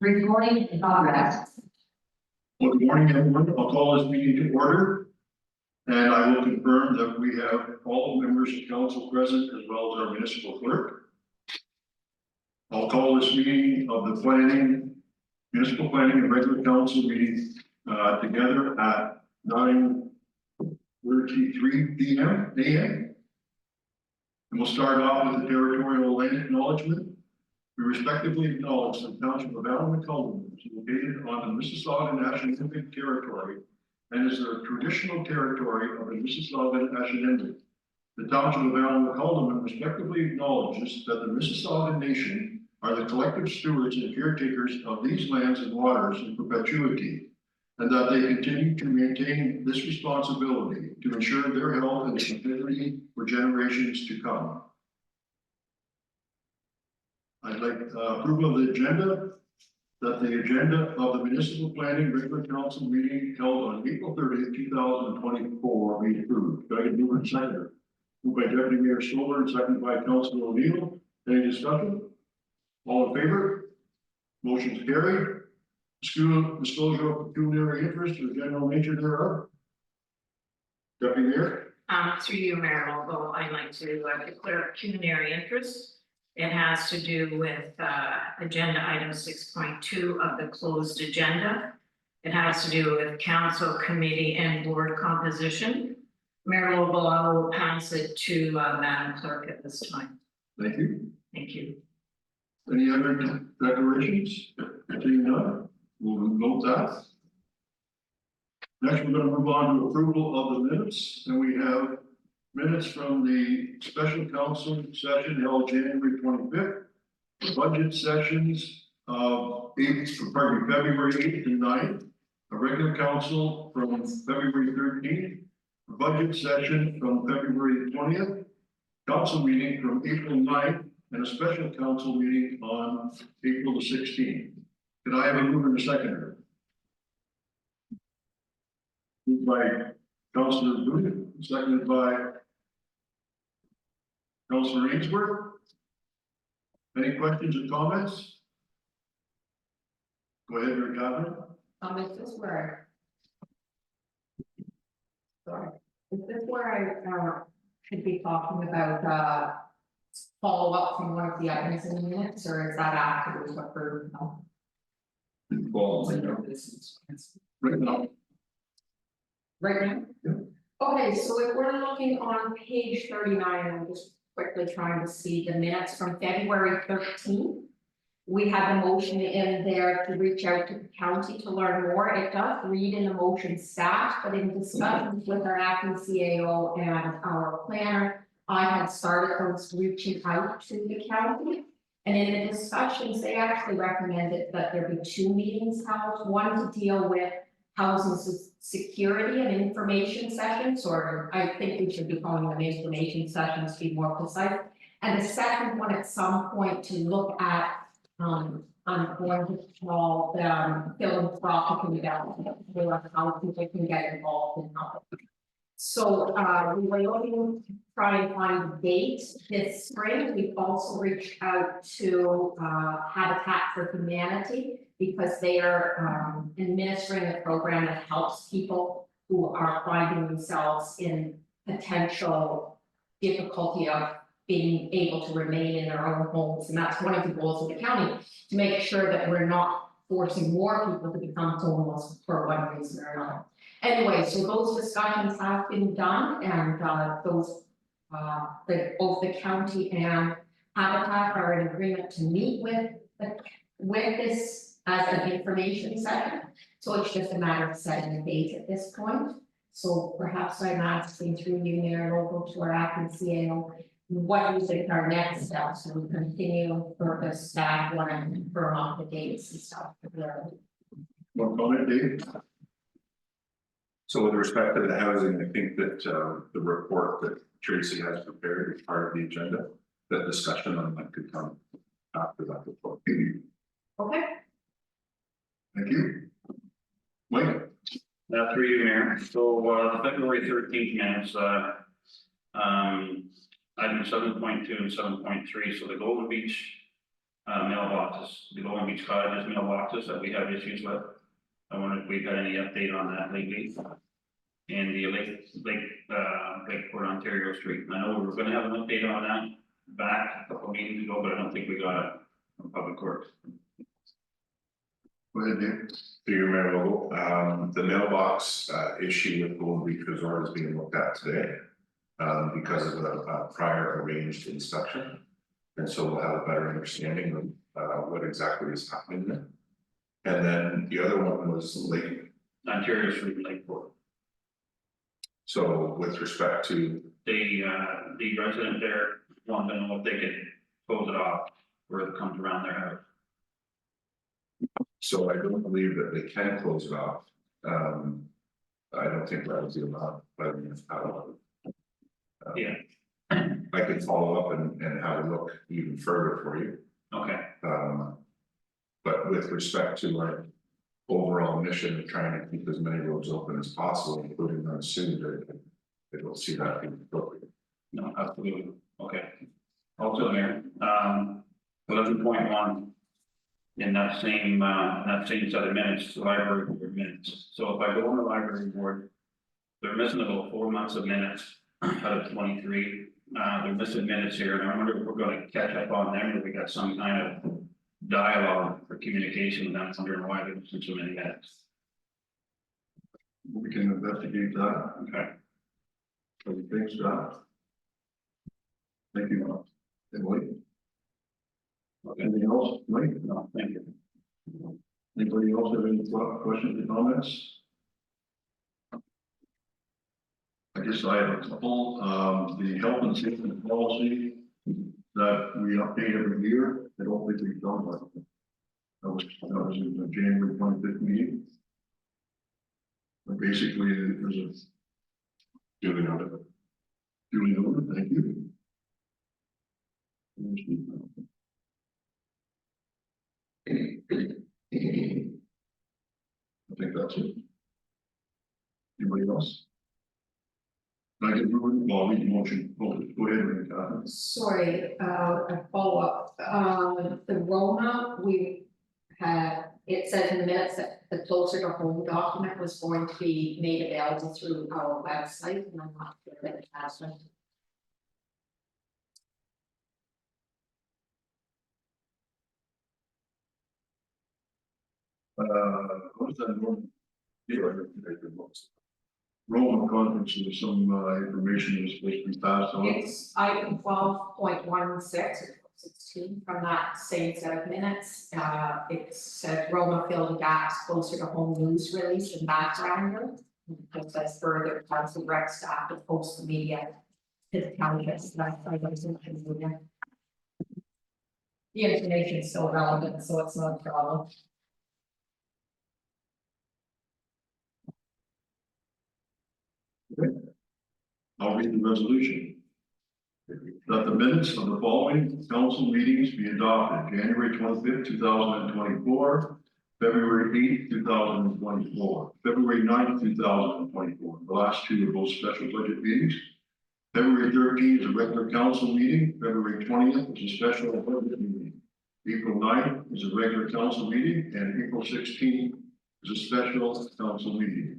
Recording in progress. Well, good morning, everyone. I'll call this meeting to order. And I will confirm that we have all members of council present as well as our municipal clerk. I'll call this meeting of the municipal planning and regular council meeting together at 9:33 p.m. And we'll start off with the territorial land acknowledgement. We respectively acknowledge the township of Allen McCullum is located on the Mississauga National Indian Territory and is the traditional territory of the Mississauga National. The township of Allen McCullum respectively acknowledges that the Mississauga Nation are the collective stewards and caretakers of these lands and waters in perpetuity, and that they continue to maintain this responsibility to ensure their health and security for generations to come. I'd like approval of the agenda, that the agenda of the municipal planning regular council meeting held on April 30th, 2024 be approved. Do I get a mover and seconder? Moved by Deputy Mayor Stoller and seconded by Councilor O'Neill. Any discussion? All in favor? Motion's carried. Disclosure of pecuniary interest or general nature thereof. Deputy Mayor? Through you, Mayor Lobo, I'd like to declare pecuniary interest. It has to do with agenda item 6.2 of the closed agenda. It has to do with council, committee, and board composition. Mayor Lobo, I will pass it to Madam Clerk at this time. Thank you. Thank you. Any other declarations? Seeing none, we'll note that. Next, we're going to move on to approval of the minutes, and we have minutes from the special council session held January 25th, the budget sessions of February 8th and 9th, a regular council from February 13th, a budget session from February 20th, council meeting from April 9th, and a special council meeting on April the 16th. Can I have a mover and a seconder? Moved by Councilor Booth, seconded by Councilor Ainsworth. Any questions or comments? Go ahead, Mayor Catherine. Is this where? Sorry, is this where I should be talking about follow up from one of the items in the minutes, or is that after it was approved? Right now. Right now? Yeah. Okay, so if we're looking on page 39, I'm just quickly trying to see the minutes from February 13th. We have a motion in there to reach out to the county to learn more. It does read in the motion staff, but in discussions with our acting CAO and our planner, I had started those reaching out to the county. And in the discussions, they actually recommended that there be 2 meetings held, one to deal with housing security and information sessions, or I think we should be calling them information sessions to be more precise. And the second one at some point to look at, I'm going to call them philanthropic development, how people can get involved in health. So we were looking to try and find a date this spring. We've also reached out to Habitat for Humanity, because they are administering a program that helps people who are finding themselves in potential difficulty of being able to remain in their own homes. And that's one of the goals of the county, to make sure that we're not forcing more people to become homeless for one reason or another. Anyway, so those discussions have been done, and both the county and Habitat are in agreement to meet with this as an information session. So it's just a matter of setting a date at this point. So perhaps I'm asking through you, Mayor Local, to our acting CAO, what do you think our next steps? So we continue, for the staff want to confirm on the dates and stuff. One comment, Dave. So with respect to the housing, I think that the report that Tracy has prepared as part of the agenda, that discussion on that could come after that report. Okay. Thank you. Mike? Through you, Mayor. So February 13th minutes, item 7.2 and 7.3. So the Golden Beach mailboxes, the Golden Beach Cottages mailboxes that we have issues with. I wonder if we've got any update on that lately. And the Lakeport Ontario Street, I know we were gonna have an update on that back a couple meetings ago, but I don't think we got it from Public Works. Go ahead, Dave. through your mayor Lobo, the mailbox, issue with Golden Beach Resort is being looked at today. Because of a prior arranged inspection. And so we'll have a better understanding of, what exactly is happening there. And then the other one was Lake, Ontario Street, Lakeport. so with respect to, The resident there wanted to know if they could close it off where it comes around their house. so I don't believe that they can close it off. I don't think that would be allowed by the municipality. Yeah. I could follow up and have a look even further for you. Okay, But with respect to our overall mission of trying to keep as many roads open as possible, including those soon, I don't see that being appropriate. no, absolutely, okay. Also there, 11.1. In that same set of minutes, the library board minutes, so if I go on the library board. They're missing about 4 months of minutes out of 23, they're missing minutes here, and I wonder if we're gonna catch up on them, or we got some kind of dialogue or communication with them, I'm wondering why they're missing so many minutes. We can investigate that. Okay, So thanks, Scott. Thank you. Emily, okay, anything else, Mike? no, thank you. Anybody else have any questions or comments? I guess I have a couple, the health and safety policy that we update every year, I don't think we've done that. That was in the January 25th meeting. But basically, there's a Duly noted. duly noted, thank you. I think that's it. Anybody else? Can I get moving, well, read the motion, go ahead, Kathy. Sorry, a follow-up, the Roma, we had, it says in the minutes that the closer to home document was going to be made available through our website, and I'm not sure that it has been. What's that Roman? Roman conference, there's some information that's supposed to be passed on. It's item 12.16 from that same set of minutes, it says Roma filled gaps closer to home news release and background. It says further, council rec staff to post the media to the townships, that's why those information. The information is still relevant, so it's not a problem. I'll read the resolution. That the minutes of the following council meetings be adopted, January 25th, 2024, February 8th, 2024, February 9th, 2024. The last two are both special budget meetings. February 13th is a regular council meeting, February 20th is a special budget meeting. April 9th is a regular council meeting, and April 16th is a special council meeting.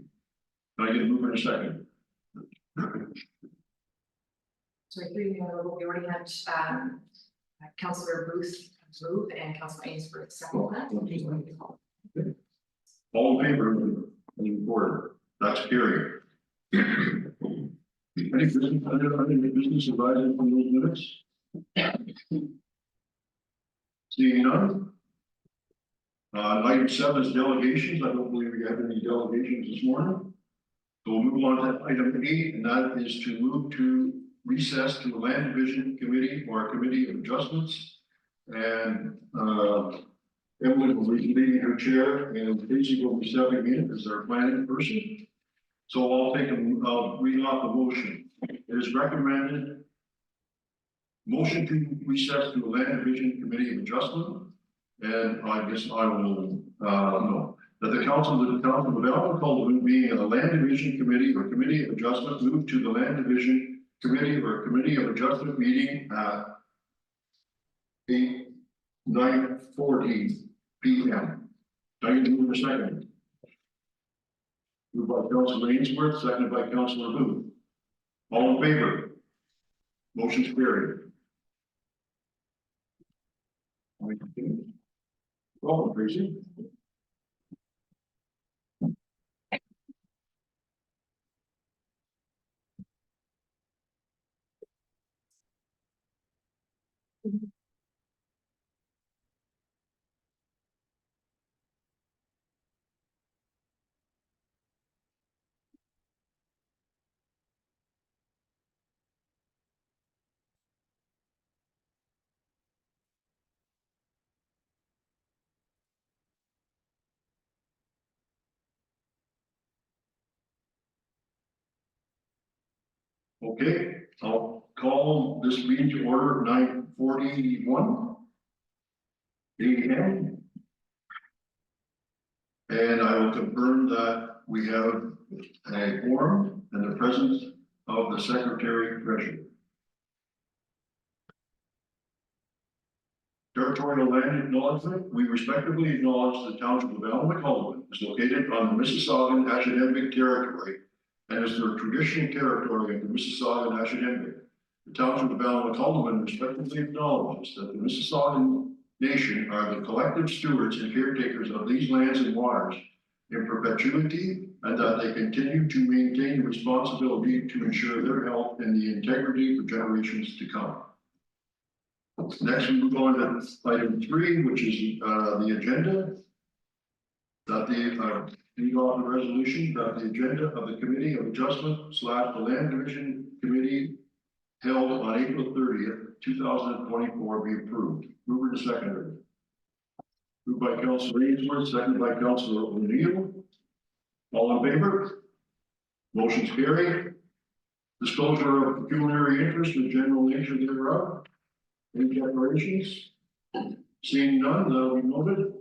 Can I get a mover in a second? So we already had, Councillor Bruce move and Councillor Ainsworth second that. All in favor of the report, that's carried. Any business, any business arising from those minutes? Seeing none. Item 7 is delegations, I don't believe we have any delegations this morning. So we'll move on to item 8, and that is to move to recess to a land division committee or a committee of adjustments. And Emily will be leading her chair, and Casey will be stepping in as our planning person. So I'll read off the motion. It is recommended motion to recess to a land division committee of adjustment. And I guess I will, no, that the council of Alvin Cullivan being in the land division committee or committee of adjustment move to the land division committee or committee of adjustment meeting at 8 9:40 P.M. Diane, move the second. Moved by Councilor Ainsworth, seconded by Councilor Booth. All in favor? Motion's carried. Well, Tracy. Okay, I'll call this meeting to order at 9:41 a.m. And I will confirm that we have a quorum and the presence of the secretary treasurer. Territorial land acknowledgement, we respectively acknowledge the township of Allen is located on the Mississaugan Ashanindic territory and is the traditional territory of the Mississaugan Ashanindic. The township of Allen respectively acknowledges that the Mississaugan Nation are the collective stewards and caretakers of these lands and waters in perpetuity, and that they continue to maintain the responsibility to ensure their health and the integrity for generations to come. Next, we move on to item 3, which is the agenda. That the off the resolution that the agenda of the Committee of Adjustment / the Land Division Committee held on April 30th, 2024 be approved. Mover to seconder. Moved by Councilor Ainsworth, seconded by Councilor O'Neill. All in favor? Motion's carried. Disclosure of pecuniary interest and general nature thereof. Any declarations? Seeing none, that will be noted.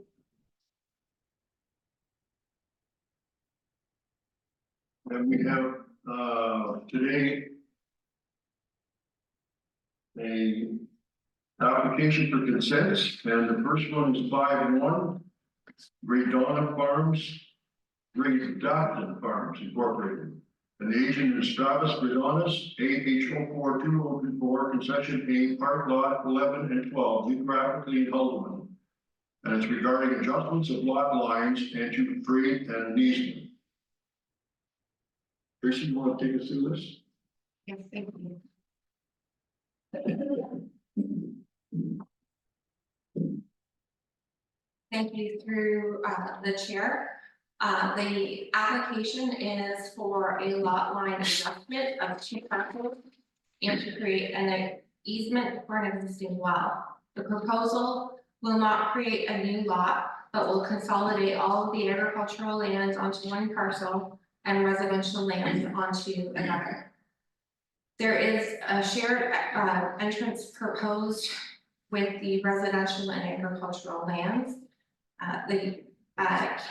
And we have today a application for consents, and the first one is 5-1 Great Donna Farms, Great Dotton Farms Incorporated. And the agent is Travis Redonis, AH042024, concession A, park lot 11 and 12, geographically in Haldeman. And it's regarding adjustments of lot lines and to create an easement. Tracy, you want to take us through this? Yes, thank you. Thank you through the chair. The application is for a lot line adjustment of 2 parcels and to create an easement for an existing well. The proposal will not create a new lot, but will consolidate all of the agricultural lands onto 1 parcel and residential lands onto another. There is a shared entrance proposed with the residential and agricultural lands. The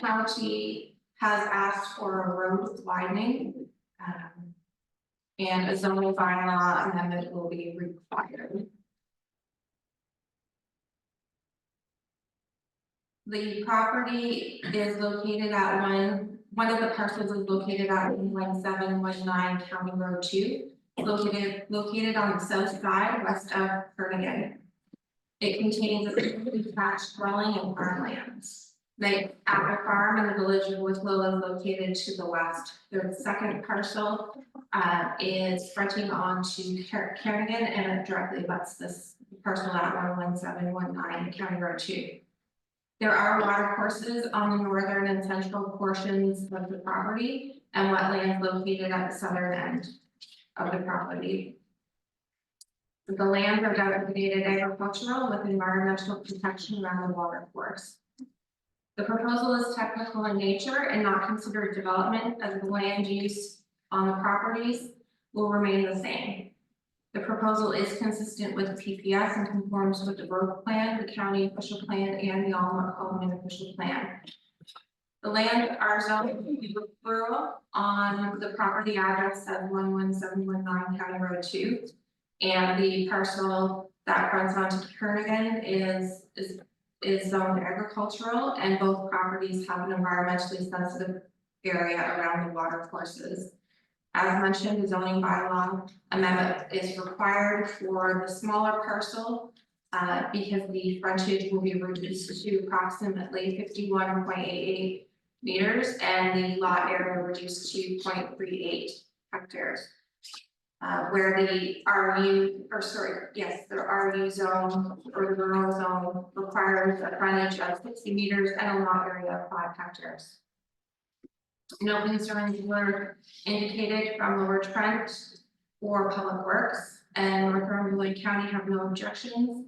county has asked for a road widening, and a zoning bylaw amendment will be required. The property is located at one of the parcels is located at 1719 County Road 2, located on the south side west of Fernigan. It contains a detached dwelling and farmlands. The apple farm in the village of Woodlow is located to the west. The second parcel is fronting onto Kernigan, and it directly butts this parcel at 11719 County Road 2. There are water courses on the northern and central portions of the property and wetlands located at the southern end of the property. The lands are designated agricultural with environmental protection around the water course. The proposal is technical in nature and not considered development, as the land use on the properties will remain the same. The proposal is consistent with PPS and conforms with the road plan, the county official plan, and the Alma Coleman official plan. The land are zoned rural on the property address of 11719 County Road 2, and the parcel that runs onto Kernigan is zoned agricultural, and both properties have an environmentally sensitive area around the water courses. As mentioned, the zoning bylaw amendment is required for the smaller parcel, because the frontage will be reduced to approximately 51.88 meters, and the lot area reduced to 0.38 hectares. Where the the RU zone or the rural zone requires a frontage of 60 meters and a lot area of 5 hectares. No concerns were indicated from Lower Trent or Public Works, and Northumberland County have no objections.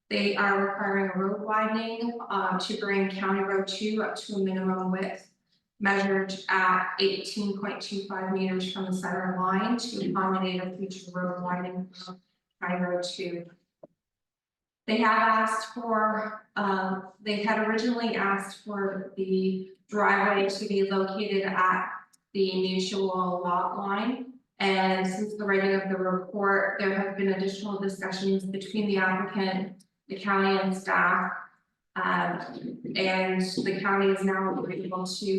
They are requiring a road widening to bring County Road 2 up to a minimum width measured at 18.25 meters from the center line to accommodate a future road widening from County Road 2. They have asked for, they had originally asked for the driveway to be located at the mutual lot line. And since the writing of the report, there have been additional discussions between the applicant, the county and staff. And the county is now able to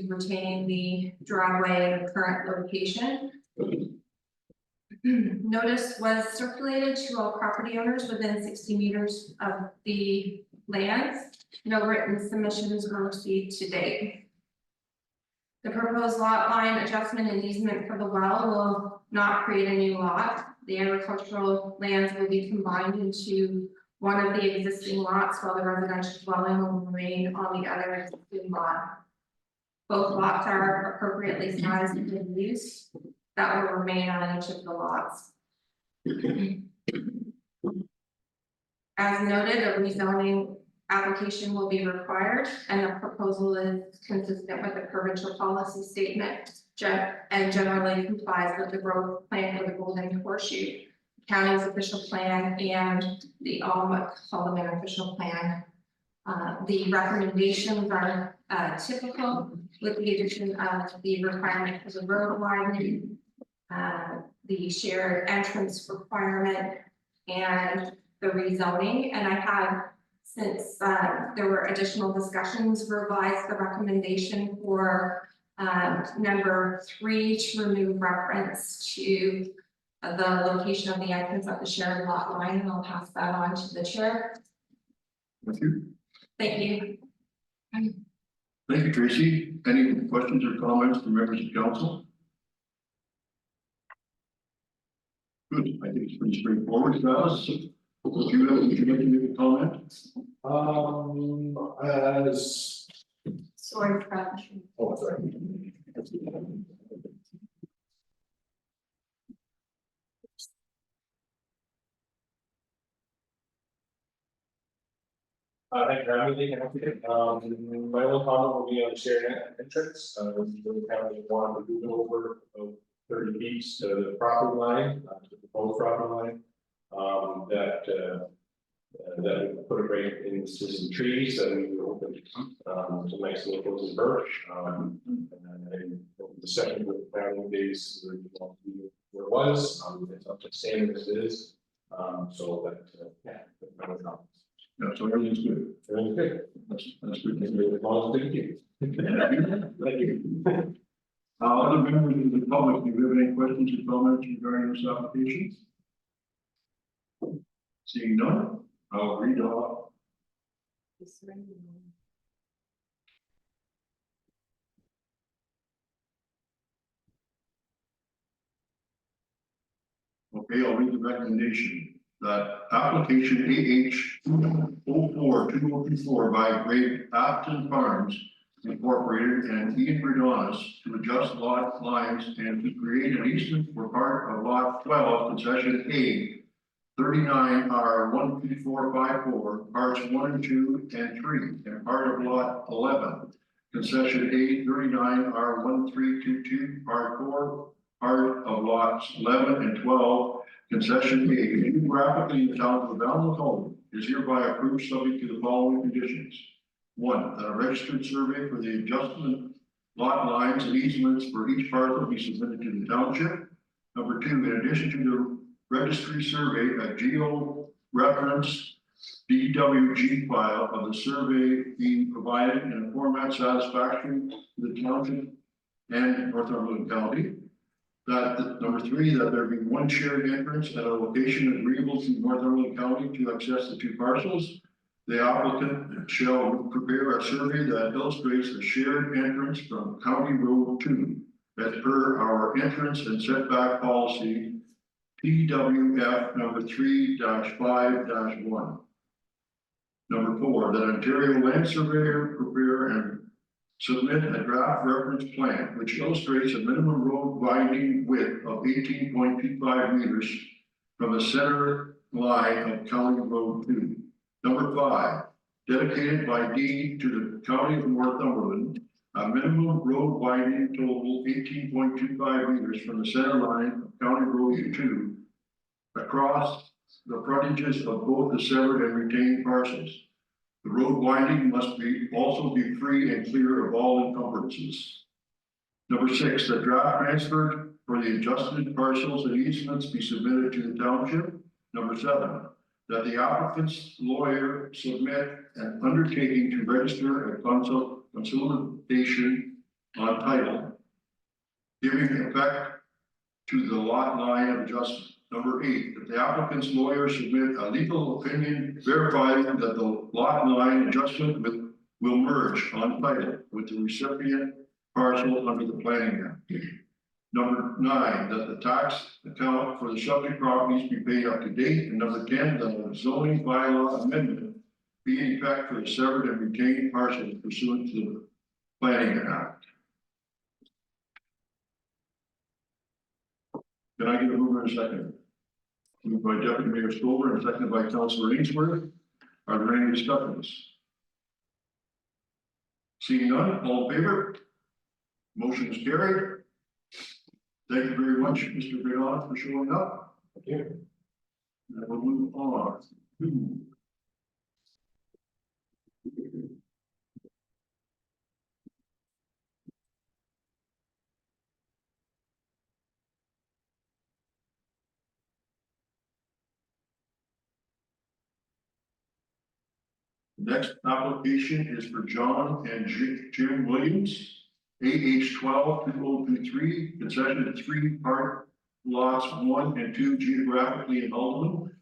retain the driveway in the current location. Notice was circulated to all property owners within 60 meters of the lands. No written submissions were received to date. The proposed lot line adjustment and easement for the well will not create a new lot. The agricultural lands will be combined into one of the existing lots, while the residential dwelling will remain on the other existing lot. Both lots are appropriately sized and in use. That will remain on each of the lots. As noted, a rezoning application will be required, and the proposal is consistent with the provincial policy statement and generally complies with the growth plan for the Golden Horseshoe, county's official plan, and the Solomon official plan. The recommendations are typical, with the addition of the requirement for the road widening, the shared entrance requirement, and the rezoning. And I have, since there were additional discussions, revised the recommendation for number 3 to remove reference to the location of the entrance of the shared lot line, and I'll pass that on to the chair. Thank you. Thank you. Thank you, Tracy. Any questions or comments from members of council? Good, I think it's pretty straightforward, Travis. Would you like to make a comment? As. Sorry, Travis. Oh, sorry. Thank you for having me. My only comment will be on the shared entrance. The county wanted to move over 30 feet to the property line, to the proposed property line. That would put it right into some trees that we would open, some nice little rows of birch. And then the second with the family days where it was, it's up to the same as it is. So that, yeah, Yeah, so everything's good. everything's good. That's good. As long as it's good. Thank you. Other members of the public, do you have any questions or comments regarding this application? Seeing none, I'll read off. Okay, I'll read the recommendation that application AH042024 by Great Afton Farms Incorporated and Ian Redonis to adjust lot lines and to create an easement for part of lot 12, concession A 39R13454, parts 1 and 2 and 3, and part of lot 11, concession A 39R1322, part 4, part of lots 11 and 12, concession A, geographically in the town of Valmont Home is hereby approved subject to the following conditions. 1, that a registered survey for the adjustment lot lines and easements for each parcel be submitted to the township. Number 2, in addition to the registry survey, a reference DWG file of the survey being provided in a format satisfactory to the township and Northumberland County. Number 3, that there be one shared entrance at a location agreeable to Northumberland County to access the 2 parcels. The applicant shall prepare a survey that illustrates a shared entrance from County Road 2 as per our entrance and setback policy PWF number 3-5-1. Number 4, that Ontario Land Surveyor prepare and submit a draft reference plan which illustrates a minimum road winding width of 18.25 meters from the center line of County Road 2. Number 5, dedicated by deed to the County of Northumberland, a minimum road widening total 18.25 meters from the center line of County Road 2 across the frontages of both the severed and retained parcels. The road winding must also be free and clear of all encumbrances. Number 6, the draft transfer for the adjusted parcels and easements be submitted to the township. Number 7, that the applicant's lawyer submit an undertaking to register a consolidation on title, giving effect to the lot line adjustment. Number 8, that the applicant's lawyer submit a legal opinion verifying that the lot line adjustment will merge on title with the recipient parcel under the planning act. Number 9, that the tax account for the subject properties be paid up to date. And number 10, that a zoning bylaw amendment be in effect for the severed and retained parcels pursuant to the planning act. Can I get a mover in a second? Moved by Deputy Mayor Stover and seconded by Councilor Ainsworth. Are there any discussions? Seeing none, all in favor? Motion is carried. Thank you very much, Mr. Bernard, for showing up. Thank you. And we'll move on. Next application is for John and Jim Williams, AH 12-2023, concession of 3 part lots 1 and 2 geographically in Alderman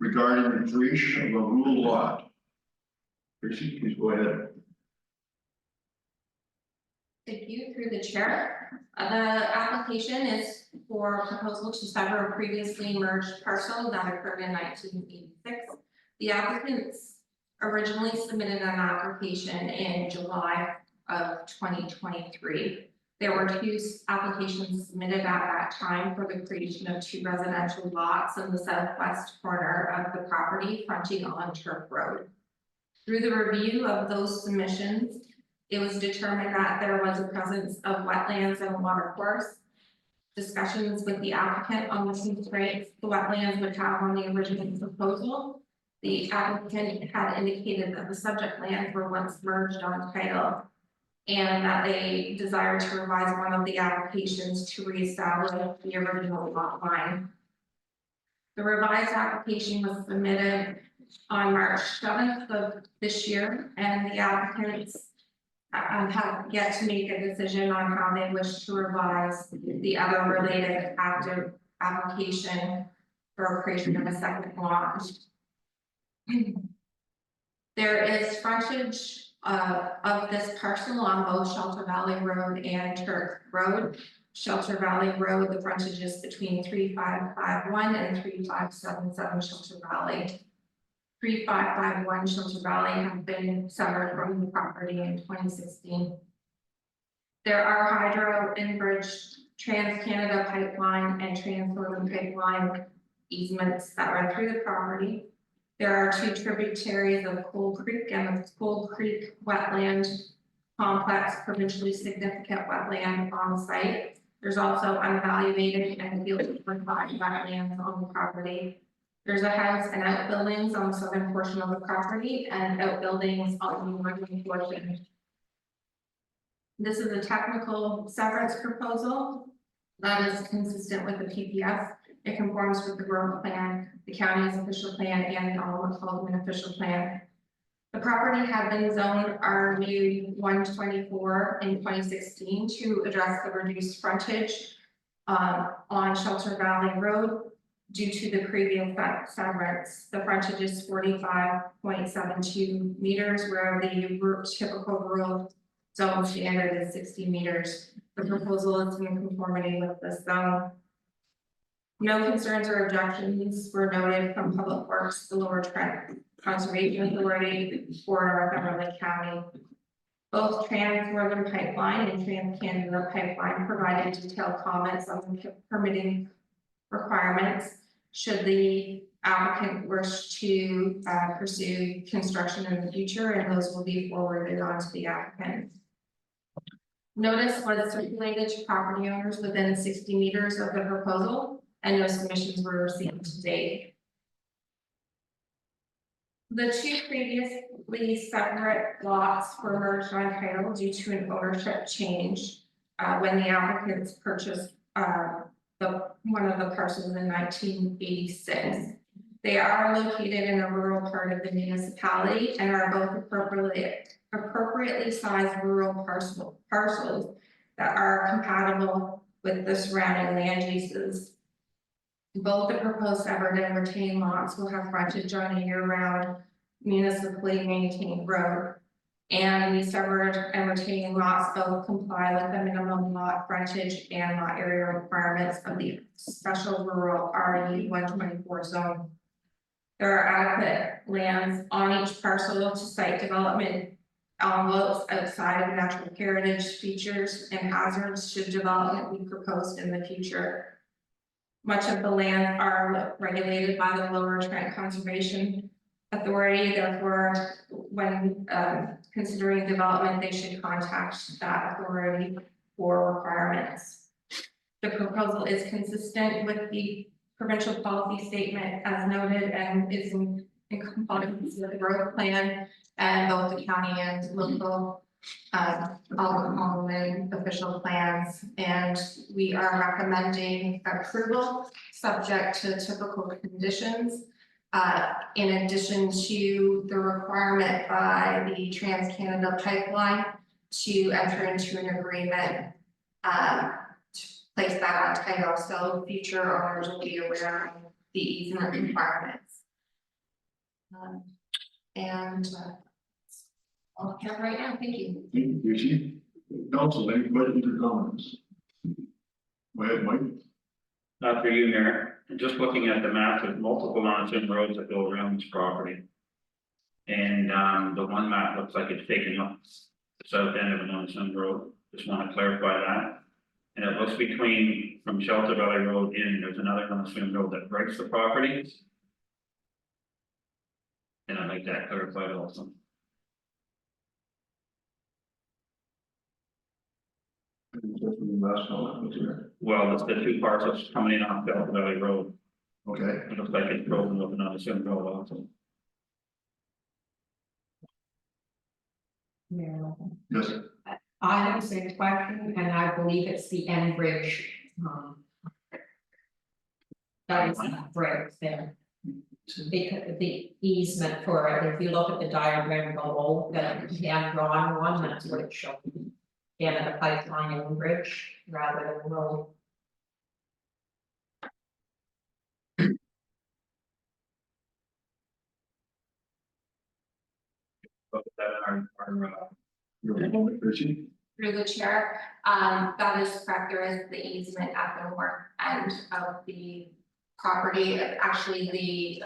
regarding the creation of a rural lot. Tracy, please go ahead. Thank you, through the chair. The application is for proposal to sever a previously merged parcel that occurred in 1986. The applicants originally submitted an application in July of 2023. There were 2 applications submitted at that time for the creation of 2 residential lots in the southwest corner of the property fronting on Turf Road. Through the review of those submissions, it was determined that there was a presence of wetlands and watercourse. Discussions with the applicant on the constraints the wetlands would have on the original proposal. The applicant had indicated that the subject lands were once merged on title and that they desired to revise one of the applications to reestablish the original lot line. The revised application was submitted on March 7th of this year, and the applicants have yet to make a decision on how they wish to revise the other related active application for creation of a second lot. There is frontage of this parcel on both Shelter Valley Road and Turf Road. Shelter Valley Road, the frontage is between 3551 and 3577 Shelter Valley. 3551 Shelter Valley have been severed from the property in 2016. There are hydro, Enbridge, Trans-Canada Pipeline, and Trans-Northern Pipeline easements that run through the property. There are 2 tributaries of Coal Creek and the Coal Creek wetland complex, provincially significant wetland on site. There's also unevaluated and field refined wetlands on the property. There's a house and outbuildings on the southern portion of the property and outbuildings on the northern portion. This is a technical severance proposal that is consistent with the PPF It conforms with the rural plan, the county's official plan, and the Alma Coleman official plan. The property had been zoned RU 124 in 2016 to address the reduced frontage on Shelter Valley Road due to the previous severance. The frontage is 45.72 meters, where the typical rural zone standard is 60 meters. The proposal is in conformity with the zone. No concerns or objections were noted from Public Works, the Lower Trent Conservation Authority, or Northumberland County. Both Trans Northern Pipeline and Trans Canada Pipeline provided detailed comments on the permitting requirements should the applicant wish to pursue construction in the future, and those will be forwarded on to the applicant. Notice was circulated to property owners within 60 meters of the proposal, and no submissions were received to date. The two previously separate lots were merged on title due to an ownership change when the applicants purchased one of the parcels in 1986. They are located in a rural part of the municipality and are both appropriately sized rural parcels that are compatible with the surrounding land uses. Both the proposed severed and retained lots will have frontage on a year-round municipally maintained road. And the severed and retained lots both comply with the minimum lot frontage and lot area requirements of the special rural RE 124 zone. There are adequate lands on each parcel to site development envelopes outside of natural heritage features and hazards should development be proposed in the future. Much of the land are regulated by the Lower Trent Conservation Authority, therefore, when considering development, they should contact that authority for requirements. The proposal is consistent with the provincial policy statement as noted and is in compliance with the growth plan and both the county and local Alma official plans, and we are recommending approval subject to typical conditions. In addition to the requirement by the Trans Canada Pipeline to enter into an agreement to place that on title, so future owners will be aware of the easement requirements. I'll have right now, thank you. Thank you, Casey. Council, any questions or comments? Go ahead, Mike. Not for you, Mayor. Just looking at the map, there's multiple on-sim roads that go around this property. And the one map looks like it's taking up the south end of an on-sim road. Just want to clarify that. And it looks between from Shelter Valley Road in, there's another on-sim road that breaks the property. And I'd like that clarified also. Last comment, what's there? Well, it's the two parcels coming in off Shelter Valley Road. Okay, It looks like it's broken with another sim road also. Yeah. yes, I have the same question, and I believe it's the end bridge. That is that bridge there. Because the easement for it, if you look at the diagram below, that hand drawn one, that's what it shows. Yeah, the pipeline and bridge rather than the road. But that you're on, Casey. Through the chair, that is correct, there is the easement at the north end of the property. Actually,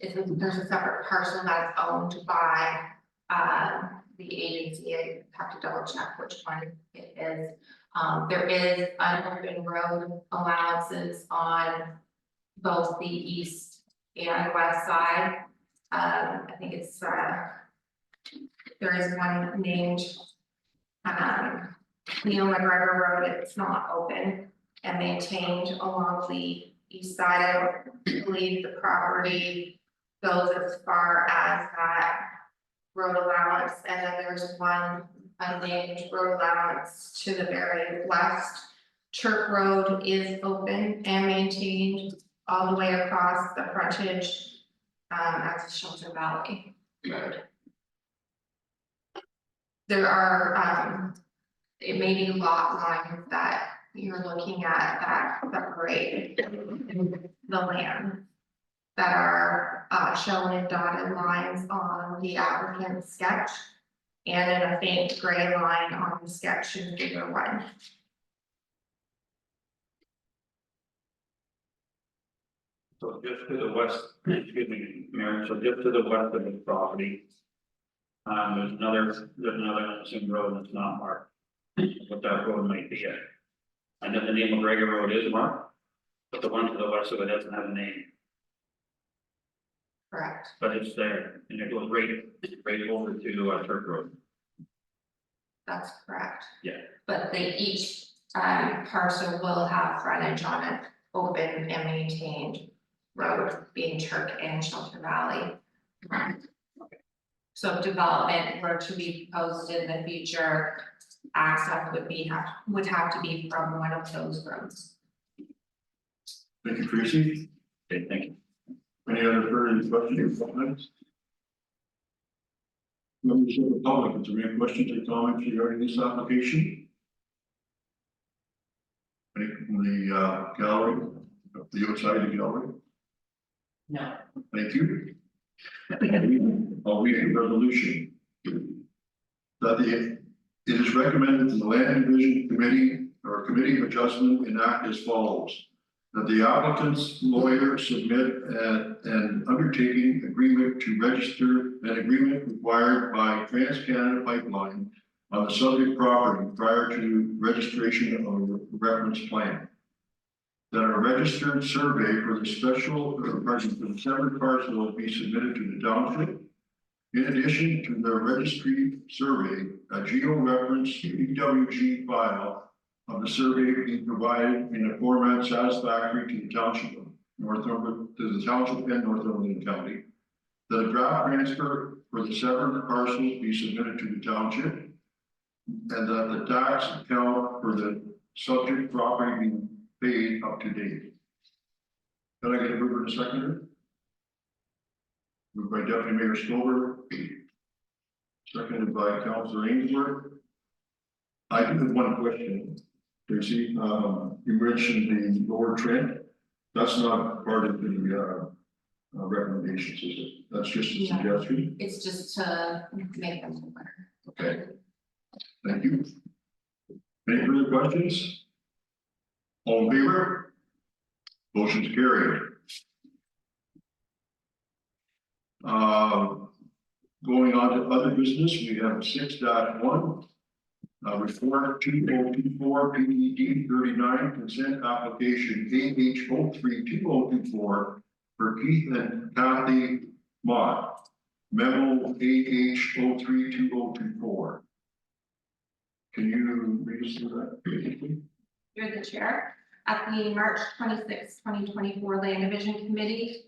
there's a separate parcel that's owned by the agency. I have to double check which one it is. There is unopened road allowances on both the east and west side. I think it's there is one named Neil McGregor Road. It's not open and maintained along the east side. I don't believe the property goes as far as that road allowance, and then there's one unnamed road allowance to the very west Church Road is open and maintained all the way across the frontage. As Shelter Valley Road. There are, it may be lot lines that you're looking at that separate the land. That are, shown in dotted lines on the applicant's sketch. And in a faint gray line on the sketch in figure 1. So just to the west, excuse me, Mayor, so just to the west of the property. There's another unassuming road that's not marked. What that road might be at. I know the name McGregor Road is marked. But the one to the west of it doesn't have a name, Correct. but it's there, and it goes right over to Turk Road. That's correct. Yeah. But they each parcel will have frontage on an open and maintained road, being Turk and Shelter Valley. So if development were to be proposed in the future, access would have to be from one of those roads. Thank you, Tracy. Okay, thank you. Any other further questions or comments? Members of the public, is there any questions or comments regarding this application? Any from the gallery, the outside of the gallery? No. Thank you. I'll read the resolution. That it is recommended to the Land Division Committee or Committee of Adjustment enact as follows. That the applicant's lawyer submit an undertaking agreement to register an agreement required by TransCanada Pipeline on the subject property prior to registration of a reference plan. That a registered survey for the separate parcel will be submitted to the township. In addition to the registry survey, a geo-reference EWG file of the survey being provided in a format satisfactory to the township of Northumberland, and Northumberland County. That a draft transfer for the separate parcels be submitted to the township. And that the tax account for the subject property be paid up to date. Can I get a mover and a seconder? Moved by Deputy Mayor Stover. Seconded by Councilor Ainsworth. I do have one question. Tracy, you mentioned the lower trend. That's not part of the recommendations, is it? That's just a No. suggestion. It's just to make them aware. Okay. Thank you. Any further questions? All in favor? Motion's carried. Going on to other business, we have 6.1. Report 2024 PED 39 consent application AH032024 for Keith and Kathy Mott. Memo AH032024. Can you read us through that? You're the chair. At the March 26, 2024 Land Division Committee,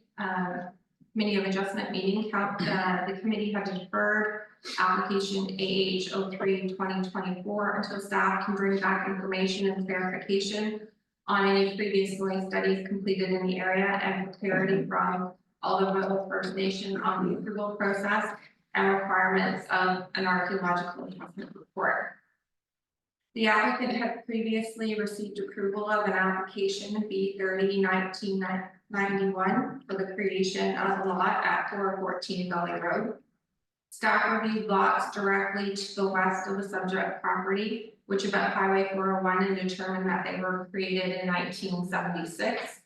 Committee of Adjustment meeting, the committee had deferred application AH03-2024 until staff can bring back information and clarification on any previous noise studies completed in the area and for clarity from Alderville First Nation on the approval process and requirements of an archaeological assessment report. The applicant had previously received approval of an application B30-1991 for the creation of a lot at 414 Valley Road. Staff reviewed lots directly to the west of the subject property, which abut Highway 401, and determined that they were created in 1976.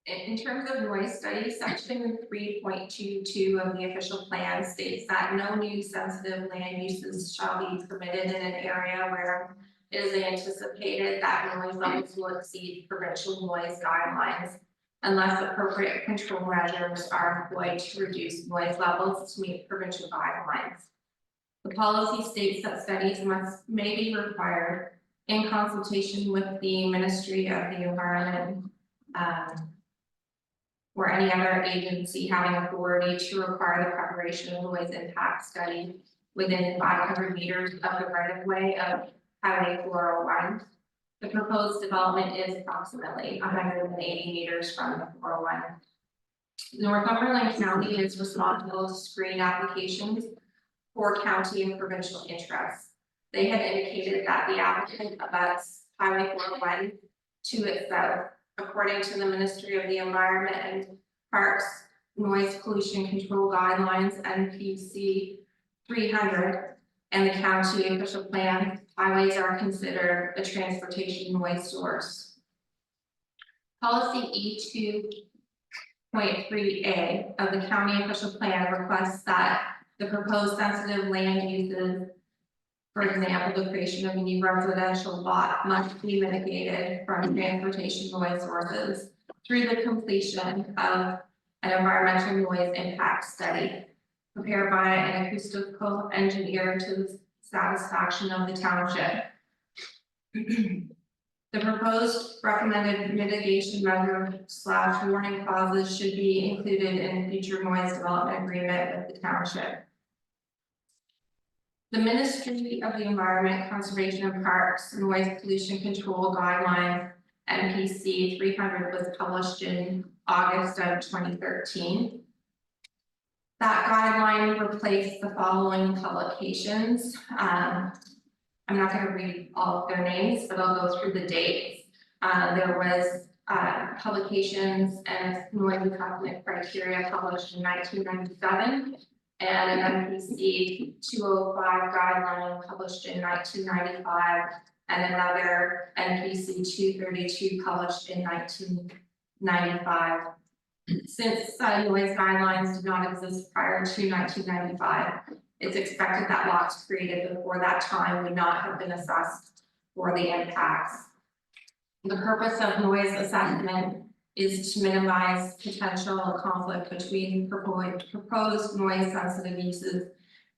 In terms of noise studies, section 3.22 of the official plan states that no new sensitive land uses shall be permitted in an area where it is anticipated that noise levels will exceed provincial noise guidelines unless appropriate control measures are employed to reduce noise levels to meet provincial guidelines. The policy states that studies may be required in consultation with the Ministry of the Environment, or any other agency having authority to require the preparation of noise impact study within 500 meters of the right of way of Highway 401. The proposed development is approximately 180 meters from the 401. Northumberland County is responsible to screen applications for county and provincial interests. They have indicated that the applicant abuts Highway 401 to its south, according to the Ministry of the Environment and Parks Noise Pollution Control Guidelines, NPC 300, and the county official plan. Highways are considered a transportation noise source. Policy E2.3A of the county official plan requests that the proposed sensitive land uses, for example, the creation of a new residential lot, must be mitigated from transportation noise sources through the completion of an environmental noise impact study prepared by an acoustical engineer to the satisfaction of the township. The proposed recommended mitigation measure / warning clauses should be included in future noise development agreement with the township. The Ministry of the Environment, Conservation and Parks Noise Pollution Control Guidelines, NPC 300, was published in August of 2013. That guideline replaced the following publications. I'm not going to read all of their names, but I'll go through the dates. There was publications and noise assessment criteria published in 1997, and an NPC 205 guideline published in 1995, and another NPC 232 published in 1995. Since noise guidelines did not exist prior to 1995, it's expected that lots created before that time would not have been assessed for the impacts. The purpose of noise assessment is to minimize potential conflict between proposed noise sensitive uses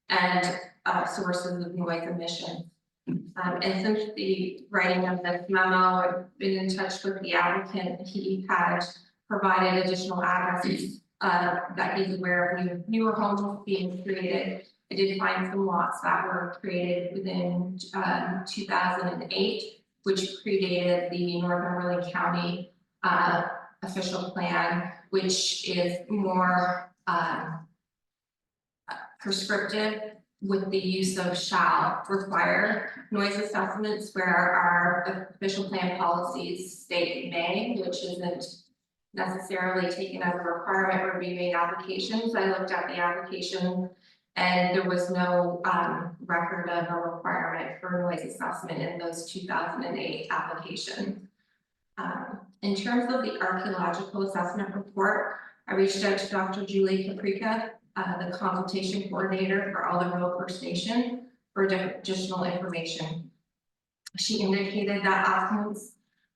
and sources of noise emission. And since the writing of this memo, I've been in touch with the applicant. He had provided additional addresses that he's aware of newer homes being created. I did find some lots that were created within 2008, which predated the Northumberland County official plan, which is more prescriptive with the use of shall require noise assessments, where our official plan policies state may, which isn't necessarily taken as a requirement for reviewing applications. I looked at the application and there was no record of a requirement for noise assessment in those 2008 applications. In terms of the archaeological assessment report, I reached out to Dr. Julie Caprica, the consultation coordinator for Alderville First Nation, for additional information. She indicated that applicants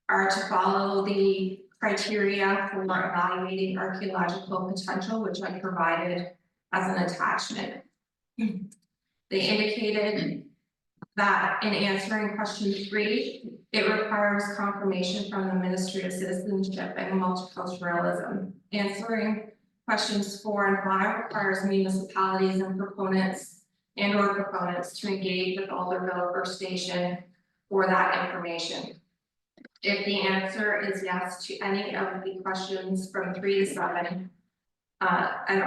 are to follow the criteria for evaluating archaeological potential, which I provided as an attachment. They indicated that in answering question 3, it requires confirmation from the Ministry of Citizenship and Multiculturalism. Answering questions 4 and 5 requires municipalities and proponents to engage with Alderville First Nation for that information. If the answer is yes to any of the questions from 3 to 7, an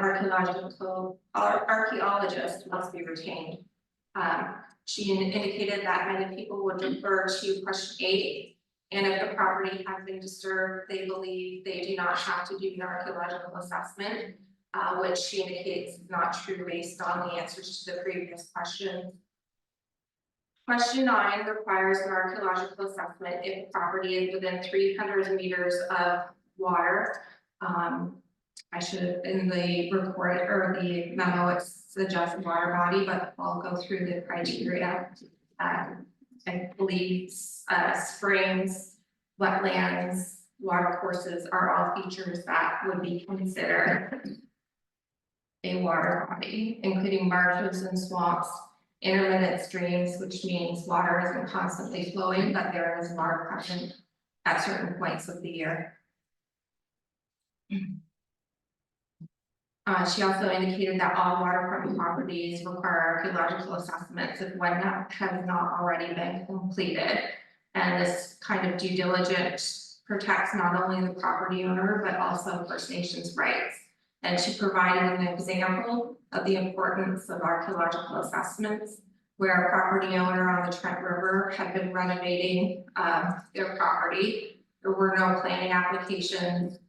archaeologist must be retained. She indicated that many people would refer to question 8, and if the property has been disturbed, they believe they do not have to do an archaeological assessment, which she indicates is not true based on the answers to the previous questions. Question 9 requires an archaeological assessment if the property is within 300 meters of water. I should, in the report or the memo, it suggests water body, but I'll go through the criteria. I believe springs, wetlands, water courses are all features that would be considered a water body, including marshes and swamps, intermittent streams, which means water isn't constantly flowing, but there is water present at certain points of the year. She also indicated that all waterfront properties require archaeological assessments if one has not already been completed. And this kind of due diligence protects not only the property owner, but also First Nations rights. And she provided an example of the importance of archaeological assessments, where a property owner on the Trent River had been renovating their property. There were no planning applications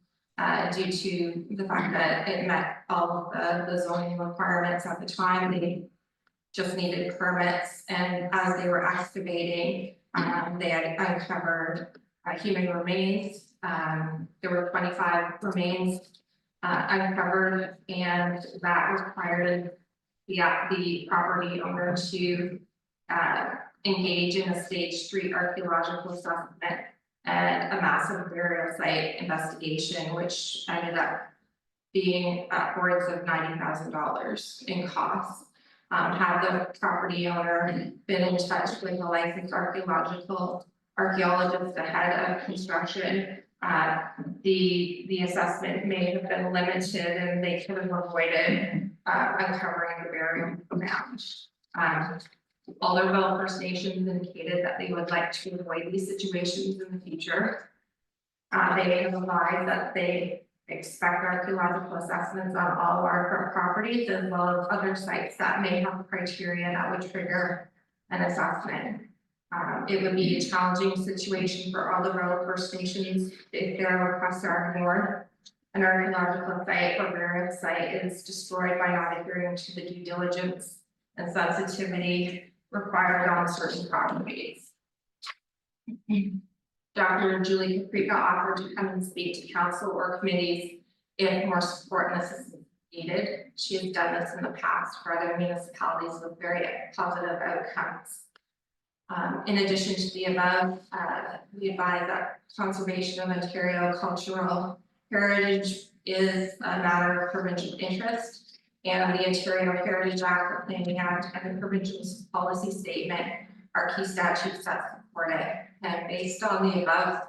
due to the fact that it met all of the zoning requirements at the time. They just needed permits, and as they were excavating, they had uncovered human remains. There were 25 remains uncovered, and that required the property owner to engage in a stage 3 archaeological assessment and a massive burial site investigation, which ended up being upwards of $90,000 in costs. Had the property owner been in touch with a licensed archaeologist ahead of construction, the assessment may have been limited and they could have avoided uncovering the burial mound. Alderville First Nations indicated that they would like to avoid these situations in the future. They have advised that they expect archaeological assessments on all our properties, as well as other sites that may have criteria that would trigger an assessment. It would be a challenging situation for all the rural First Nations if their requests are ignored. An archaeological site or burial site is destroyed by not adhering to the due diligence and sensitivity required on certain properties. Dr. Julie Caprica offered to come and speak to council or committees if more support and assistance is needed. She has done this in the past for other municipalities with very positive outcomes. In addition to the above, we advise that conservation of Ontario cultural heritage is a matter of provincial interest. And the Ontario Heritage Act, the Planning Act, and the provincial policy statement are key statutes that support it. And based on the above,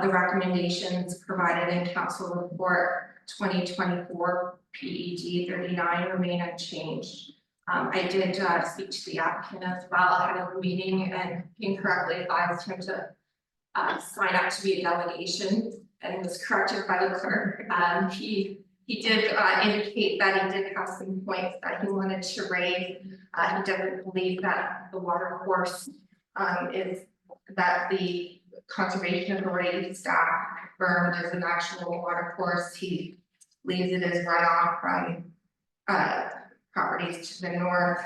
the recommendations provided in Council Report 2024 PEG 39 remain unchanged. I did speak to the applicant as well ahead of the meeting and incorrectly advised him to sign up to be a delegation and was corrected by the clerk. He did indicate that he did have some points that he wanted to raise. He doesn't believe that the water course is that the conservation authority staff confirmed as an actual water course. He believes it is runoff from properties to the north.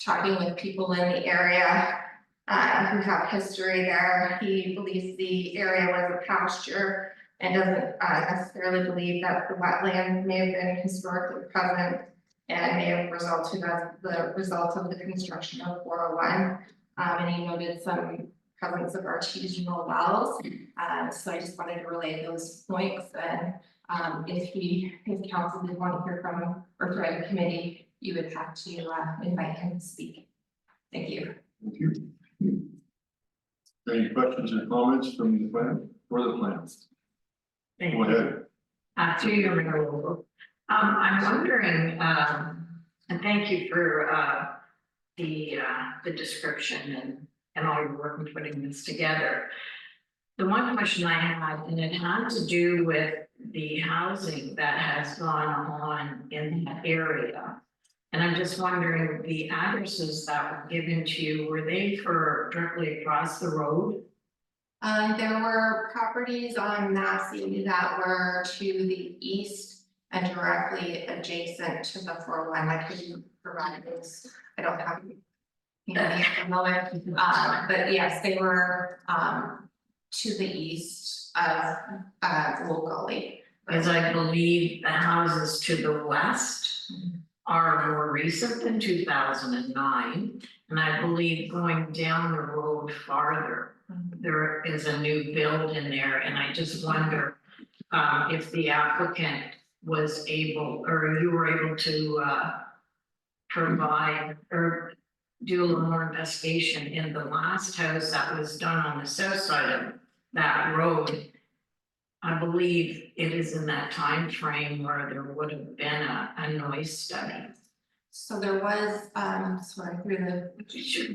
Talking with people in the area who have history there, he believes the area was a pasture and doesn't necessarily believe that the wetlands may have been historically present and may have resulted as the result of the construction of 401. And he noted some presence of artisanal wells. So I just wanted to relay those points. And if his council did want to hear from him or through the committee, you would have to invite him to speak. Thank you. Thank you. Any questions or comments from the plan or the plans? Go ahead. To your Mayor, I'm wondering, and thank you for the description and all your work in putting this together. The one question I had, and it had to do with the housing that has gone on in that area. And I'm just wondering, the addresses that were given to you, were they for directly across the road? There were properties on Massey that were to the east and directly adjacent to the 401. I couldn't provide those. I don't have but yes, they were to the east of Old Gully. Because I believe the houses to the west are more recent than 2009. And I believe going down the road farther, there is a new build in there. And I just wonder if the applicant was able, or you were able to provide or do a little more investigation in the last house that was done on the south side of that road. I believe it is in that time frame where there would have been a noise study. So there was, sorry, through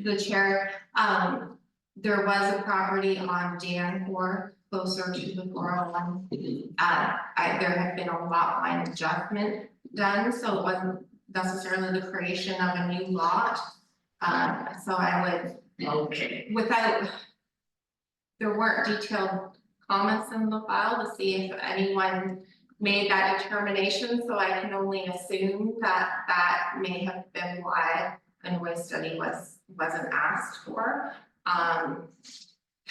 the chair, there was a property on Danforth, closer to the 401. There had been a lot line adjustment done, so it wasn't necessarily the creation of a new lot. So I would, Okay, without, there weren't detailed comments in the file to see if anyone made that determination, so I can only assume that that may have been why a noise study wasn't asked for.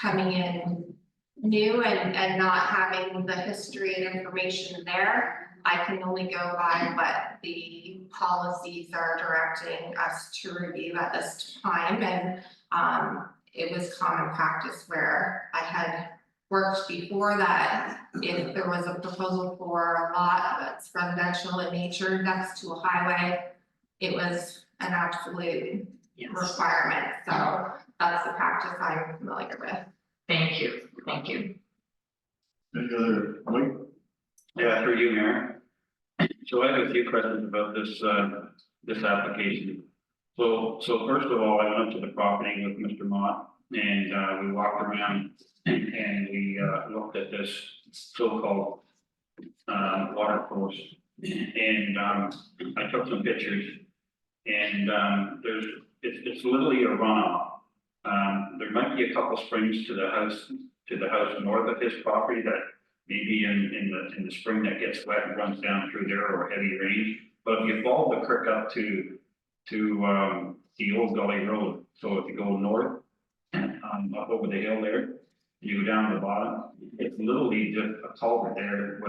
Coming in new and not having the history and information there, I can only go by what the policies are directing us to review at this time, and it was common practice where I had worked before that, if there was a proposal for a lot that's residential in nature next to a highway, it was an absolute yes, requirement, so that's the practice I'm familiar with. thank you, thank you. Any other, Mike? Yeah, through you, Mayor. So I have a few questions about this application. So first of all, I went to the property with Mr. Mott and we walked around and we looked at this so-called water course. And I took some pictures and it's literally a runoff. There might be a couple springs to the house north of his property that maybe in the spring that gets wet and runs down through there or heavy rain. But if you follow the creek up to the old gully road, so if you go north, up over the hill there, you go down to the bottom, it's literally just a culvert there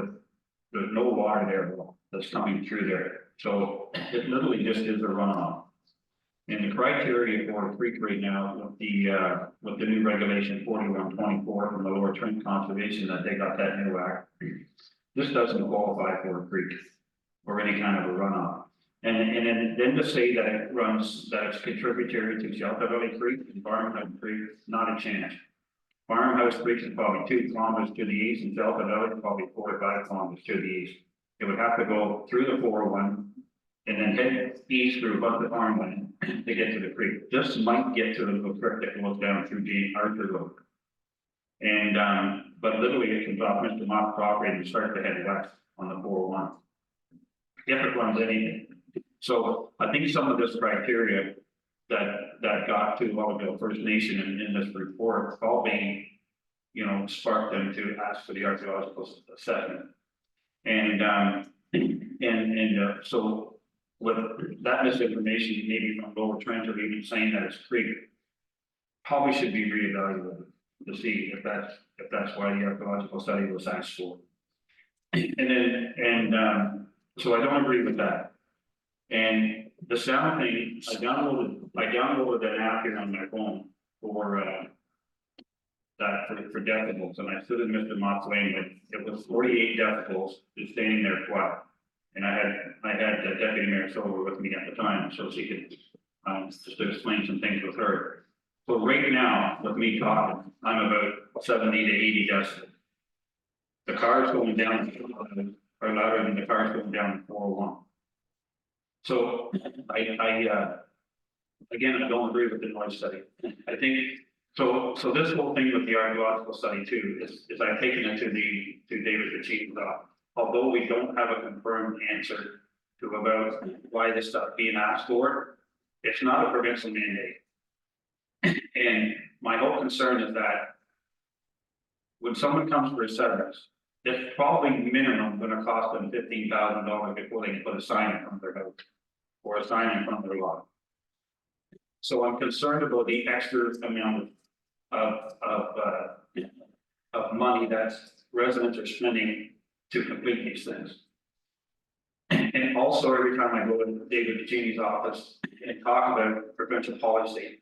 there's no water there that's coming through there. So it literally just is a runoff. And the criteria for a creek right now with the new regulation 4124 from the Lower Trent Conservation that they got that new act, this doesn't qualify for a creek or any kind of a runoff. And then to say that it's contributory to Shelter Valley Creek and Farmhouse Creek, not a chance. Farmhouse Creek is probably 2 kilometers to the east and Shelter Valley is probably 4 to 5 kilometers to the east. It would have to go through the 401 and then head east through a bunch of farmland to get to the creek. This might get to the creek that goes down through Jane Arthur Road. And but literally it comes off Mr. Mott's property and start to head west on the 401. If it runs anything. So I think some of this criteria that got to Waterville First Nation in this report probably, sparked them to ask for the archaeological assessment. And so with that misinformation, maybe from Lower Trent or even saying that it's creek, probably should be reevaluated to see if that's why the archaeological study was asked for. So I don't agree with that. And the sound thing, I downloaded an app here on my phone for for decibels, and I stood in Mr. Mott's lane, it was 48 decibels, just standing there quiet. And I had Deputy Mayor Silver with me at the time, so she could just explain some things with her. So right now, with me talking, I'm about 70 to 80 decibels. The cars going down are louder than the cars going down 401. So again, I don't agree with the noise study. I think, so this whole thing with the archaeological study too, is I've taken it to David Pacino's office. Although we don't have a confirmed answer to about why this stuff being asked for, it's not a provincial mandate. And my whole concern is that when someone comes for a service, it's probably minimum gonna cost them $15,000 before they can put a sign in front of their house or a sign in front of their lot. So I'm concerned about the extra amount of money that residents are spending to complete these things. And also every time I go to David Pacini's office and talk about provincial policy,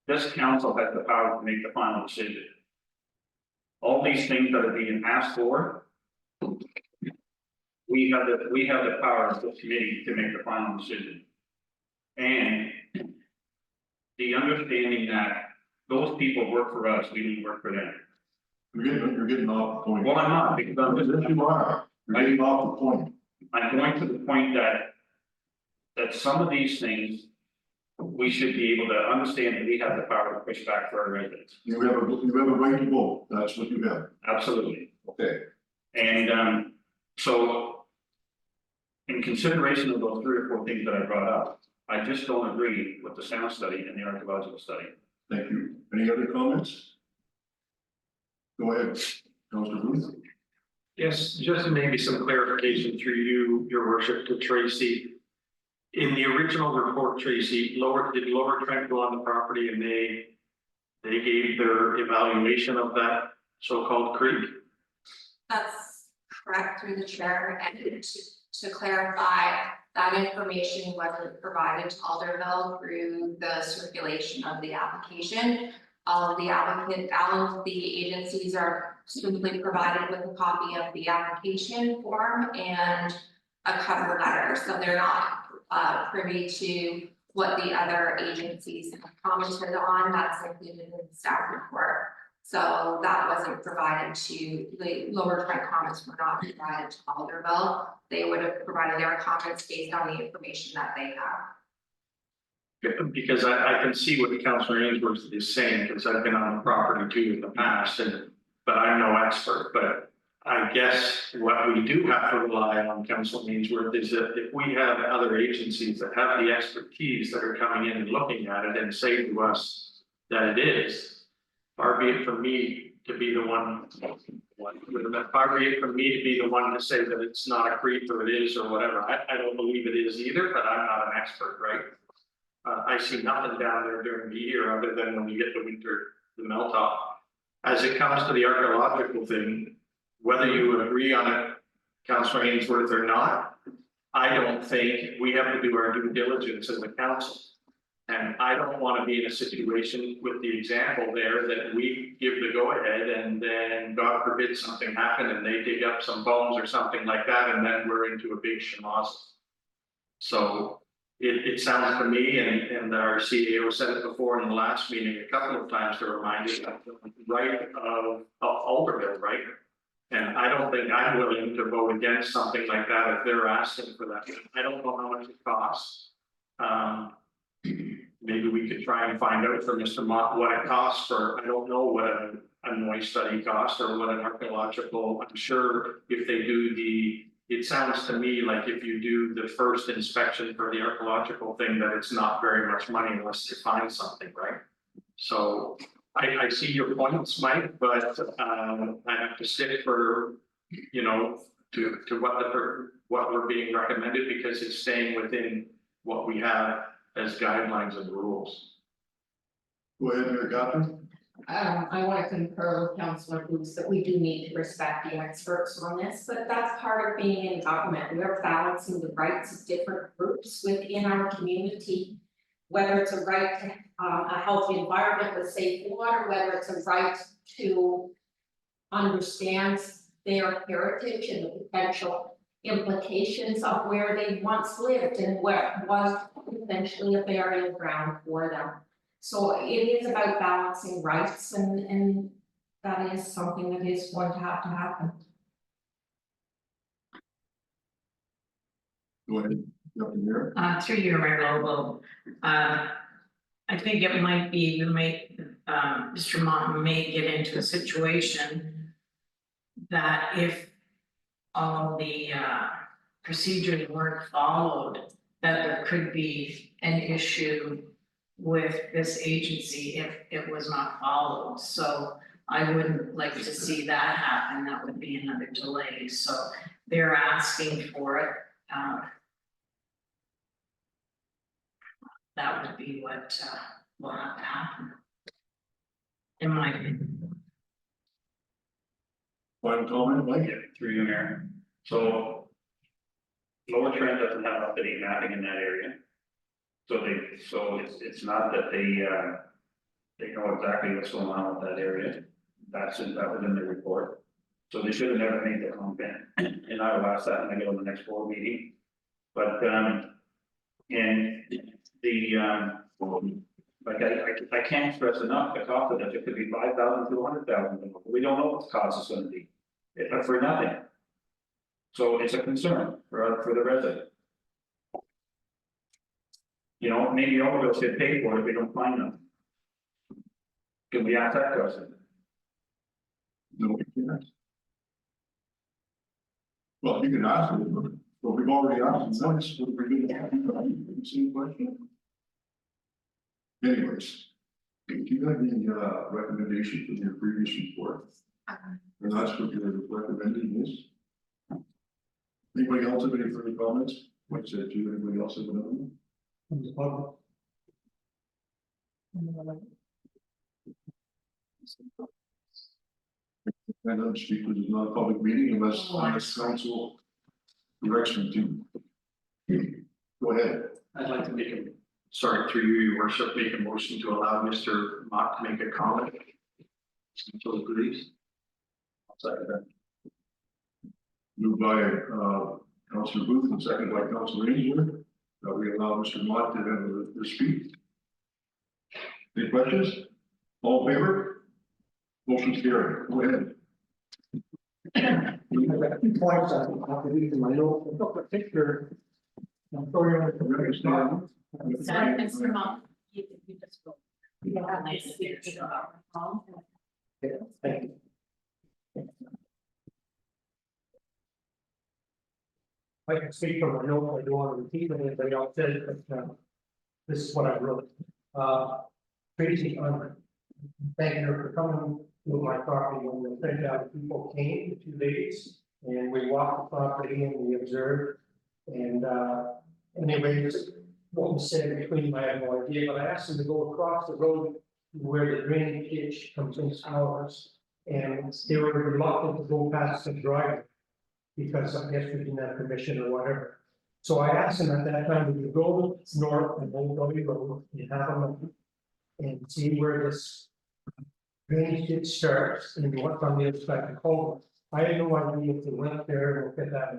this council has the power to make the final decision. All these things that are being asked for, we have the power as this committee to make the final decision. And the understanding that those people work for us, we didn't work for them. You're getting off the point. Well, I'm not, because Yes, you are. You're getting off the point. I'm going to the point that some of these things, we should be able to understand that we have the power to push back for our residents. You have a right to vote. That's what you have. Absolutely. Okay. And so in consideration of those 3 or 4 things that I brought up, I just don't agree with the sound study and the archaeological study. Thank you. Any other comments? Go ahead, Councilor Booth. Yes, just maybe some clarification through you, your worship, to Tracy. In the original report, Tracy, did Lower Trent go on the property and they gave their evaluation of that so-called creek? That's correct through the chair, and to clarify, that information wasn't provided to Alderville through the circulation of the application. All of the agencies are simply provided with a copy of the application form and a cover letter, so they're not privy to what the other agencies have commented on. That's included in the staff report. So that wasn't provided to the Lower Trent comments were not provided to Alderville. They would have provided their comments based on the information that they have. Because I can see what Councillor Ainsworth is saying, because I've been on the property too in the past, but I'm no expert, but I guess what we do have to rely on, Councillor Ainsworth, is that if we have other agencies that have the expertise that are coming in and looking at it and say to us that it is, far be it from me to be the one, far be it from me to be the one to say that it's not a creek or it is or whatever. I don't believe it is either, but I'm not an expert, right? I see nothing down there during the year other than when you get the winter, the melt off. As it comes to the archaeological thing, whether you agree on it, Councillor Ainsworth, or not, I don't think we have to do our due diligence as a council. And I don't want to be in a situation with the example there that we give the go ahead and then God forbid something happen and they dig up some bones or something like that, and then we're into a big schmozzle. So it sounds to me, and our CEO said it before in the last meeting a couple of times to remind us of the right of Alderville, right? And I don't think I'm willing to vote against something like that if they're asking for that. I don't know how much it costs. Maybe we could try and find out from Mr. Mott what it costs for, I don't know what a noise study costs or what an archaeological, I'm sure if they do it sounds to me like if you do the first inspection for the archaeological thing, that it's not very much money unless you find something, right? So I see your points, Mike, but I have to stick for, you know, to what we're being recommended, because it's staying within what we have as guidelines and rules. Go ahead, Mayor Gottlieb. I want to concur with Councillor Booth that we do need to respect the experts on this, but that's part of being in government. We are balancing the rights of different groups within our community, whether it's a right to a healthy environment with safe water, whether it's a right to understand their heritage and the potential implications of where they once lived and what was potentially a burial ground for them. So it is about balancing rights, and that is something that is going to happen. Go ahead, Deputy Mayor. Through your Mayor Lobo, I think it might be, Mr. Mott may get into a situation that if all the procedures weren't followed, that there could be an issue with this agency if it was not followed. So I wouldn't like to see that happen. That would be another delay. So they're asking for it. That would be what will have to happen, in my opinion. Final comment, Mike? Through you, Mayor. So Lower Trent doesn't have up-to-date mapping in that area. So it's not that they know exactly what's going on with that area. That was in the report. So they should have never made that comment. And I will ask that when I go to the next board meeting. But and the Like, I can't stress enough, the cost of it, it could be 5,000 to 100,000, we don't know what the cost is gonna be, for nothing. So it's a concern for the resident. You know, maybe all of us get paid for it if we don't find them. Can we ask that question? No, we can't. Well, you can ask it, but we've already asked them once, what we're gonna have, same question. Anyways, do you have any recommendation from your previous report? And that's what you're recommending is? Anybody else have any further comments? What said you, anybody else have another one? I don't speak, this is not a public meeting unless council direction to. Go ahead. I'd like to make a, sorry, through you, your worship, make a motion to allow Mr. Mott to make a comment. Until agrees. Second that. Moved by Councilor Booth and seconded by Councilor Ainsworth. We allow Mr. Mott to have the speak. Any questions? All in favor? Motion's carried. Go ahead. I've got 2 points I have to read in my notes. I took a picture. I'm sorry, I was Sorry, Mr. Monk, you just go. Thank you. I can speak from my notes, I don't want to repeat anything else said, but this is what I wrote. Tracy, thank you for coming to my property when the 10,000 people came, the 2 days, and we walked the property and we observed. And anyways, what was said between, I have no idea, but I asked them to go across the road where the drainage ditch comes into ours, and they were reluctant to go past the driveway because I guess we didn't have permission or whatever. So I asked them at that time, would you go north and Old Gully Road and have a look and see where this drainage ditch starts and what's on the other side of the culvert. I had no idea if they went there and looked at that.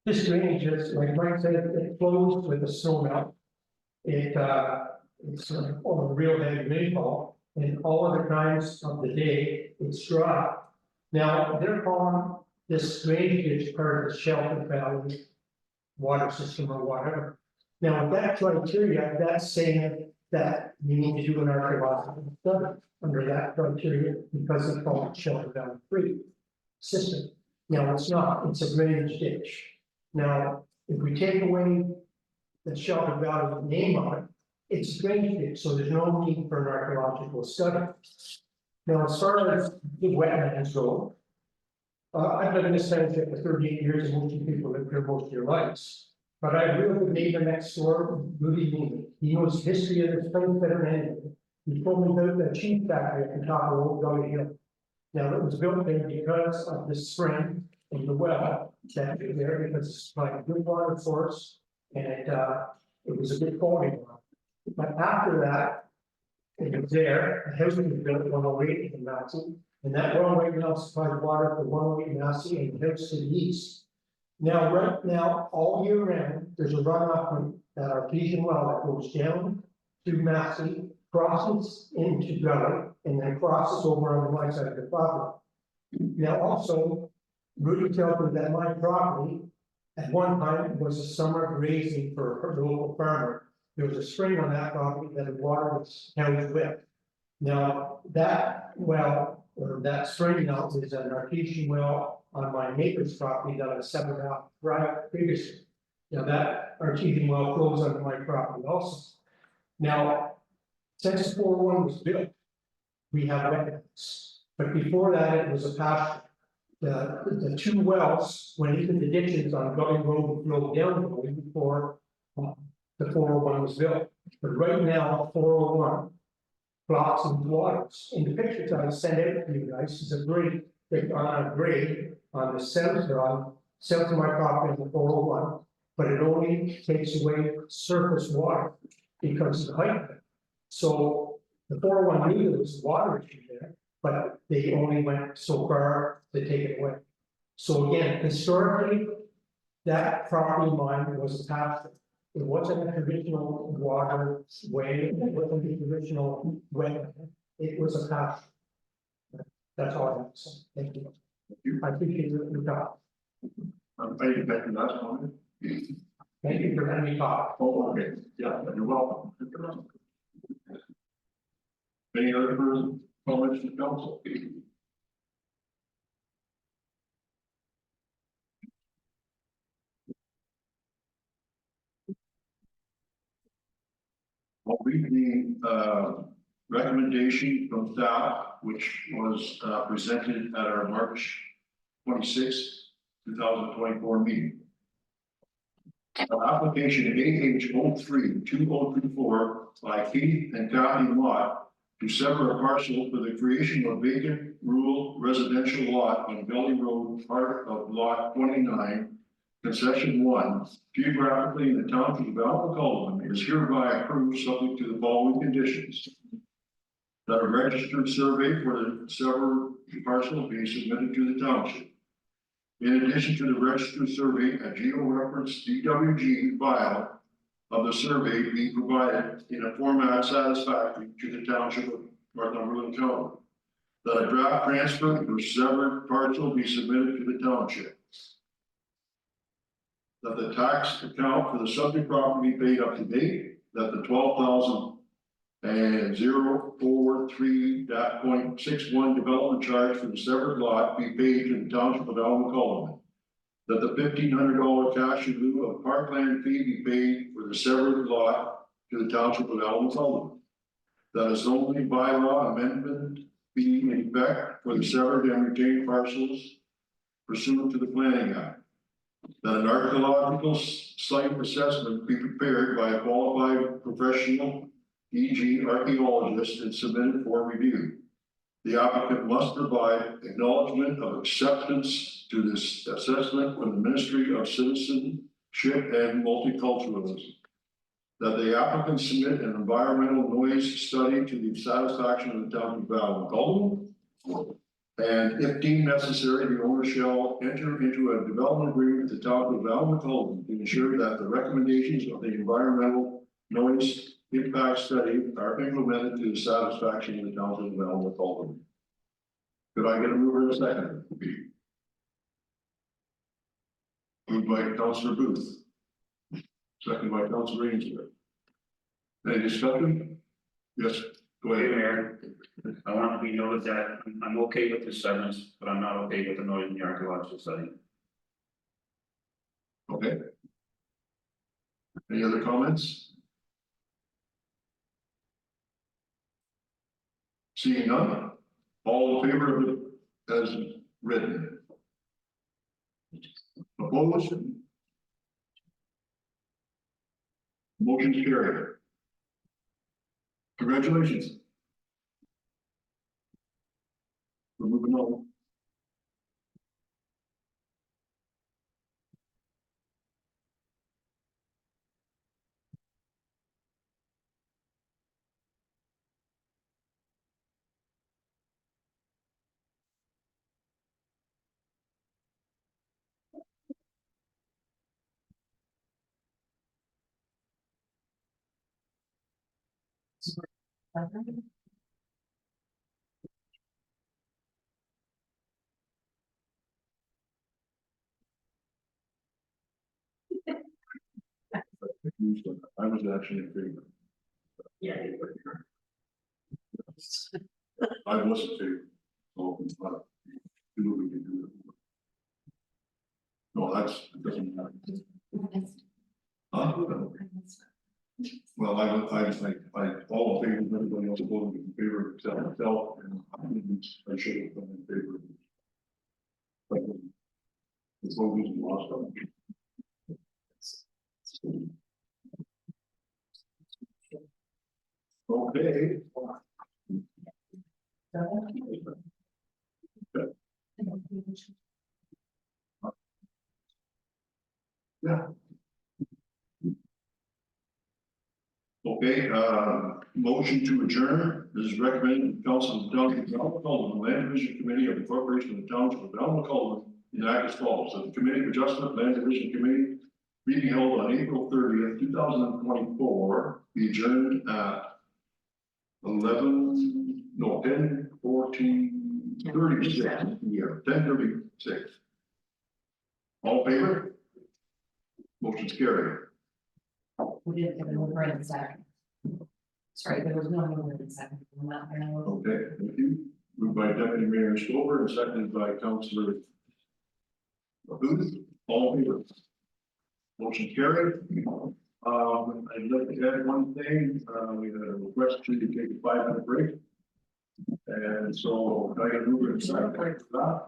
This drainage is, like Mike said, it flows with the snow melt. It's on a real heavy rainfall, and all other times of the day, it's dry. Now, they're calling this drainage ditch part of the Shelter Valley water system or whatever. Now, with that criteria, that's saying that you need to do an archaeological study under that criteria because it's called Shelter Valley Free system. Now, it's not, it's a drainage ditch. Now, if we take away the Shelter Valley name on it, it's a drainage ditch, so there's no need for an archaeological study. Now, as far as the wetlands go, I've lived in this township for 38 years, and most people live here most of their lives. But I have a real good neighbor next door, Rudy Meany. He knows the history of this place better than anything. He told me about the cheese factory at the top of Old Gully Hill. Now, it was built there because of the spring and the well that is there, because it's like a good water source, and it was a good quality water. But after that, it was there, a house was built 108 in Nazi, and that 108 now supplies water for 108 Nazi and the house to the east. Now, right now, all year round, there's a runoff from that artesian well that goes down to Massey, crosses into Gully, and then crosses over on the right side of the property. Now, also, Rudy tells me that my property at one time was a summer grazing for a local farmer. There was a spring on that property that the water was housed with. Now, that well, or that spring now is an artesian well on my neighbor's property that I separated out right previously. Now, that artesian well flows onto my property also. Now, since 401 was built, we have wetlands, but before that, it was a pasture. The 2 wells went into the ditches on Gully Road and flowed down the way before the 401 was built. But right now, 401 blocks and waters. In the pictures I sent out to you guys is a grade, on a grade on the south of my property on the 401, but it only takes away surface water because of the height of it. So the 401 knew there was water issue there, but they only went so far to take it away. So again, historically, that property line was a pasture. it wasn't a traditional water way, it wasn't a traditional way, it was a path. That's all I have to say, thank you. I appreciate your talk, I think that can last one. thank you for letting me talk. Oh, okay, yeah, you're welcome. Any other further comments from council? I'll read the recommendation from staff, which was presented at our March 26th, 2024 meeting. Application AH032024 by Keith and Kathy Mott to sever a parcel for the creation of vacant rural residential lot on Gully Road, part of lot 29, concession 1, geographically in the township of Alpha is hereby approved subject to the following conditions. That a registered survey for the severed parcel be submitted to the township. In addition to the registered survey, a geo-reference DWG file of the survey be provided in a format satisfactory to the township of Northumberland County. That a draft transfer for severed parcel be submitted to the township. That the tax account for the subject property be paid up to date. That the 12,043.61 development charge for the severed lot be paid to the township of Alma. That the $1,500 cash in lieu of parkland fee be paid for the severed lot to the township of Alma. That a zoning bylaw amendment be in effect for the severed and retained parcels pursuant to the Planning Act. That an archaeological site assessment be prepared by a qualified professional, e.g. archaeologist, and submitted for review. The applicant must provide acknowledgement of acceptance to this assessment from the Ministry of Citizenship and Multiculturalism. That the applicant submit an environmental noise study to the satisfaction of the town of Alma. And if deemed necessary, the owner shall enter into a development agreement with the town of Alma to ensure that the recommendations of the environmental noise impact study are implemented to the satisfaction of the township of Alma. Could I get a mover and a second? Moved by Councillor Booth. Second by Councillor Ainsworth. Any discussion? Yes, go Hey, ahead. Mayor, I want to be noted that I'm okay with the severance, but I'm not okay with the noise in the archaeological study. Okay. Any other comments? Seeing none, all in favor of it as written? Opposed? Motion carried. Congratulations. We're moving on. I was actually in favor. Yeah. I wasn't favor. So, do what we can do. No, it doesn't matter. Huh? Well, I, all in favor of everybody else voting in favor except myself, and I should have been in favor. But the vote is lost on. Okay. Yeah. Okay, motion to adjourn. This is recommended the council of the township of Alma, Land Division Committee of the Corporation of the Township of Alma, enact as follows. That the Committee of Adjustment, Land Division Committee Meeting held on April 30th, 2024, be adjourned at 10:36 here, 10:36. All in favor? Motion's carried. We didn't get a mover in second. Sorry, there was no mover in second. I'm not gonna vote. Okay, thank you. Moved by Deputy Mayor Stover and seconded by Councillor Booth. All in favor? Motion carried. I'd like to add one thing. We had a request to take a 5-minute break. And so I can move it aside for that.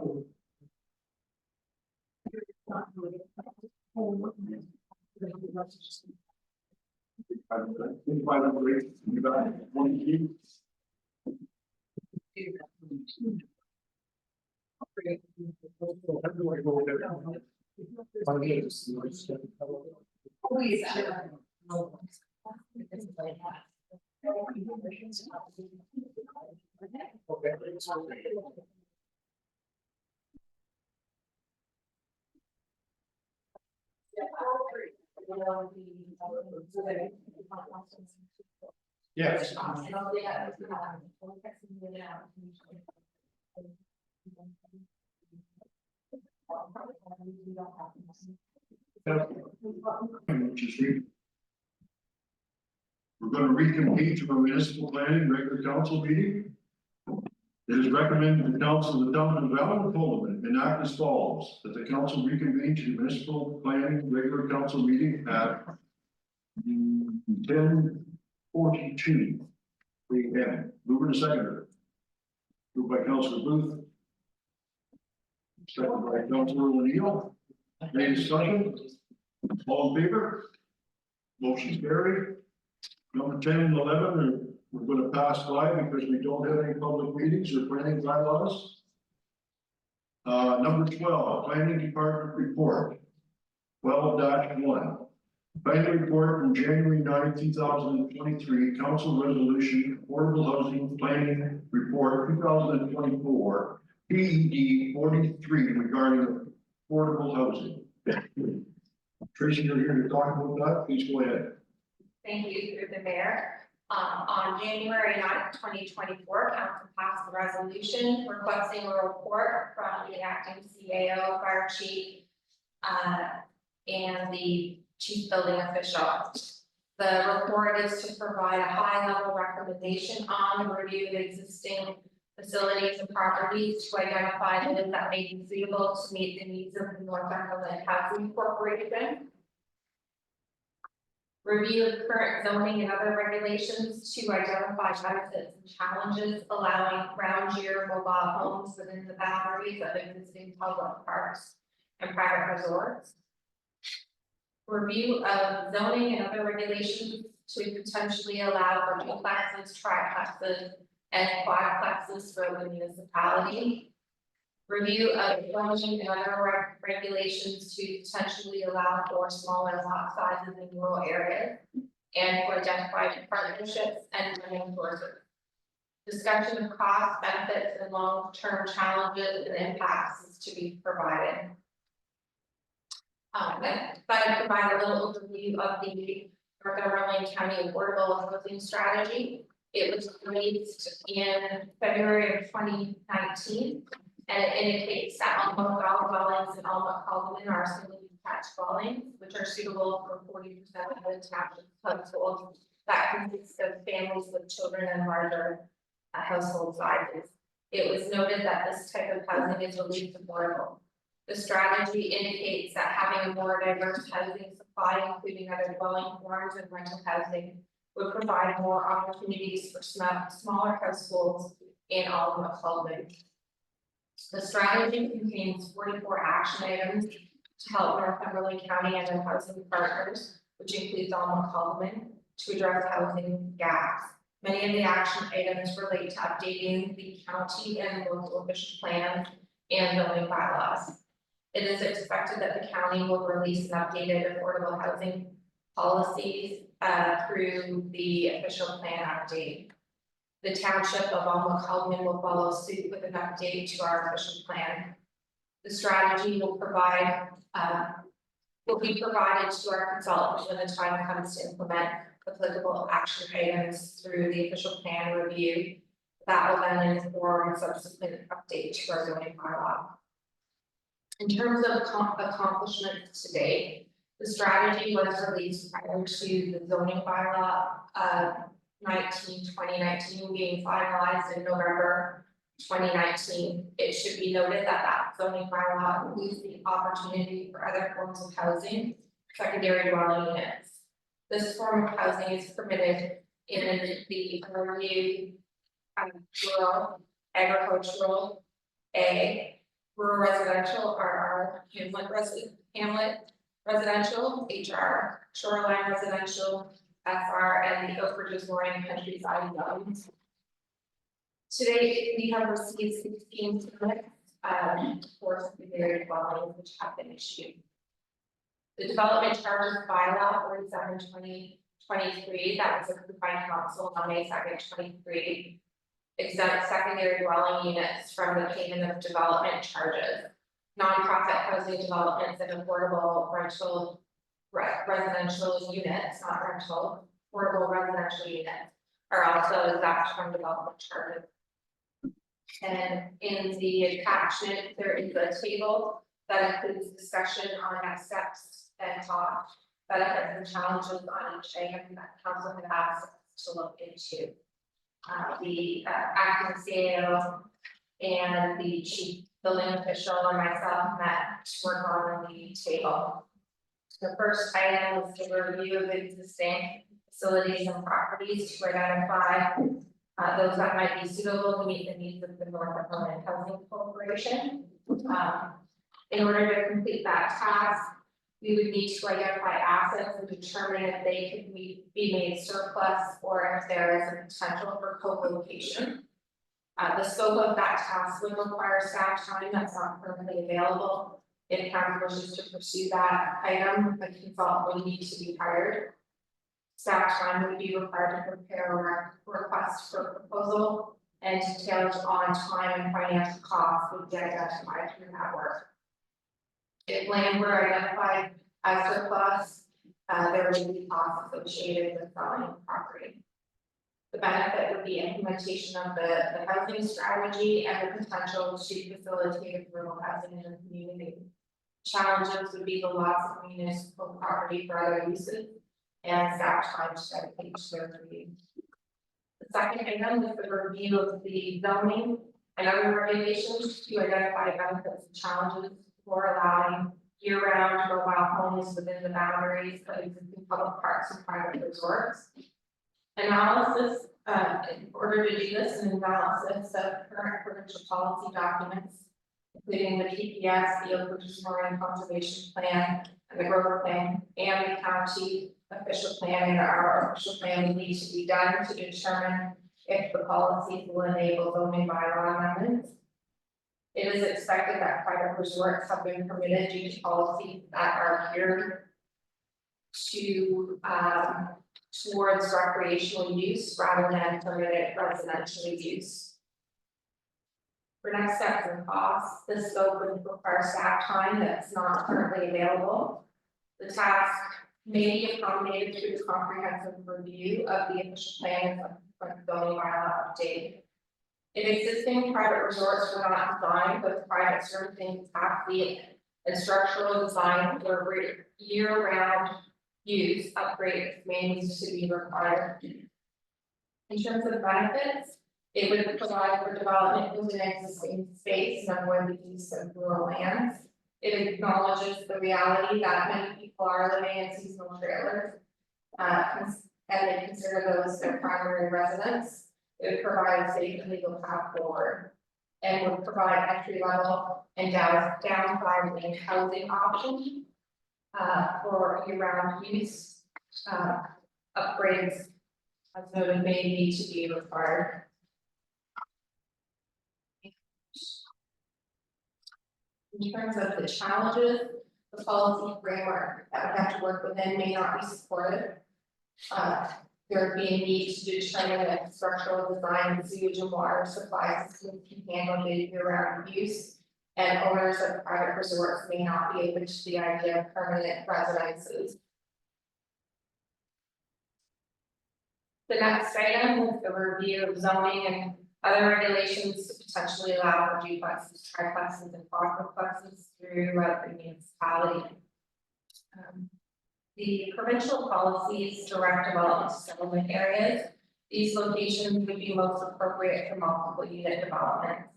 Five-minute break. You got one key. Yes. We're going to reconvene to a municipal planning regular council meeting. It is recommended the council of the town of Allen enact as follows: that the council reconvene to the municipal planning regular council meeting at 10:42 a.m. Mover and seconder. Moved by Councilor Booth. Second by Councilor O'Neill. Any discussion? All in favor? Motion carried. Number 10 and 11 we're going to pass by because we don't have any public meetings or planning bylaws. Number 12, Planning Department report. 12-1. Planning report from January 9, 2023, Council Resolution Affordable Housing Planning Report 2024, PED 43 regarding affordable housing. Tracy, you're here to talk about that. Please go ahead. Thank you, through the mayor. On January 9th, 2024, council passed a resolution requesting a report from the acting CAO, fire chief, and the chief building official. The report is to provide a high-level recommendation on the review of existing facilities and properties to identify those that may be suitable to meet the needs of the Northumberland Housing Corporation. Review of current zoning and other regulations to identify benefits and challenges allowing ground year mobile homes within the boundaries of existing public parks and private resorts. Review of zoning and other regulations to potentially allow for duplexes, triplexes, and quadplexes for the municipality. Review of zoning and other regulations to potentially allow for smaller lot sizes in rural areas and to identify partnerships and funding sources. Discussion of costs, benefits, and long-term challenges and impacts is to be provided. But I provide a little overview of the Northumberland County Affordable Housing Strategy. It was released in February of 2019. And it indicates that almost all dwellings in Alma Calhoun are single detached dwellings, which are suitable for 40% of the detached households that consist of families with children and larger household sizes. It was noted that this type of housing is the least affordable. The strategy indicates that having a more diverse housing supply, including other dwelling forms and rental housing, would provide more opportunities for smaller households in Alma Calhoun. The strategy contains 44 action items to help Northumberland County and their housing partners, which includes Alma Calhoun, to address housing gaps. Many of the action items relate to updating the county and local official plans and zoning bylaws. It is expected that the county will release an updated affordable housing policies through the official plan update. The township of Alma Calhoun will follow suit with an update to our official plan. The strategy will provide will be provided to our consultant when the time comes to implement applicable action items through the official plan review. That will then inform subsequent update to our zoning bylaw. In terms of accomplishments to date, the strategy was released prior to the zoning bylaw 2019 being finalized in November 2019. It should be noted that that zoning bylaw includes the opportunity for other forms of housing, secondary dwelling units. This form of housing is permitted in the overview rural, agricultural, A, rural residential, RR, hamlet residential, HR, shoreline residential, FR, and the Oak Ridges Mooring countryside zones. Today, we have received 16 permits for secondary dwellings which have been issued. The development charges bylaw 47/2023 that was approved by council on May 2nd, 2023 exempt secondary dwelling units from the payment of development charges. Nonprofit housing developments and affordable rental residential units, not rental, affordable residential units are also exempt from development charges. And in the attachment, there is a table that includes discussion on next steps and cost, benefits and challenges on each item that council had asked us to look into. The acting CAO and the chief building official and myself met to work on the table. The first item was to review of existing facilities and properties to identify those that might be suitable to meet the needs of the Northumberland Housing Corporation. In order to complete that task, we would need to identify assets and determine if they could be made surplus or if there is a potential for co-location. The scope of that task would require staff time that's not currently available. If council wishes to pursue that item, a consultant would need to be hired. Staff time would be required to prepare a request for proposal, and details on time and financial costs would be identified through that work. If land were identified as surplus, there would be costs associated with selling property. The benefit would be implementation of the housing strategy and the potential to facilitate rural housing in the community. Challenges would be the loss of municipal property for other uses and staff time to dedicate to their review. The second item is the review of the zoning and other regulations to identify benefits and challenges for allowing year-round mobile homes within the boundaries of existing public parks and private resorts. Analysis, in order to do this, an analysis of current provincial policy documents, including the PPS, the Oak Ridges Mooring Conservation Plan, and the Growth Plan, and the county official plan and our official plan will need to be done to determine if the policies will enable zoning bylaw amendments. It is expected that private resorts have been permitted due to policies that are geared to towards recreational use rather than permitted residential use. For next steps and costs, the scope would require staff time that's not currently available. The task may be accommodated through the comprehensive review of the official plan and zoning bylaw update. If existing private resorts were not designed with private servicing capacity and structural design for year-round use, upgrades may need to be required. In terms of benefits, it would provide for development within existing space and avoid the use of rural lands. It acknowledges the reality that many people are living in seasonal trailers, and they consider those their primary residence. It would provide a safe and legal path forward, and would provide entry level and downsizing housing options for year-round use. Upgrades, as noted, may need to be required. In terms of the challenges, the policy framework that would have to work within may not be supported. There would be a need to determine if structural design, sewage and water supply systems can handle the year-round use. and owners of private resorts may not be open to the idea of permanent residences. The next item is the review of zoning and other regulations to potentially allow for duplexes, triplexes, and quadruplexes throughout the municipality. The provincial policies direct development to settlement areas. These locations would be most appropriate for multiple unit developments.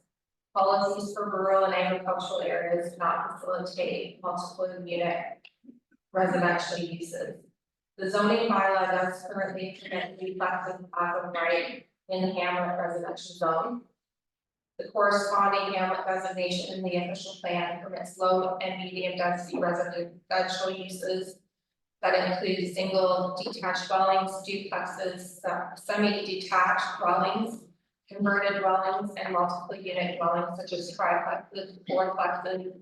Policies for rural and agricultural areas do not facilitate multiple unit residential uses. The zoning bylaw does currently permit duplexes as of right in the hamlet residential zone. The corresponding hamlet designation in the official plan permits low and medium density residential uses that include single detached dwellings, duplexes, semi-detached dwellings, converted dwellings, and multiple unit dwellings such as triplexes, fourplexes,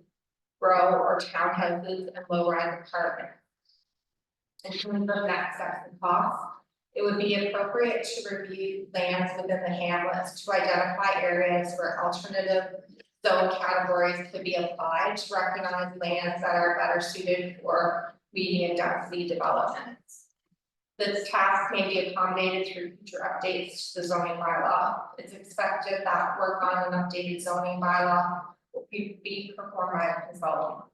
row or townhouses, and low-end apartments. In terms of next steps and costs, it would be appropriate to review lands within the hamlets to identify areas where alternative zone categories could be applied to recognize lands that are better suited for medium density developments. This task may be accommodated through future updates to the zoning bylaw. It's expected that work on an updated zoning bylaw will be performed by a consultant.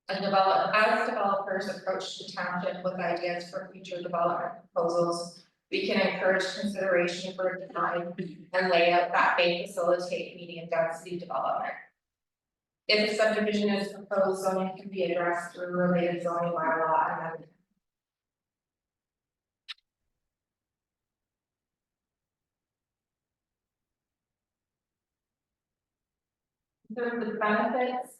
As developers approach the township with ideas for future development proposals, we can encourage consideration for design and layout that may facilitate medium density development. If a subdivision is proposed, zoning can be addressed through related zoning bylaw amendment. In terms of benefits,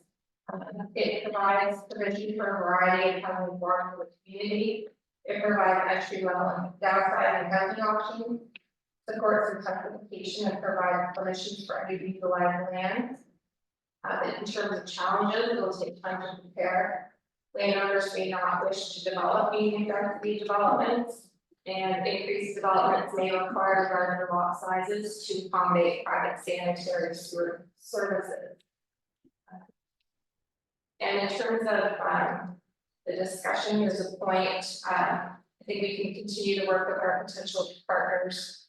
it provides provision for a variety of housing forms for the community. It provides entry level and downside and housing options, supports intensification and provides permissions for underutilized lands. In terms of challenges, it will take time to prepare. Landowners may not wish to develop medium density developments, and increased developments may require larger lot sizes to accommodate private sanitary sewer services. And in terms of the discussion, there's a point, I think we can continue to work with our potential partners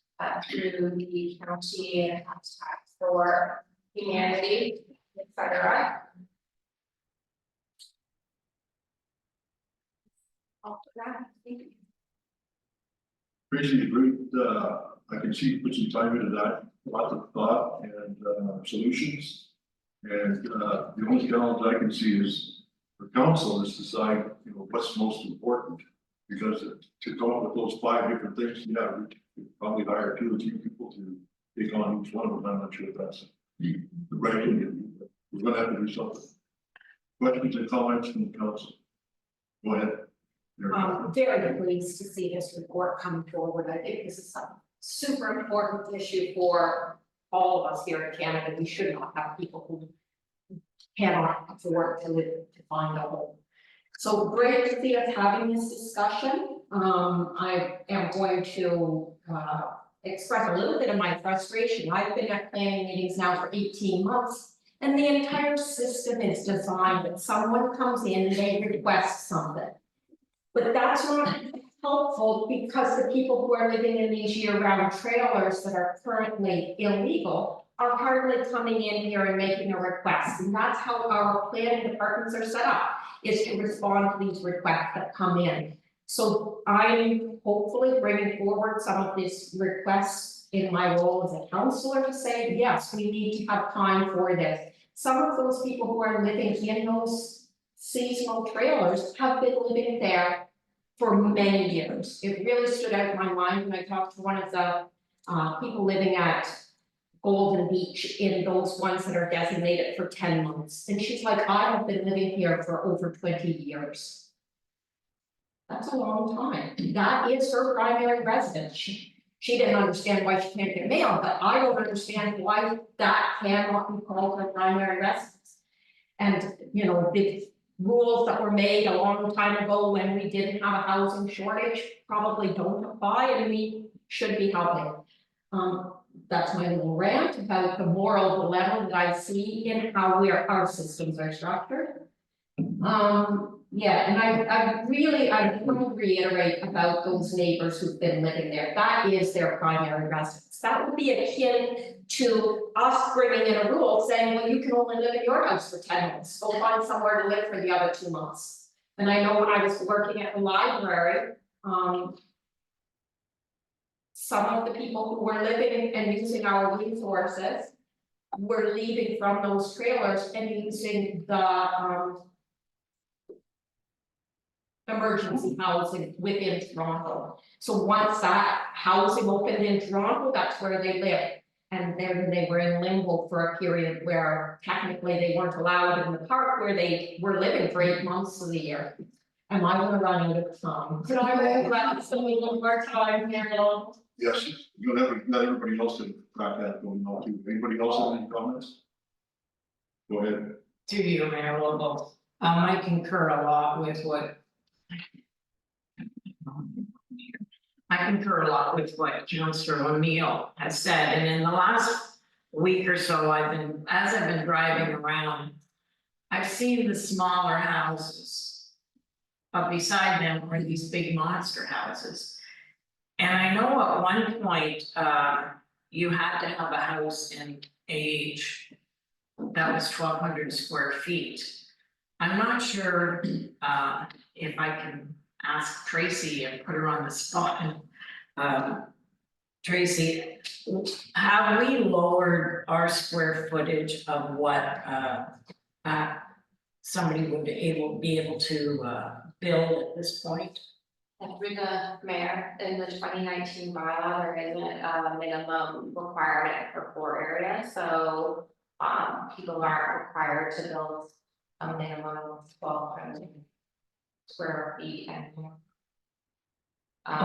through the county and Habitat for Humanity, et cetera. After that, thank you. Tracy, great, I can see you put some time into that, lots of thought and solutions. And the only challenge I can see is for council is decide, what's most important. Because to come up with those 5 different things, yeah, we could probably hire 2 or 3 people to take on each one of them. I'm not sure if that's the right thing to do, but we're gonna have to do something. Questions and comments from the council? Go ahead. Very pleased to see this report come forward. I think this is a super important issue for all of us here in Canada. We should not have people who cannot afford to find a home. So great to see us having this discussion. I am going to express a little bit of my frustration. I've been at planning meetings now for 18 months, and the entire system is designed that someone comes in and they request something. But that's not helpful because the people who are living in these year-round trailers that are currently illegal are hardly coming in here and making a request. And that's how our planning departments are set up, is to respond to these requests that come in. So I'm hopefully bringing forward some of these requests in my role as a counselor to say, yes, we need to have time for this. Some of those people who are living in those seasonal trailers have been living there for many years. It really stood out in my mind when I talked to one of the people living at Golden Beach in those ones that are designated for 10 months. And she's like, I have been living here for over 20 years. That's a long time. That is her primary residence. She didn't understand why she can't get mail, but I don't understand why that cannot be called her primary residence. And the rules that were made a long time ago when we didn't have a housing shortage probably don't apply, and we should be helping. that's my little rant about the moral dilemma that I see in how our systems are structured. Yeah, and I want to reiterate about those neighbors who've been living there, that is their primary residence. That would be akin to us bringing in a rule saying, well, you can only live in your house for 10 months, go find somewhere to live for the other 2 months. And I know when I was working at the library, some of the people who were living and using our resources were leaving from those trailers and using the emergency housing within Toronto. So once that housing opened in Toronto, that's where they lived. And then they were in limbo for a period where technically they weren't allowed in the park where they were living for 8 months of the year. Am I gonna run out of time? Could I move that some little more time here, Lil? Yes, you'll have, let everybody else to crack that going on too. Anybody else have any comments? Go ahead. To you, Mayor Lobo, I concur a lot with what. I concur a lot with what Councillor O'Neill has said, and in the last week or so, as I've been driving around, I've seen the smaller houses. But beside them are these big monster houses. And I know at one point, you had to have a house in age that was 1,200 square feet. I'm not sure if I can ask Tracy and put her on the spot. Tracy, have we lowered our square footage of what somebody would be able to build at this point? Through the mayor, in the 2019 bylaw, there isn't a minimum requirement for floor area, so people aren't required to build a minimum of 1,200 square feet and more.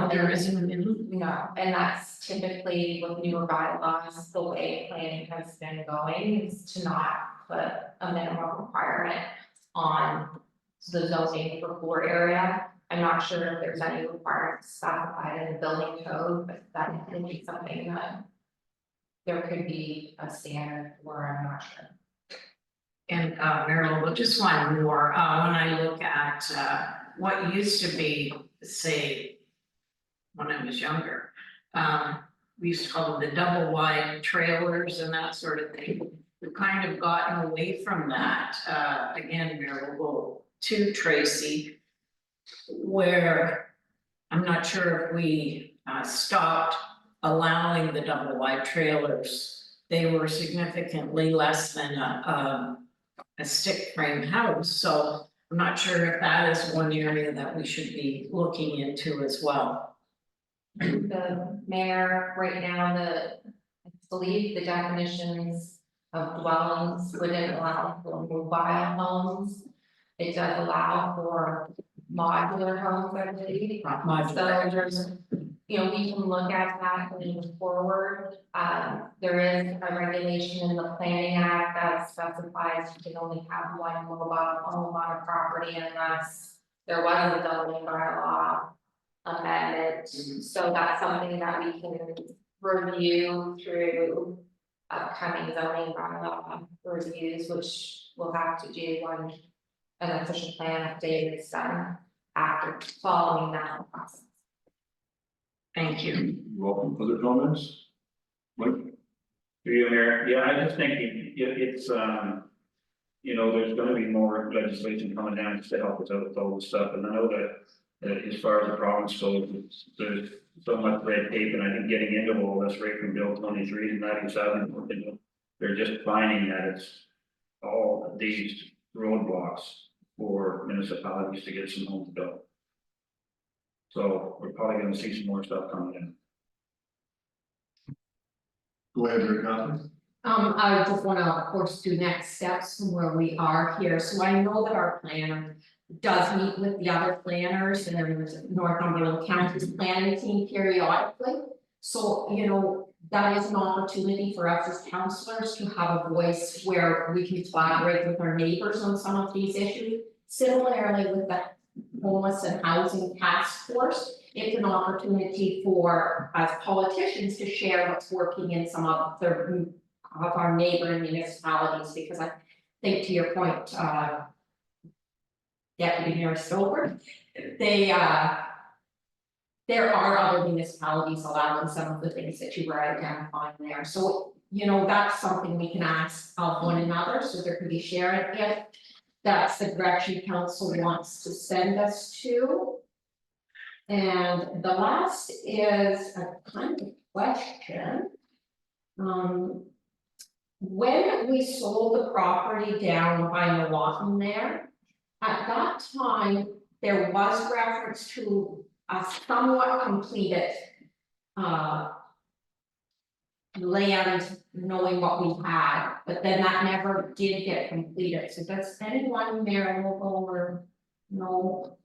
There isn't a minimum? No, and that's typically with newer bylaws, the way planning has been going is to not put a minimum requirement on the zoning for floor area. I'm not sure if there's any requirements specified in the building code, but that would be something that there could be a standard for, I'm not sure. And Marilyn, just one more, when I look at what used to be, say, when I was younger, we used to call them the double wide trailers and that sort of thing. We've kind of gotten away from that. Again, Marilyn, we'll go to Tracy, where I'm not sure if we stopped allowing the double wide trailers. They were significantly less than a stick frame house, so I'm not sure if that is one area that we should be looking into as well. The mayor, right now, I believe the definitions of dwellings wouldn't allow for mobile homes. It does allow for modular homes, I believe. Modular. So there's, we can look at that moving forward. There is a regulation in the Planning Act that specifies you can only have one mobile home on a property unless there was a zoning bylaw amendment. So that's something that we can review through upcoming zoning bylaw reviews, which we'll have to do when an official plan update is done after following that process. Thank you. Welcome. Other comments? Mike? Do you, Mayor? Yeah, I just think it's, there's gonna be more legislation coming down just to help us out with all this stuff, and I know that as far as the province goes, there's so much red tape, and I think getting into all this right from Bill 23 to 97, they're just finding that it's all these roadblocks for municipalities to get some homes built. So we're probably gonna see some more stuff coming in. Go ahead, Rick Catherine. I just wanna, of course, do next steps from where we are here, so I know that our planner does meet with the other planners and there's Northumberland County's planning team periodically. So, that is an opportunity for us as councillors to have a voice where we can collaborate with our neighbors on some of these issues. Similarly with the Homeless and Housing Task Force. It's an opportunity for us politicians to share what's working in some of our neighboring municipalities, because I think to your point, Deputy Mayor Stover, there are other municipalities allowing some of the things that you were identifying there, so, you know, that's something we can ask of one another, so there can be sharing if that's the direction council wants to send us to. And the last is a kind of question. When we sold the property down by Milwaukee there, at that time, there was reference to a somewhat completed land, knowing what we had, but then that never did get completed. So does anyone there local or know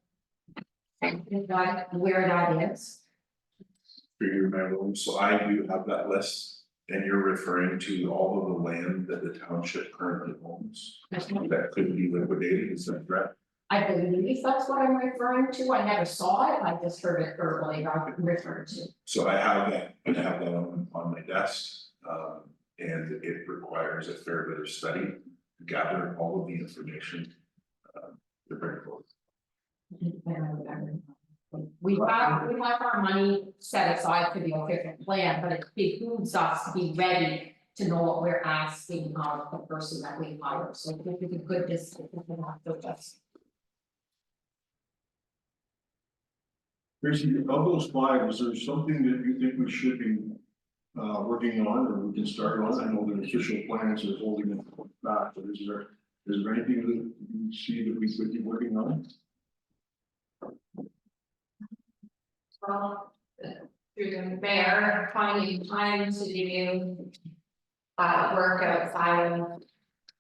where that is? For your memory, so I do have that list, and you're referring to all of the land that the township currently owns that could be liquidated, is that correct? I believe that's what I'm referring to. I never saw it. I just heard it verbally. I'm referring to. So I have that on my desk, and it requires a fair bit of study to gather all of the information. To bring forward. We have our money set aside for the official plan, but it behooves us to be ready to know what we're asking of the person that we hire. So I think it's a good decision to just. Tracy, of those five, is there something that you think we should be working on, or we can start on? I know the official plans are holding it back, but is there anything that you see that we could be working on? Well, through the mayor, finding time to do work outside of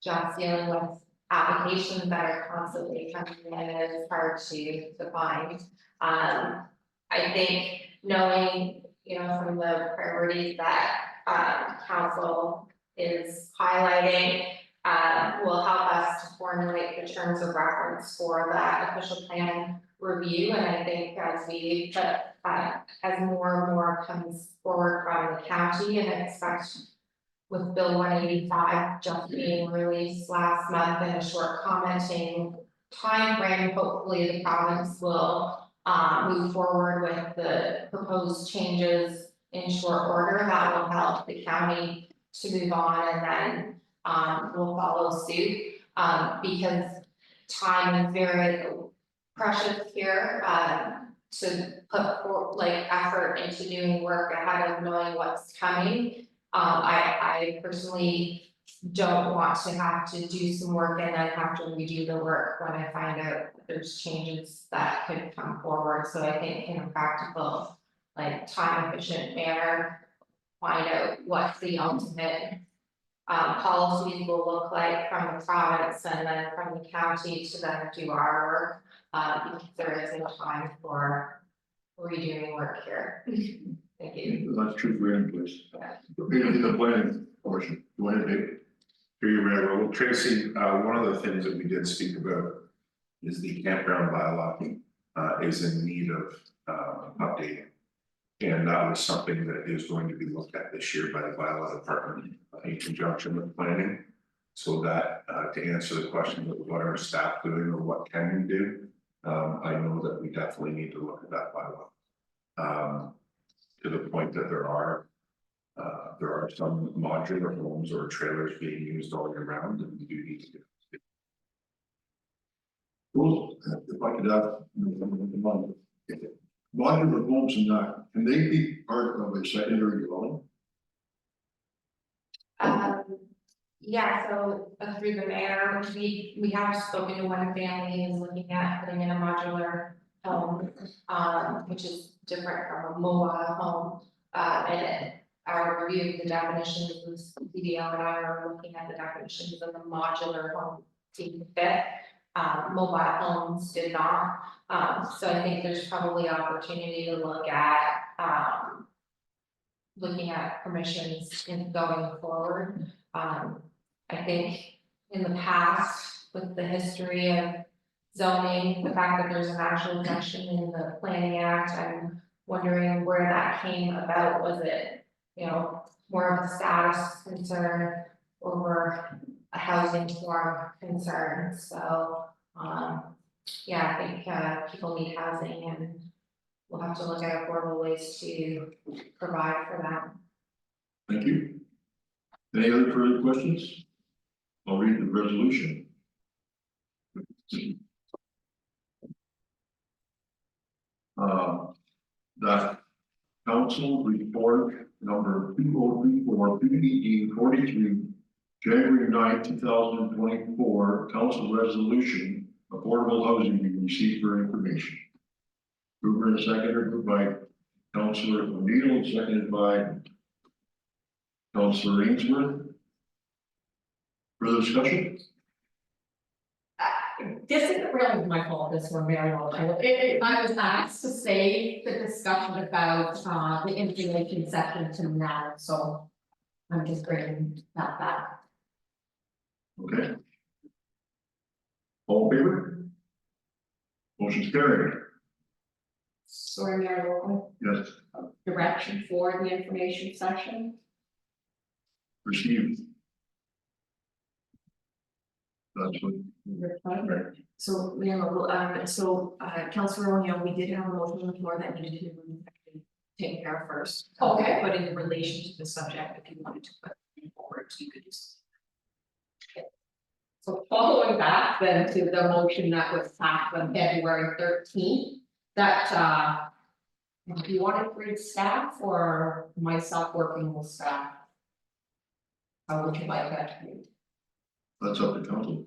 just dealing with applications that are constantly coming in is hard to find. I think knowing, you know, from the priorities that council is highlighting will help us to formulate the terms of reference for that official plan review. And I think as we as more and more comes forward from the county, and I expect with Bill 185 just being released last month in a short commenting timeframe, hopefully the province will move forward with the proposed changes in short order. That will help the county to move on, and then we'll follow suit because time is very precious here to put effort into doing work ahead of knowing what's coming. I personally don't want to have to do some work and then have to redo the work when I find out there's changes that could come forward. So I think in a practical, time efficient manner, find out what the ultimate policies will look like from the province and then from the county to then do our work. Because there is no time for redoing work here. Thank you. That's true for any place. In the planning portion, go ahead, Dave. Through your mayor, well, Tracy, one of the things that we did speak about is the campground bylaw is in need of updating. And that was something that is going to be looked at this year by the bylaw department in conjunction with planning. So that to answer the question of what are staff doing or what can we do, I know that we definitely need to look at that bylaw. To the point that there are some modular homes or trailers being used all year round, and we do need to do. Cool. If I could ask, modular homes and that, can they be part of a secondary dwelling? Yeah, so through the mayor, we have spoken to one family who's looking at putting in a modular home, which is different from a mobile home. And our review of the definitions, CDL and I are looking at the definitions of the modular home seem to fit. Mobile homes did not. So I think there's probably opportunity to look at looking at permissions in going forward. I think in the past, with the history of zoning, the fact that there's an actual section in the planning act, I'm wondering where that came about, was it, you know, more of a status concern over a housing form concern, so, yeah, I think, people need housing and we'll have to look at affordable ways to provide for that. Thank you. Any other further questions? I'll read the resolution. That council report number 2034 PDD 43, January 9, 2024, council resolution, affordable housing be received for information. Mover and seconder, moved by Councillor O'Neill, seconded by Councillor Ainsworth. Further discussion? This isn't really my fault, this one, Mary. I was asked to save the discussion about, the information section to now, so I'm just bringing that back. Okay. All in favor? Motion's carried. Sorry, Mary, Yes, direction for the information section. received. That's what, Your plan. right. So, Councillor O'Neill, we did have a motion on the floor that needed to be taken care of first. Okay. But in relation to the subject, if you wanted to put it forward, you could do so. So following back then to the motion that was passed on February 13th, that, do you want to read staff or myself working with staff? How would you like that to be? That's up to council.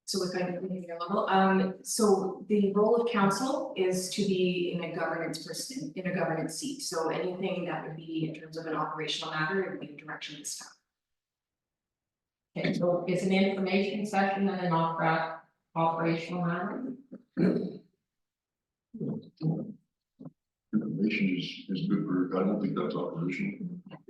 So we're kind of moving your level. So the role of council is to be in a governance person, in a governance seat. So anything that would be in terms of an operational matter, it would be the direction of staff. Okay, so it's an information session and an operational matter. Information is good for, I don't think that's operational.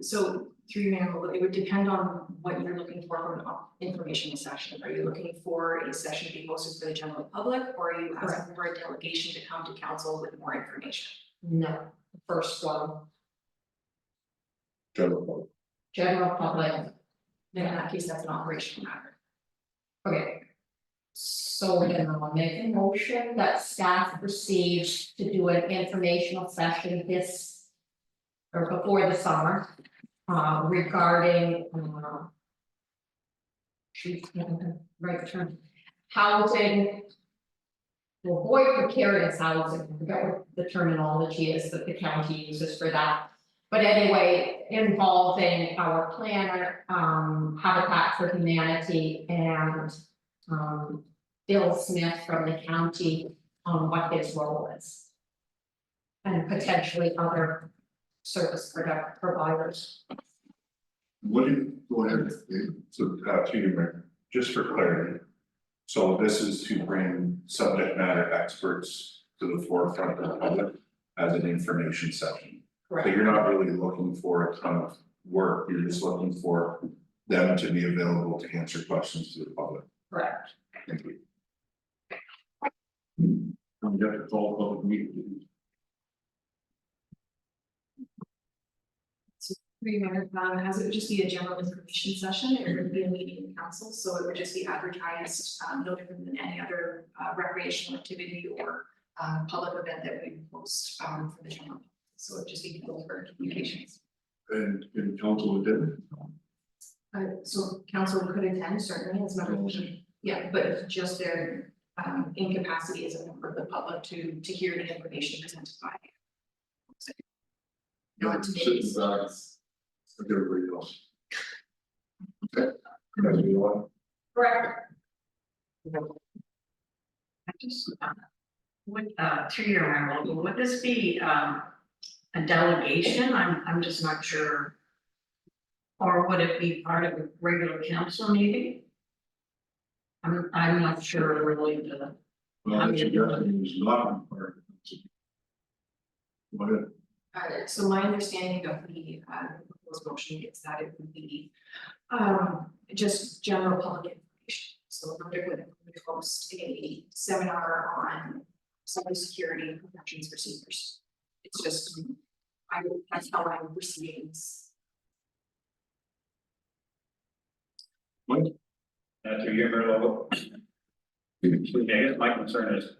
So through Mayor, it would depend on what you're looking for from an informational session. Are you looking for a session to be hosted for the general public, or are you asking for a delegation to come to council with more information? No, the first one, General. general public. Then in that case, that's an operational matter. Okay. So then I'll make a motion that staff receives to do an informational session this or before the summer, regarding, right term, housing. Well, avoid precarious housing, I forget what the terminology is that the county uses for that. But anyway, involving our planner, Habitat for Humanity and Bill Smith from the county on what his role is. And potentially other service providers. What do you, go ahead, Dave. So, to you, Mayor, just for clarity. So this is to bring subject matter experts to the forefront of the public as an information session. So Correct. you're not really looking for a ton of work, you're just looking for them to be available to answer questions to the public. Correct. Thank you. You have to call public meeting. As it would just be a general information session, it would be a meeting in council, so it would just be advertised, no different than any other recreational activity or public event that we host for the general. So it'd just be people for communications. And council attended. So council could attend certainly as members, yeah, but it's just their incapacity as a member of the public to hear the information presented by. Not to Sit make. back. Like everybody else. Okay. Correct. I just, would, through your memorable, would this be, a delegation? I'm just not sure. Or would it be part of a regular council meeting? I'm not sure really the. Well, that's suggesting is not part of it. Go ahead. So my understanding of the, proposed motion is that it would be, just general public information. So So we're going to host a seminar on cybersecurity and protections procedures. It's just, that's how I'm proceeding this. Through your level. I guess my concern is, it'd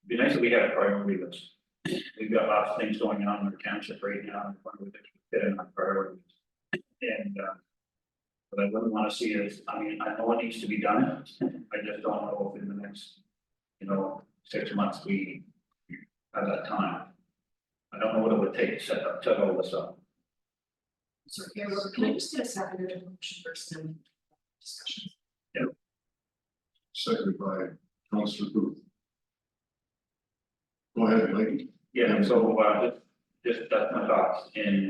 be nice if we had a priority list. We've got lots of things going on in our township right now, and we fit in our priorities. And, but I wouldn't wanna see it, I mean, I know it needs to be done, I just don't know if in the next, 6 months we have that time. I don't know what it would take to set all this up. So here, can I just get a second or motion first and then discussion? Seconded by Councilor Booth. Go ahead, Mike. Yeah, so, just that's my thoughts, and,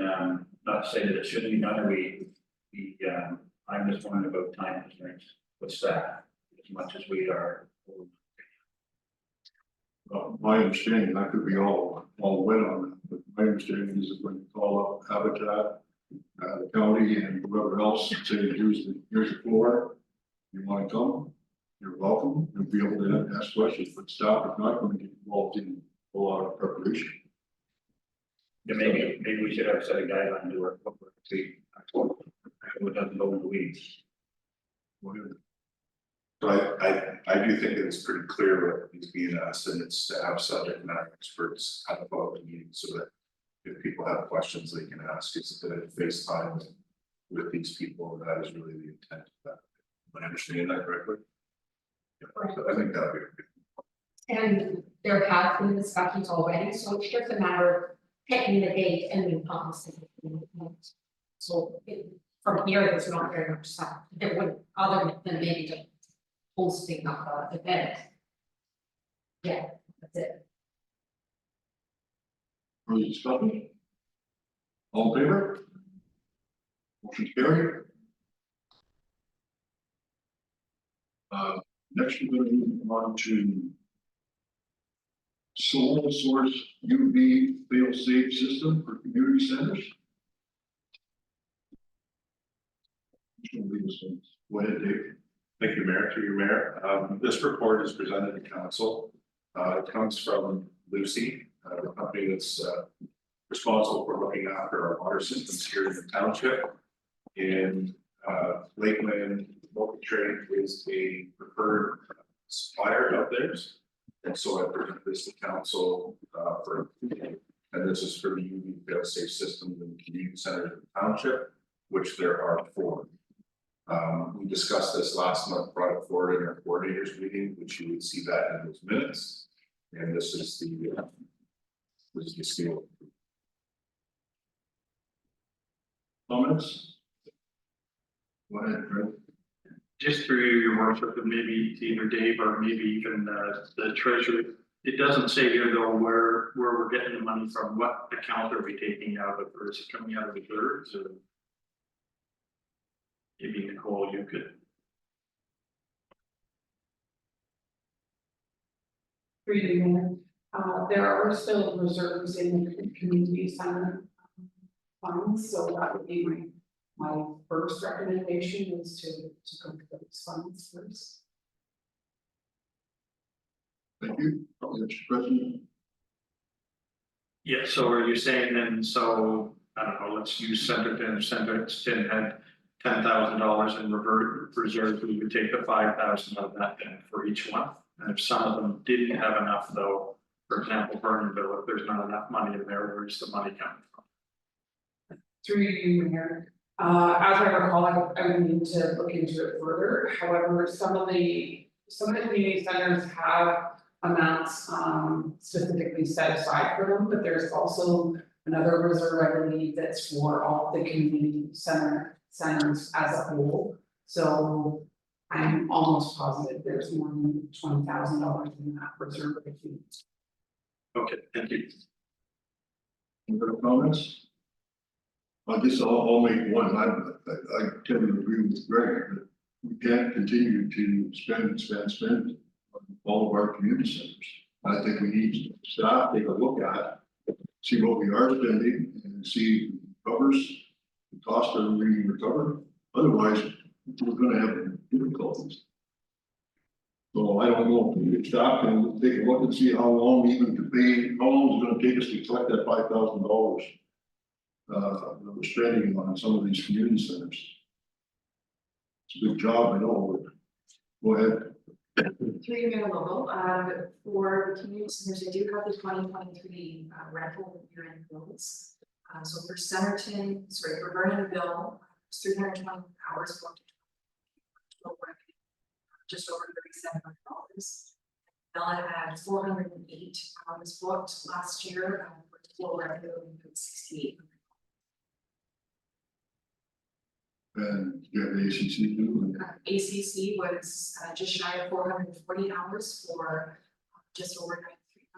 not to say that it shouldn't be done, I'm just wondering about time constraints with staff, as much as we are. My understanding, I could be all wet on that, but my understanding is that when you call up Habitat, the county and whoever else, say here's the floor, you wanna come, you're welcome, you'll be able to ask questions, but staff is not going to get involved in a lot of preparation. Yeah, maybe we should have set a guideline to work, see, it doesn't go in the weeds. So I do think that it's pretty clear what is being asked, and it's to have subject matter experts at the public meeting, so that if people have questions, they can ask. It's a bit of FaceTime with these people, and that is really the intent of that. Am I understanding that correctly? Yeah, so I think that would be good. And there have been discussions already, so it's just a matter of picking the date and then policy. So from here, there's not very much stuff. There would, other than maybe just hosting up the event. Yeah, that's it. Further discussion? All in favor? Motion carried. Next, we're going to move on to sole source UV fail-safe system for community centers. Go ahead, Dave. Thank you, Mayor. Through your Mayor. This report is presented to council. It comes from Lucy, the company that's responsible for looking after our water systems here in the township. And Lakeland Local Trade is a preferred supplier of theirs. And so I present this to council and this is for the UV fail-safe systems in community centers of the township, which there are 4. We discussed this last month, brought it forward in our coordinators meeting, which you would see that in those minutes. And this is the scale. Comments? Go ahead, Fred. Just through your worship, and maybe to either Dave or maybe even the treasurer, it doesn't say here though where we're getting the money from, what account are we taking out of, or is it coming out of reserves, or? Maybe Nicole, you could. There are still reserves in the community center funds, so that would be my first recommendation is to go to those funds first. Thank you. Next question. Yeah, so are you saying then, so, I don't know, let's use Centerton had $10,000 in reserve, we would take the 5,000 of that then for each one. And if some of them didn't have enough though, for example, Vernonville, if there's not enough money in there, where's the money coming from? Through you, Mayor. As I recall, I would need to look into it further. However, some of the community centers have amounts specifically set aside for them, but there's also another reserve, I believe, that's for all the community centers as a whole. So I'm almost positive there's more than $20,000 in that reserve. Okay, thank you. Any other comments? I guess I'll make one. I tend to agree with Greg that we can't continue to spend on all of our community centers. I think we need staff take a look at, see what we are spending and see if it covers the cost that we recover. Otherwise, we're going to have difficulties. So I don't know if we could stop and take a look and see how long even to pay, how long it's gonna take us to collect that $5,000. That we're spending on some of these community centers. It's a big job, I know, but go ahead. Through your mayor level, for the community centers, I do have the 2023 rental year-end bills. So for Centerton, sorry, for Vernonville, it's 320 hours booked. Just over $3,700. Bella had 408 hours booked last year, for total revenue of 68. And you have the ACC too. ACC was just shy of 440 hours for just over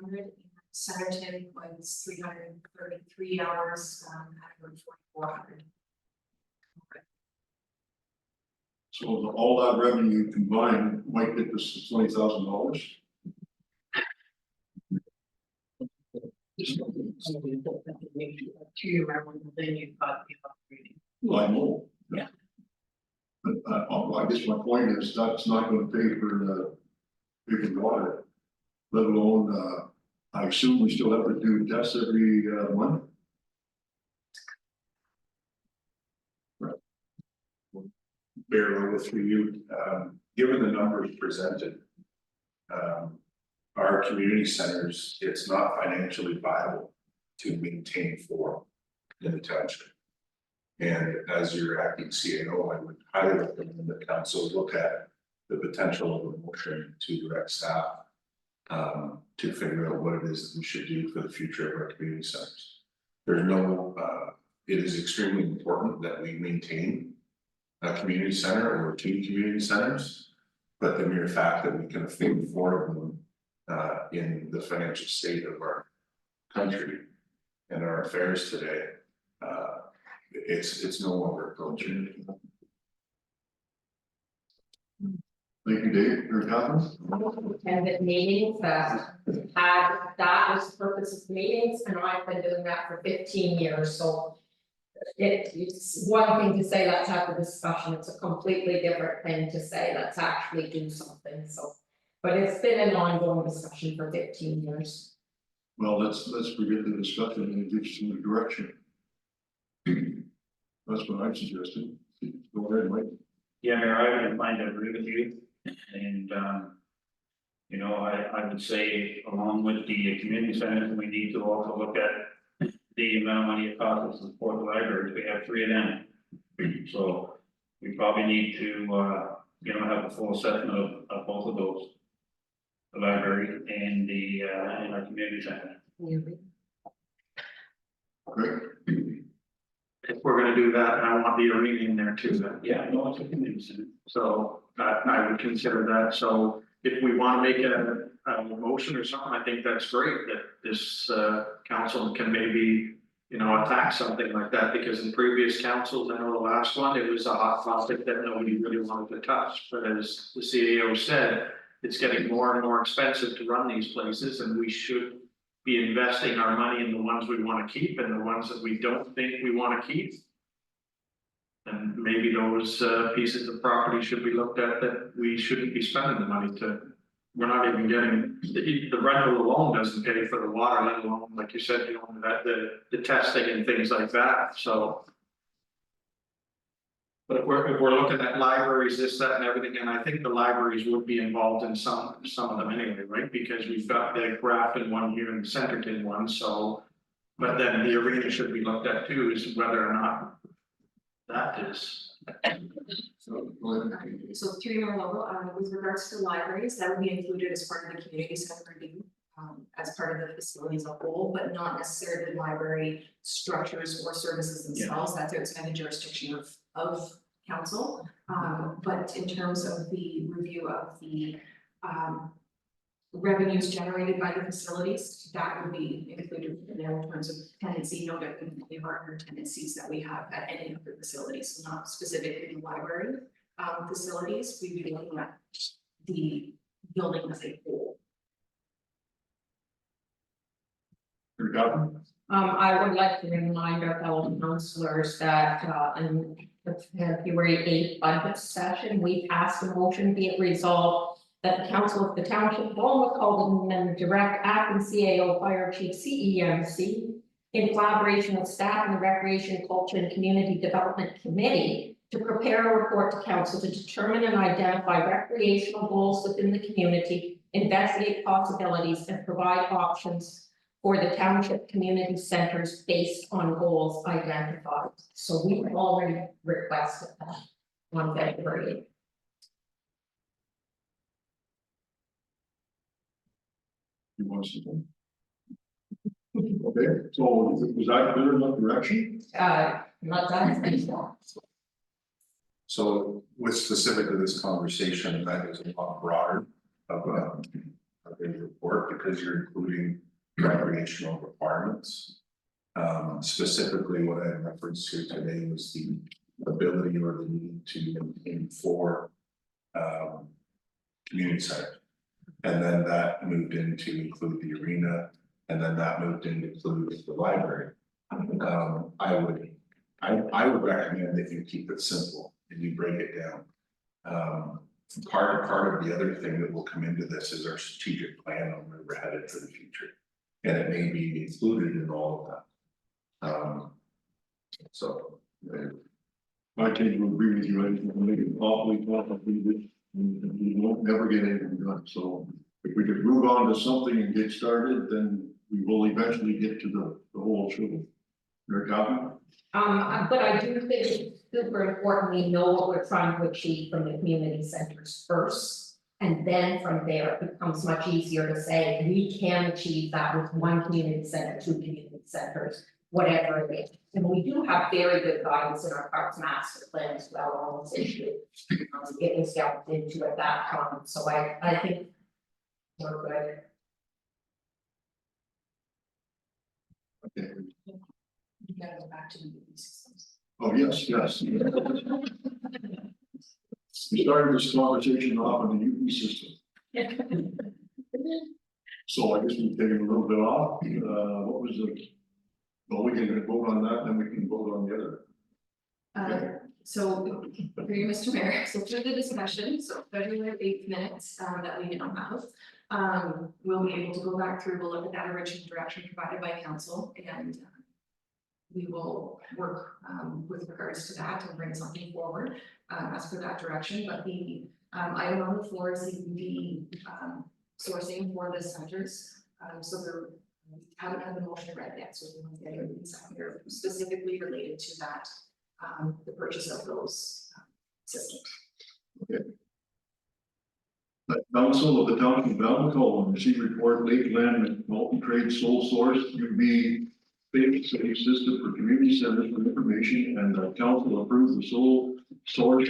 9,300. Centerton was 333 hours at around 4,400. So all that revenue combined might get us to $20,000. To your memory, then you've got the upgrading. Well, I know. Yeah. But I guess my point is that's not gonna pay for the water, let alone, I assume we still have to do tests every month. Bear with you, given the numbers presented. Our community centers, it's not financially viable to maintain 4 in the township. And as your acting CAO, I would highly recommend that council look at the potential of a motion to direct staff. To figure out what it is that we should do for the future of our community centers. There's no, it is extremely important that we maintain a community center or 2 community centers. But the mere fact that we can afford 4 of them in the financial state of our country and our affairs today, it's no longer a culture. Thank you, Dave, or Catherine. Attended meetings that had, that was the purpose of meetings, and I've been doing that for 15 years, so. It's one thing to say, let's have a discussion, it's a completely different thing to say, let's actually do something, so. But it's been an ongoing discussion for 15 years. Well, let's forget the discussion and give some direction. That's what I'm suggesting. Go ahead, Mike. Yeah, Mayor, I would inclined to agree with you, and, you know, I would say along with the community centers, we need to also look at the amount of money it costs us to support the libraries. We have 3 of them. So we probably need to, you know, have a full assessment of both of those. The library and the, and our community center. Great. If we're gonna do that, I want the arena in there too, then. Yeah, no, it's a community center. So I would consider that, so if we wanna make a motion or something, I think that's great, that this council can maybe. You know, attack something like that, because in previous councils, I know the last one, it was a hot topic that nobody really wanted to touch, but as the CEO said. It's getting more and more expensive to run these places, and we should be investing our money in the ones we wanna keep and the ones that we don't think we wanna keep. And maybe those pieces of property should be looked at that we shouldn't be spending the money to. We're not even getting, the rental alone doesn't pay for the water, let alone, like you said, you know, that the testing and things like that, so. But if we're looking at libraries, this, that, and everything, and I think the libraries would be involved in some of them anyway, right? Because we've got the Grafton one here and the Centerton one, so. But then the arena should be looked at too, is whether or not that is. So go ahead. So through your level, with regards to libraries, that would be included as part of the community center review. As part of the facility as a whole, but not necessarily library structures or services themselves, that's outside the jurisdiction of council. But in terms of the review of the revenues generated by the facilities, that would be included in there in terms of tenancy, no different than the other tenancies that we have at any of the facilities, so not specifically the library facilities, we'd be looking at the building as a whole. I would like to remind our fellow councillors that in the February 8th budget session, we passed a motion, be it resolved that the council of the township of Walnut Colden and direct acting CAO Fire Chief CEMC in collaboration with staff and the Recreation, Culture and Community Development Committee to prepare a report to council to determine and identify recreational goals within the community, investigate possibilities and provide options for the township community centers based on goals identified. So we already requested that on February 8th. You want to say? Okay, so was that clear enough direction? Not that. So with specific to this conversation, that is a lot broader of a report because you're including recreational requirements. Specifically, what I referenced here today was the ability or the need to maintain 4 community centers. And then that moved into include the arena, and then that moved into include the library. I would recommend that you keep it simple and you break it down. Part of the other thing that will come into this is our strategic plan on where we're headed for the future. And it may be included in all of that. So. I tend to agree with you, I think we'll make it awfully complicated, and we won't never get anything done, so. If we could move on to something and get started, then we will eventually get to the whole show. Your copy? But I do think it's super important we know what we're trying to achieve from the community centers first. And then from there, it becomes much easier to say, we can achieve that with 1 community center, 2 community centers, whatever it is. And we do have very good guidance in our parks master plan as well on this issue. It was delved into at that time, so I think we're good. Okay. You gotta go back to the systems. Oh, yes, yes. We started this conversation off in the UP system. So I guess we've taken a little bit off, what was the? Well, we can vote on that, then we can vote on the other. So, through you, Mr. Mayor, so through the discussion, so February 8th minutes, that we now have. We'll be able to go back through, we'll look at that original direction provided by council and. We will work, with regards to that and bring something forward, as per that direction, but the, item on the floor is the, sourcing for the centers. So there, we haven't had the motion read yet, so we want to get everything second here specifically related to that, the purchase of those systems. Council of the Township of Valmont, receive report Lakeland multi-trade sole source UV safe system for community centers for information, and the council approves the sole source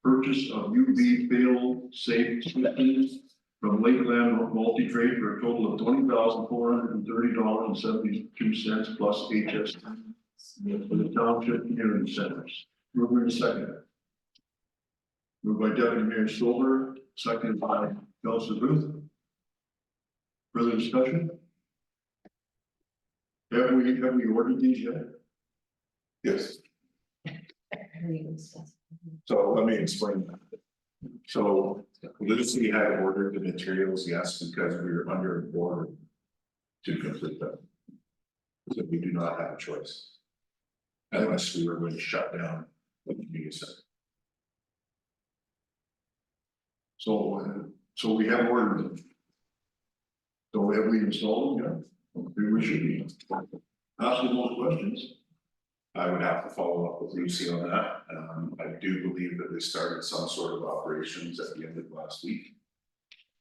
purchase of UV fail safe systems from Lakeland multi-trade for a total of $20,430.72 plus HS for the township community centers. Move in a second. Moved by Deputy Mayor Stoller, seconded by Councilor Booth. Further discussion? Have we ordered these yet? Yes. So let me explain that. So Lucy had ordered the materials, yes, because we were under order to complete them. So we do not have a choice. Unless we were going to shut down the community center. So we have ordered them. So have we installed them yet? Maybe we should be asking those questions. I would have to follow up with Lucy on that. I do believe that they started some sort of operations at the end of last week.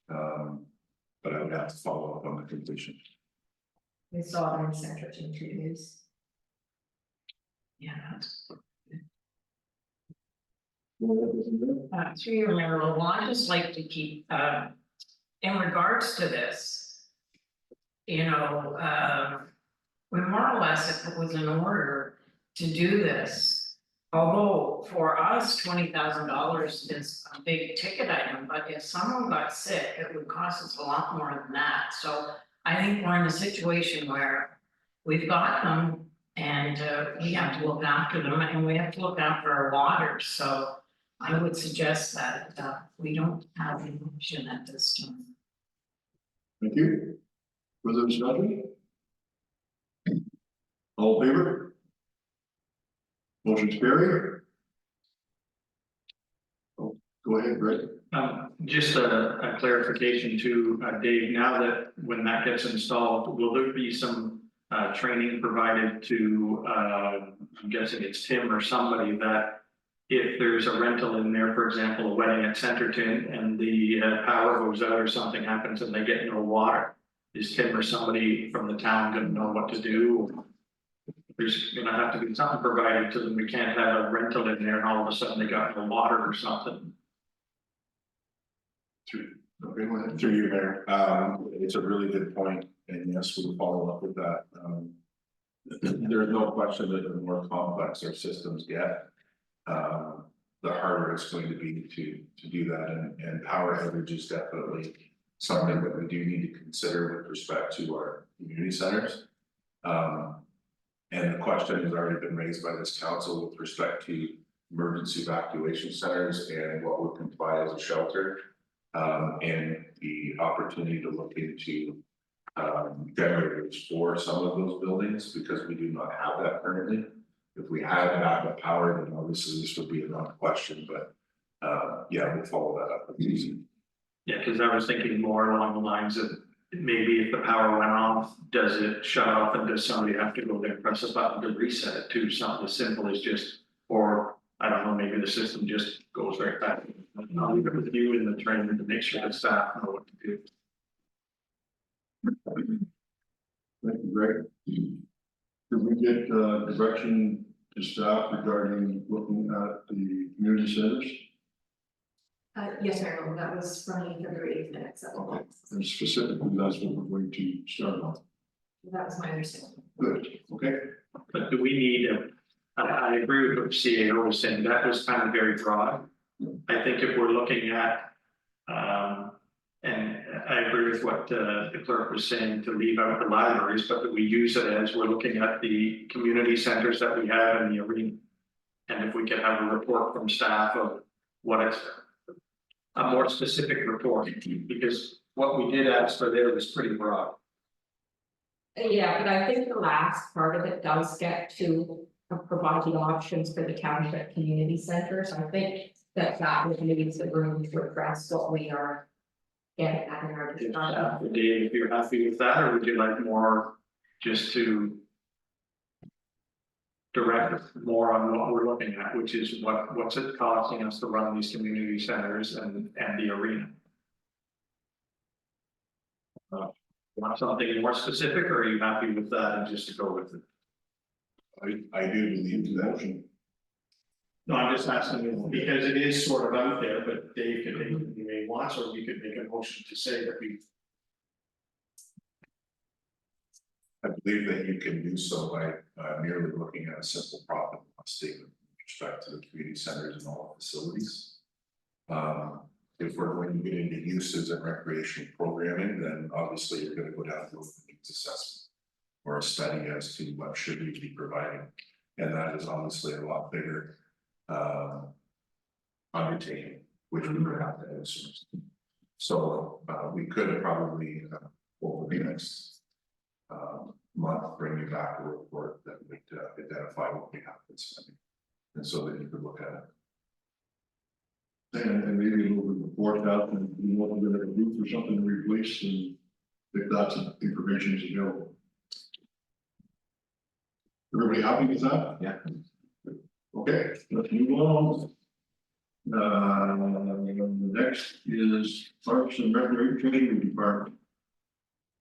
But I would have to follow up on the completion. We saw them in center in 2 days. Yeah, that's. Yeah, Through your Mayor, well, I just like to keep, in regards to this. You know, we more or less, if it was in order to do this. Although for us, $20,000 is a big ticket item, but if someone got sick, it would cost us a lot more than that. So I think we're in a situation where we've got them and we have to look after them and we have to look after our water. So I would suggest that we don't have a motion at this time. Thank you. Further discussion? All in favor? Motion's carried. Oh, go ahead, Greg. Just a clarification to Dave, now that when that gets installed, will there be some training provided to, I'm guessing it's Tim or somebody, that if there's a rental in there, for example, a wedding at Centerton and the power goes out or something happens and they get no water, is Tim or somebody from the town gonna know what to do? There's gonna have to be something provided to them. We can't have a rental in there and all of a sudden they got no water or something. Okay, go ahead. Through you, Mayor, it's a really good point, and yes, we'll follow up with that. There's no question that the more complex our systems get, the harder it's going to be to do that, and power outage is definitely something that we do need to consider with respect to our community centers. And the question has already been raised by this council with respect to emergency evacuation centers and what would comply as a shelter. And the opportunity to look into generators for some of those buildings, because we do not have that currently. If we had backup power, then obviously this would be a non-question, but yeah, we'll follow that up. Yeah, because I was thinking more along the lines of maybe if the power went off, does it shut off and does somebody have to go there and press a button to reset it to something as simple as just, or I don't know, maybe the system just goes right back. I'll leave it with you in the training to make sure the staff know what to do. Thank you, Greg. Did we get direction to staff regarding looking at the community centers? Yes, Mayor, that was from the February 8th minutes. And specifically, that's what we're going to start on. That was my understanding. Good, okay. But do we need I agree with what CAO was saying, that was kind of very broad. I think if we're looking at, and I agree with what the clerk was saying, to leave out the libraries, but that we use it as we're looking at the community centers that we have in the arena. And if we can have a report from staff of what it's, a more specific report, because what we did ask for there was pretty broad. Yeah, but I think the last part of it does get to provide the options for the township community centers. I think that would leave the room to address what we are getting at in our discussion. Dave, if you're happy with that, or would you like more just to direct more on what we're looking at, which is what's it costing us to run these community centers and the arena? Want something more specific, or are you happy with that and just to go with it? I do believe the motion. No, I'm just asking you, because it is sort of out there, but Dave could make it the way he wants, or we could make a motion to say that we. I believe that you can do so by merely looking at a simple profit and loss statement with respect to the community centers and all facilities. If we're going to get into uses and recreation programming, then obviously you're going to go down to a needs assessment or a study as to what should we be providing, and that is obviously a lot bigger undertaking, which we would have to outsource. So we could probably over the next month bring you back a report that would identify what we have been spending, and so that you could look at it. And maybe a little bit of forecast and you know, we're gonna do for something to replace, and if that's information is available. Everybody happy with that? Yeah. Okay, let's move on. The next is Parks and Recreation Department.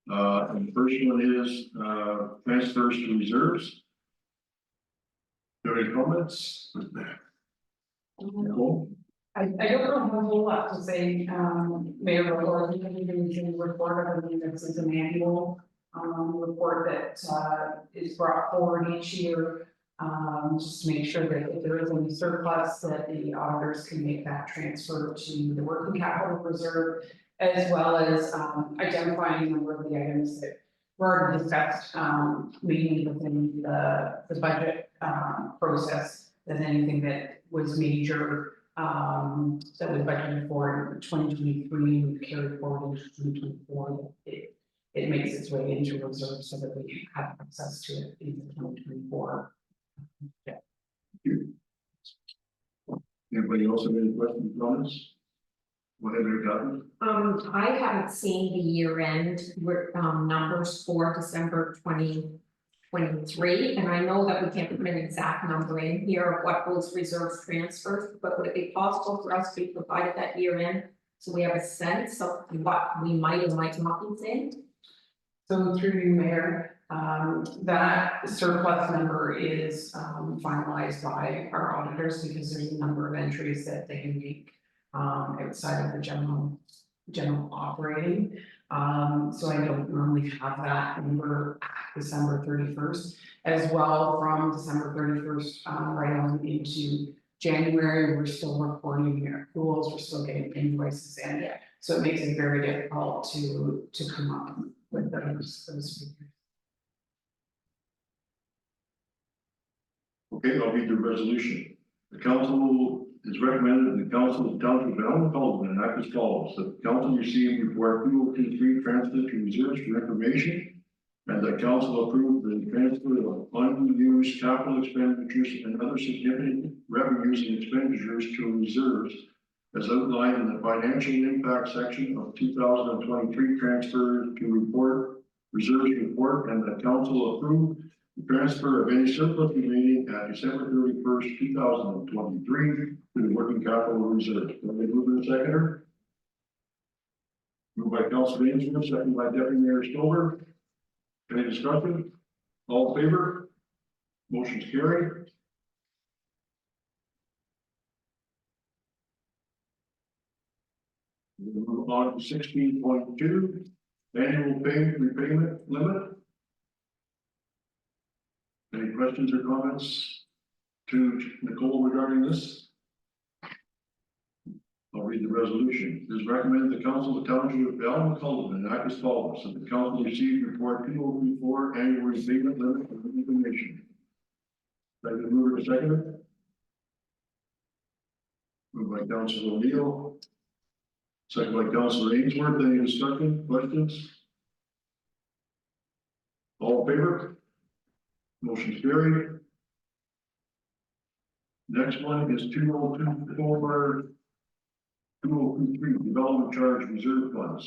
And the first one is transfers to reserves. Do you have any comments? Nicole? I don't know a whole lot to say, Mayor, or you can even use the report, I believe this is an annual report that is brought forward each year. Just to make sure that if there is any surplus, that the auditors can make that transfer to the working capital reserve, as well as identifying a number of the items that were already discussed, mainly within the budget process, than anything that was major that was budgeted for in 2023 and carried forward into 2024. It makes its way into reserve so that we have access to it in 2024. Anybody else have any questions, comments? Go ahead, Rick. I haven't seen the year-end numbers for December 2023, and I know that we can't put an exact number in here of what those reserves transfers, but would it be possible for us to be provided that year-end? So we have a sense of what we might or might not be saying? So through you, Mayor, that surplus number is finalized by our auditors because there's a number of entries that they make outside of the general operating. So I don't normally have that number at December 31st. As well, from December 31st right on into January, we're still reporting accruals, we're still getting invoices in. So it makes it very difficult to come up with those figures. Okay, I'll read the resolution. The council is recommended that the council of the township of Elm Sullivan act as follows: that the council receive report 2023 transfer to reserves for information, and that council approve the transfer of unused capital expenditures and other significant revenues and expenditures to reserves as outlined in the financial impact section of 2023 transfer to report reserves report, and that council approve the transfer of any surplus remaining at December 31st, 2023 to the working capital reserve. Can I move in a seconder? Moved by Councilor Ainsworth, second by Deputy Mayor Stover. Any discussion? All in favor? Motion's carried. We'll move on to 16.2, annual repayment limit. Any questions or comments to Nicole regarding this? I'll read the resolution. It is recommended the council of the township of Elm Sullivan act as follows: that the council receive report 2024 annual repayment limit for information. Second mover to second it. Moved by Councilor O'Neill. Second by Councilor Ainsworth. Any discussion, questions? All in favor? Motion's carried. Next one is 2024 2023 development charge reserve funds.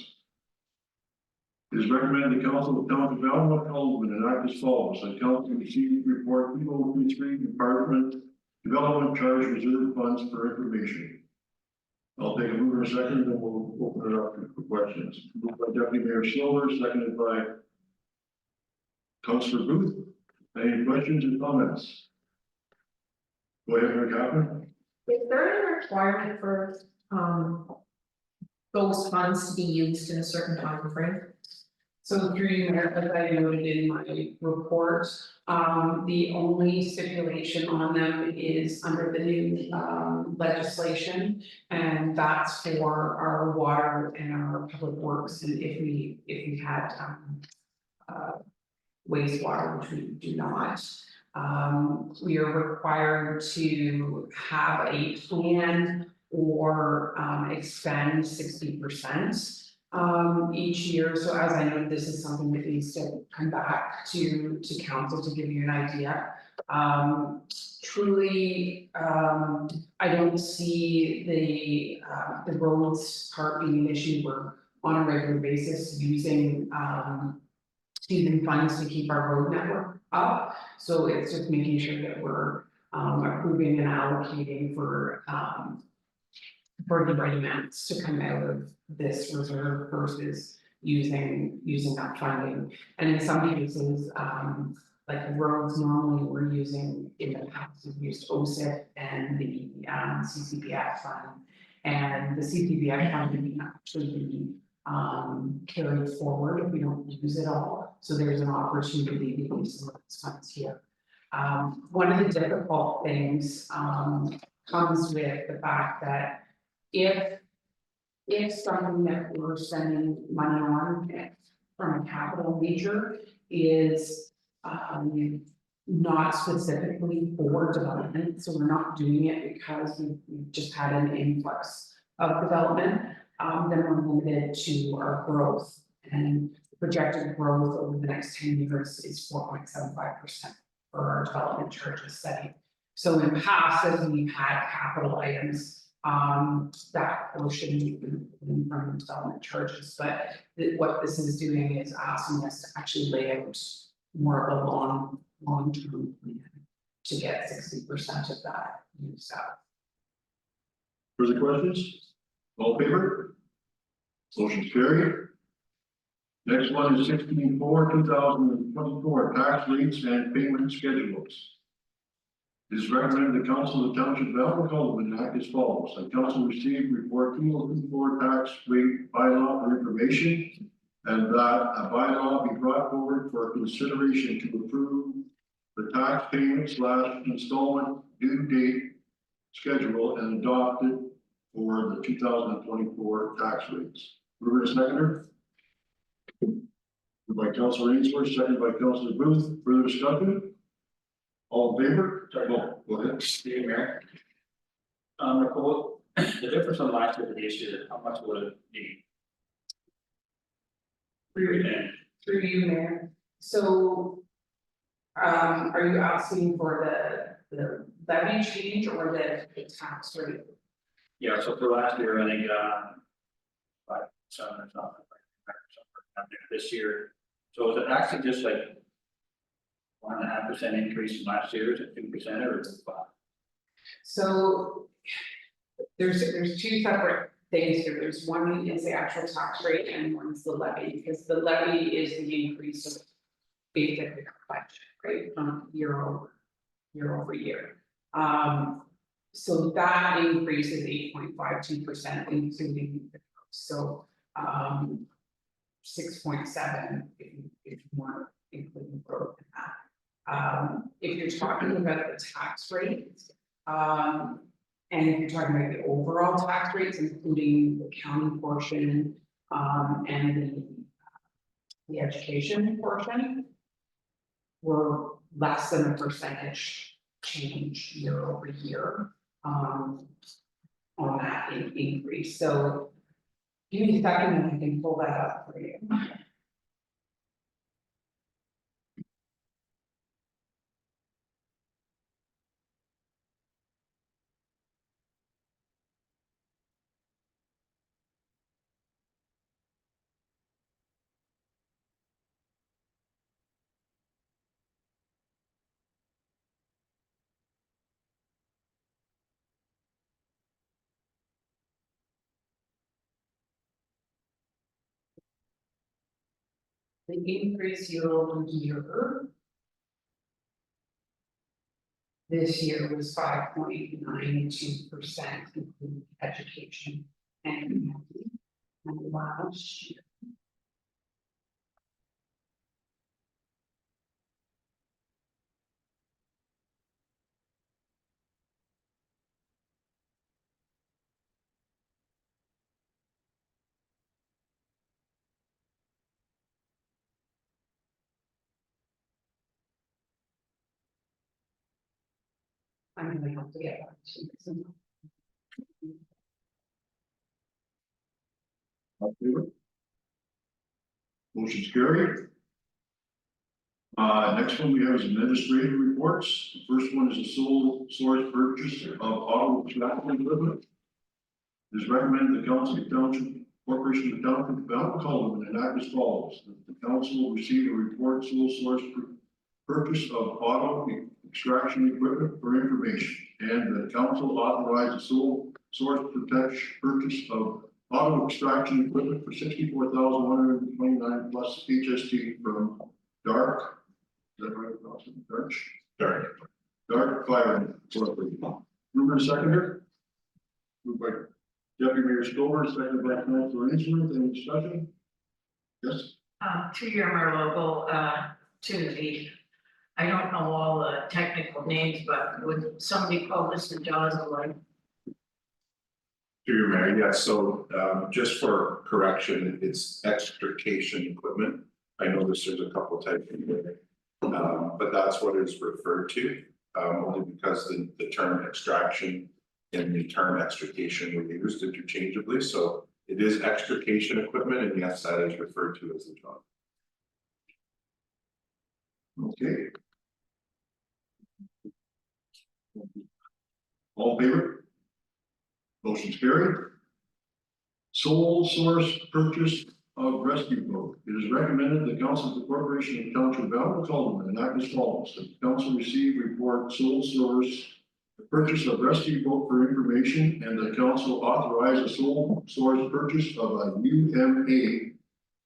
It is recommended the council of the township of Elm Sullivan and act as follows: that council receive report 2023 department development charge reserve funds for information. I'll take a mover second, then we'll open it up for questions. Moved by Deputy Mayor Silver, seconded by Councilor Booth. Any questions or comments? Go ahead, Mayor Kaplan. Is there a requirement for those funds to be used in a certain time frame? So through you, Mayor, as I noted in my report, the only stipulation on them is under the new legislation, and that's for our water and our public works, and if we had wastewater, which we do not. We are required to have a plan or expend 60% each year. So as I know, this is something that needs to come back to council to give you an idea. Truly, I don't see the roads part being an issue. We're on a regular basis using funds to keep our road network up. So it's just making sure that we're approving and allocating for the right amounts to come out of this reserve versus using that funding. And in some cases, like the roads normally we're using in the past, we've used OSIP and the CCPF fund. And the CCPF fund can actually be carried forward if we don't use it all. So there's an opportunity to use some of those funds here. One of the difficult things comes with the fact that if something that we're spending money on from a capital nature is not specifically for development, so we're not doing it because we've just had an influx of development. Then we're limited to our growth, and projected growth over the next 10 years is 4.75% for our development charges setting. So in past, as we've had capital items, that portion we've been from development charges, but what this is doing is asking us to actually lay out more of a long-term plan to get 60% of that used up. Further questions? All in favor? Motion's carried. Next one is 16/4/2024, tax rates and payment schedules. It is recommended the council of the township of Alcohol act as follows: the council received report 2024 tax rate bylaw for information, and that a bylaw be brought forward for consideration to approve the tax payment / installment due date schedule and adopted for the 2024 tax rates. Mover and seconder. Moved by Councilor Ainsworth, seconded by Councilor Booth. Further discussion? All in favor? Sorry, no, go ahead. Steve, Mayor. Nicole, the difference on last year to this year, how much would it be? Through you, Mayor. So, are you asking for the levy change or the tax rate? Yeah, so for last year, I think, 5, 7 or something. This year, so is it actually just like 1.5% increase from last year, is it 2% or is it 5? So there's two separate things here. There's one is the actual tax rate and one is the levy, because the levy is the increase of basically our budget, right, year over year. So that increase is 8.52%, including the so 6.7 if you want including growth in that. If you're talking about the tax rate, and if you're talking about the overall tax rates, including the county portion, and the education portion, we're less than a percentage change year over year, on that increase. So give me a second and I can pull that up for you. The increase year over year this year was 5.92%, including education and last year. I'm gonna have to get back to you. All in favor? Motion's carried. Next one we have is administrative reports. The first one is a sole source purchase of auto extraction equipment. It is recommended the council of township corporation of township of Alcohol and act as follows: that the council will receive a report sole source purchase of auto extraction equipment for information, and the council authorize a sole source purchase of auto extraction equipment for $64,129 plus HST from Dark. Is that right? Dark Fire Corporation. Mover and seconder. Moved by Deputy Mayor Stover, seconded by Councilor Ainsworth. Any discussion? Yes. To your mayor local, to the, I don't know all the technical names, but would somebody call this the jaws of life? To your mayor, yes, so just for correction, it's extrication equipment. I noticed there's a couple types in there. But but that's what it's referred to, only because the term extraction and the term extrication were used interchangeably, so it is extrication equipment, and yes, that is referred to as the job. Okay. All in favor? Motion's carried. Sole source purchase of rescue boat. It is recommended the council of the corporation of Township of Alva Cullinan enact as follows. That the council receive report sole source the purchase of rescue boat for information, and the council authorize a sole source purchase of a UMA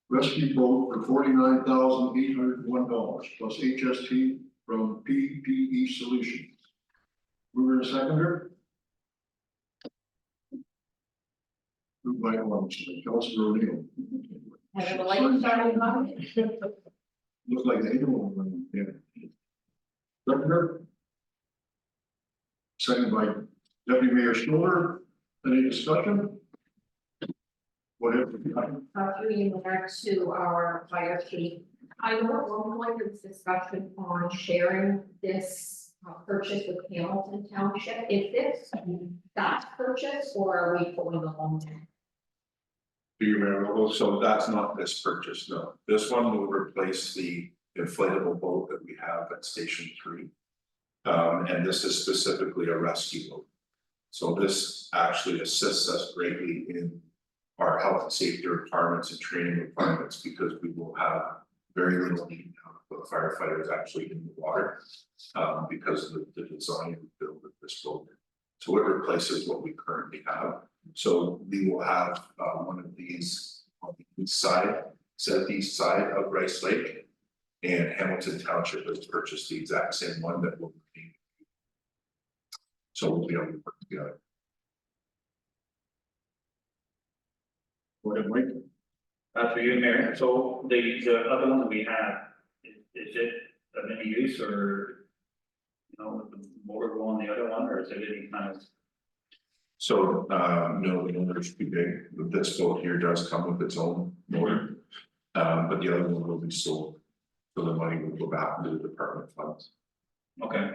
rescue boat for $49,801 plus HST from PPE Solutions. Mover and seconder. Moved by Councilor O'Neill. Have a light started on it? Looks like the animal one, yeah. Seconder. Second by Deputy Mayor Stoller. Any discussion? Whatever. Through you, Mayor, to our fire chief. I know at one point there was discussion on sharing this purchase with Hamilton Township. Is this that purchase or are we pulling along? Do you remember? So that's not this purchase, no. This one will replace the inflatable boat that we have at Station 3. And this is specifically a rescue boat. So this actually assists us greatly in our health and safety requirements and training requirements, because we will have very little need now to put firefighters actually in the water, because of the design and build of this boat. So it replaces what we currently have. So we will have one of these on the east side, southeast side of Rice Lake, and Hamilton Township has purchased the exact same one that will be. So we'll be able to work together. Go ahead, Mike. For you, Mayor, so the other one that we have, is it of any use or? You know, with the motor go on the other one, or is it any kind of? So, no, the motor's too big. This boat here does come with its own motor. But the other one will be sold. So the money will go back into the department funds. Okay,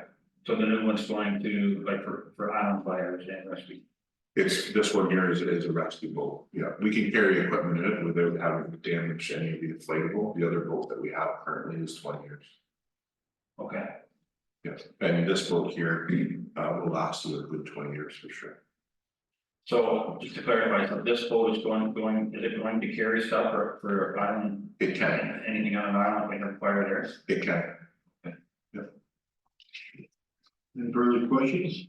so the new one's going to, like, for island fires and rescue? It's, this one here is a rescue boat. Yeah, we can carry equipment in it without having to damage any of the inflatable. The other boat that we have currently is 20 years. Okay, Yes, and this boat here, will last you a good 20 years for sure. so just to clarify, so this boat is is it going to carry stuff for island? It can, Anything on an island, we have fire there? it can. Any further questions?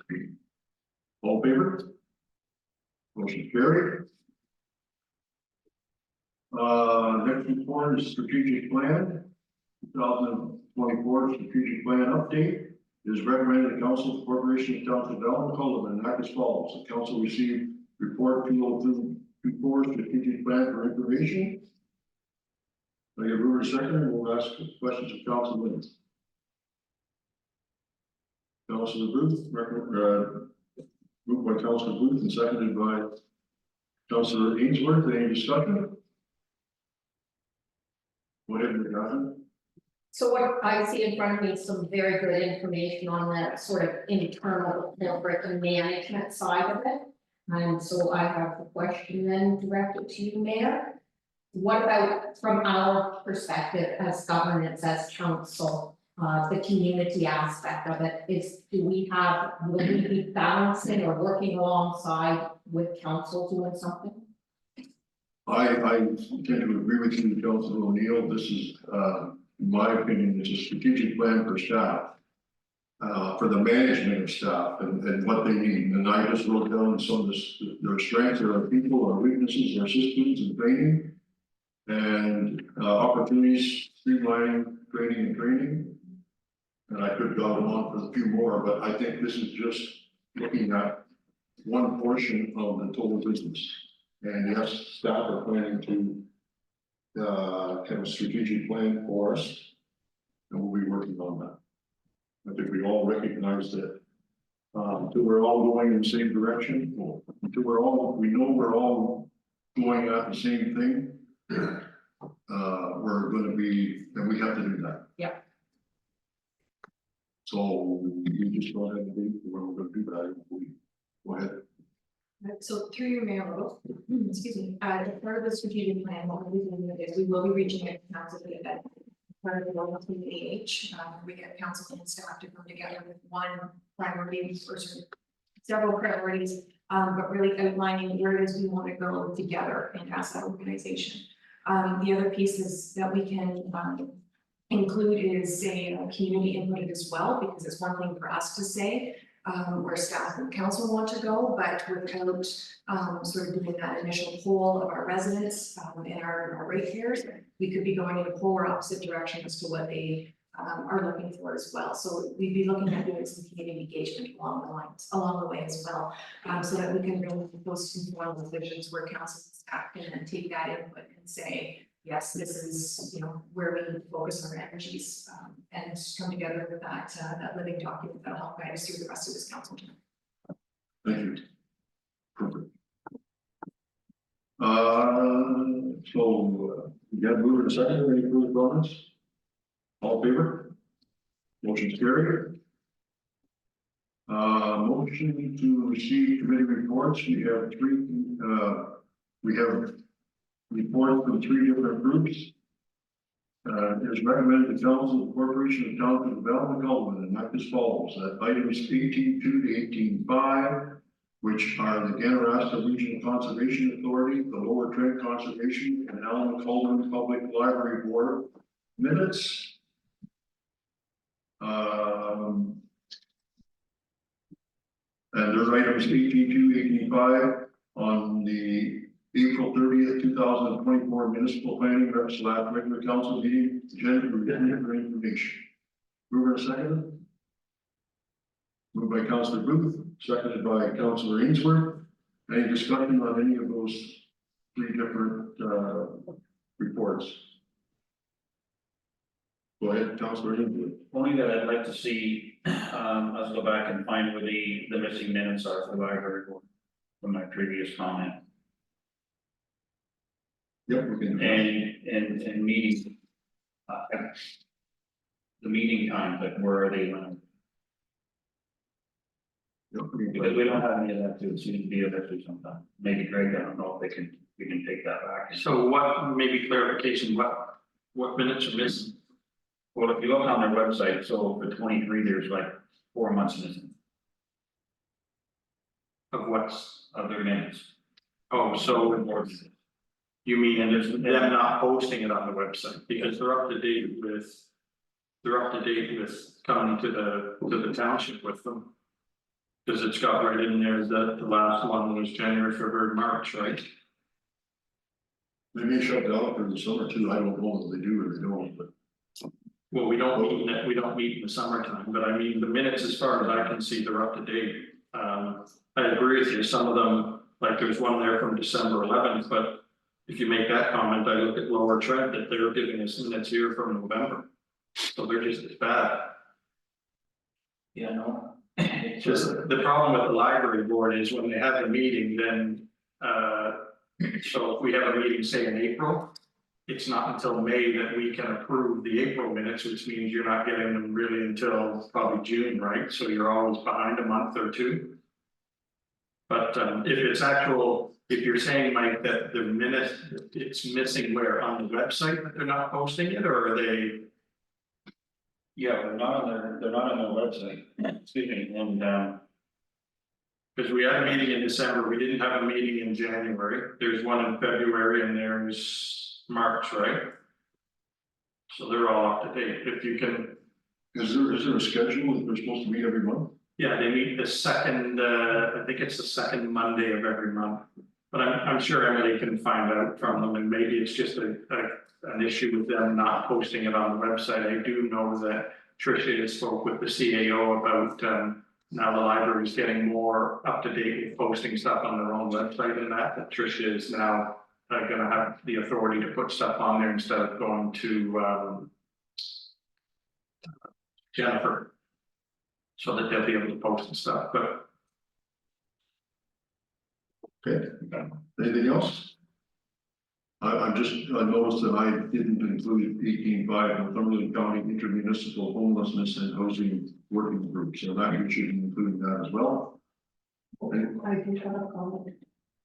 All in favor? Motion carried. Next report is strategic plan, 2024 strategic plan update. It is recommended the council of the corporation of Township of Alva Cullinan enact as follows. The council received report 2024 strategic plan for information. I get Brewer second, and we'll ask questions of Council Lynn. Councilor Booth, moved by Councilor Booth and seconded by Councilor Ainsworth. Any discussion? Go ahead, McGrath. So what I see in front of me is some very good information on that sort of internal corporate and management side of it. And so I have the question then directed to you, Mayor. What about from our perspective as governance, as council, the community aspect of it is, will we be balancing or working alongside with council doing something? I tend to agree with you, Councilor O'Neill. This is, in my opinion, it's a strategic plan for staff. For the management of staff and what they need. And I just wrote down some of this, their strengths, their people, our weaknesses, their systems and training. And opportunities, streamlining, training. And I could go on for a few more, but I think this is just looking at one portion of the total business. And yes, staff are planning to have a strategic plan for us. And we'll be working on that. I think we all recognize that until we're all going in the same direction, until we know we're all going at the same thing. We're going to be, and we have to do that. Yeah. So we just go ahead and do, we're gonna do that, go ahead. So through your mayor, Rose, excuse me, as part of the strategic plan, what we'll be doing is we will be reaching out to council for the event. Part of the role of the we get council and staff to come together with one priority or sort of several priorities, but really outlining where it is we want to go together and as that organization. The other pieces that we can include is a community input as well, because it's one thing for us to say where staff and council want to go, but without sort of doing that initial poll of our residents and our ratepayers, we could be going in a polar opposite direction as to what they are looking for as well. So we'd be looking at doing some community engagement along the way as well, so that we can really make those informed decisions where council and staff can then take that input and say, yes, this is, you know, where we need to focus our energies and come together with that living document that'll help guide us through the rest of this council term. Thank you. Perfect. You got moved in a second, any further comments? All in favor? Motion's carried. Motion to receive committee reports, we have three, we have reports from three different groups. It is recommended the Council of the Corporation of Towns and Development Government and act as follows, that items 18.2 to 18.5, which are the Ganarasta Regional Conservation Authority, the Lower Trent Conservation, and Allen Cullen Public Library Board minutes. And there's items 18.2, 18.5 on the April 30th, 2024 Municipal Planning Regular Council meeting agenda for information. Mover and second. Moved by Councillor Booth, seconded by Councillor Ainsworth. Any discussion on any of those three different reports? Go ahead, Councillor Ainsworth. Only that I'd like to see, us go back and find where the missing minutes are for the library board from my previous comment. Yep, we can. And meetings. The meeting times, like where are they running? Because we don't have any of that too, it seems to be a bit sometime. Maybe Greg, I don't know if we can take that back. So what, maybe clarification, what minutes are missing? Well, if you look on their website, so for 23, there's like 4 months missing Of what's, of their minutes. oh, so you mean, and there's them not posting it on the website, because they're up to date with. They're up to date with coming to the township with them. Cause it's got right in there that the last one was January, February, March, right? They may shut down for the summer too, I don't know if they do or they don't, but. Well, we don't meet in the summertime, but I mean, the minutes, as far as I can see, they're up to date. I agree with you, some of them, like there's one there from December 11th, but if you make that comment, I look at Lower Trent that they're giving us minutes here from November. So they're just as bad. Yeah, no. It's just the problem with the library board is when they have a meeting, then, so if we have a meeting, say in April, it's not until May that we can approve the April minutes, which means you're not getting them really until probably June, right? So you're always behind a month or two. But if you're saying, Mike, that the minute it's missing where on the website that they're not posting it, or are they? Yeah, they're not on their website, excuse me, and Because we had a meeting in December, we didn't have a meeting in January, there's one in February and there's March, right? So they're all up to date, if you can. Is there a schedule that they're supposed to meet every month? Yeah, they meet the second, I think it's the second Monday of every month. But I'm sure Emily can find out from them, and maybe it's just an issue with them not posting it on the website. I do know that Tricia has spoke with the CAO about now the library is getting more up to date with posting stuff on their own website, and that Tricia is now gonna have the authority to put stuff on there instead of going to Jennifer. So that they'll be able to post and stuff, but. Okay, anything else? I noticed that I didn't include 18.5 Northumberland County Intermunicipal Homelessness and Housing Working Group, so that we should include that as well. Okay, I do have a comment.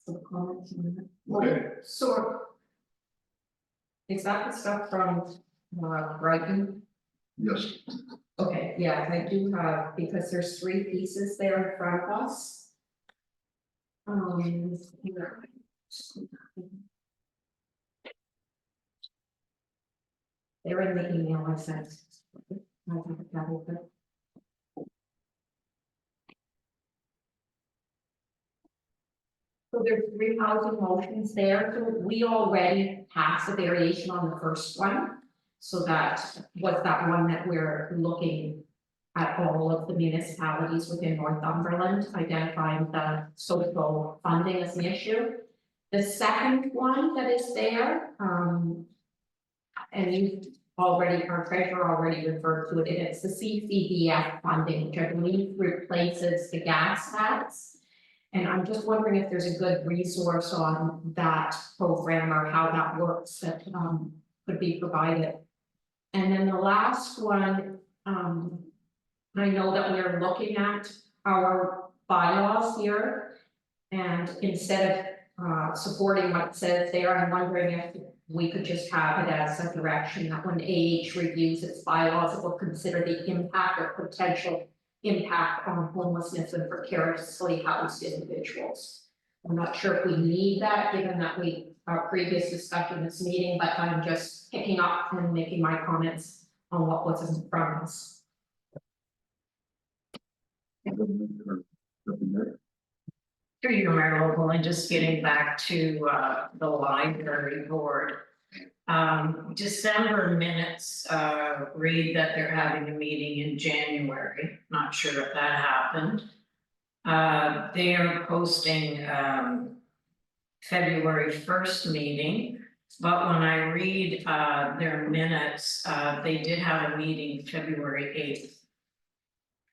Some comments on that. okay, So. Is that the stuff from, Brighton? yes, Okay, yeah, I do have, because there's 3 pieces there in front of us. Here. They're in the email I sent. I have a copy of it. So there's 3 housing motions there, so we already passed a variation on the first one. So that was that one that we're looking at all of the municipalities within Northumberland, identifying the social funding as an issue. The second one that is there, and you already, our treasurer already referred to it, and it's the CCDF funding, which I believe replaces the gas tax. And I'm just wondering if there's a good resource on that program or how that works that could be provided. And then the last one, I know that we're looking at our bylaws here. And instead of supporting what it says there, I'm wondering if we could just have it as a direction that when AH reviews its bylaws, it will consider the impact or potential impact on homelessness and precariously housed individuals. I'm not sure if we need that, given that our previous discussion this meeting, but I'm just picking up and making my comments on what was in front of us. Through you, Mayor Lowell, and just getting back to the library board. December minutes read that they're having a meeting in January, not sure if that happened. They are posting February 1st meeting, but when I read their minutes, they did have a meeting February 8th.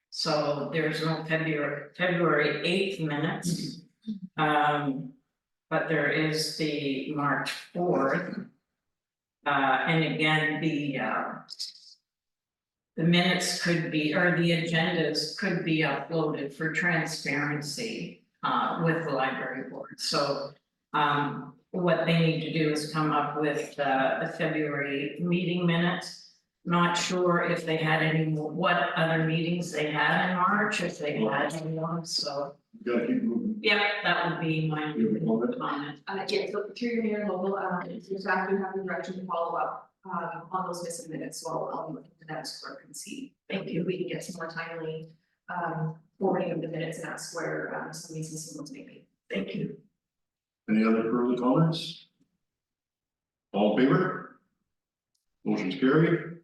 So there's no February 8th minutes. But there is the March 4th. And again, the minutes could be, or the agendas could be uploaded for transparency with the library board. So what they need to do is come up with the February meeting minutes. Not sure if they had any more, what other meetings they had in March, if they had anyone, so. you gotta keep moving. Yeah, that would be my comment. Yeah, so through your mayor level, if staff do have the direction to follow up, on those missing minutes, so I'll be looking to that as clerk and see. Thank you, we can get some more timely, forwarding of the minutes and ask where, some of these missing ones may be. Thank you. Any other further comments? All in favor? Motion's carried.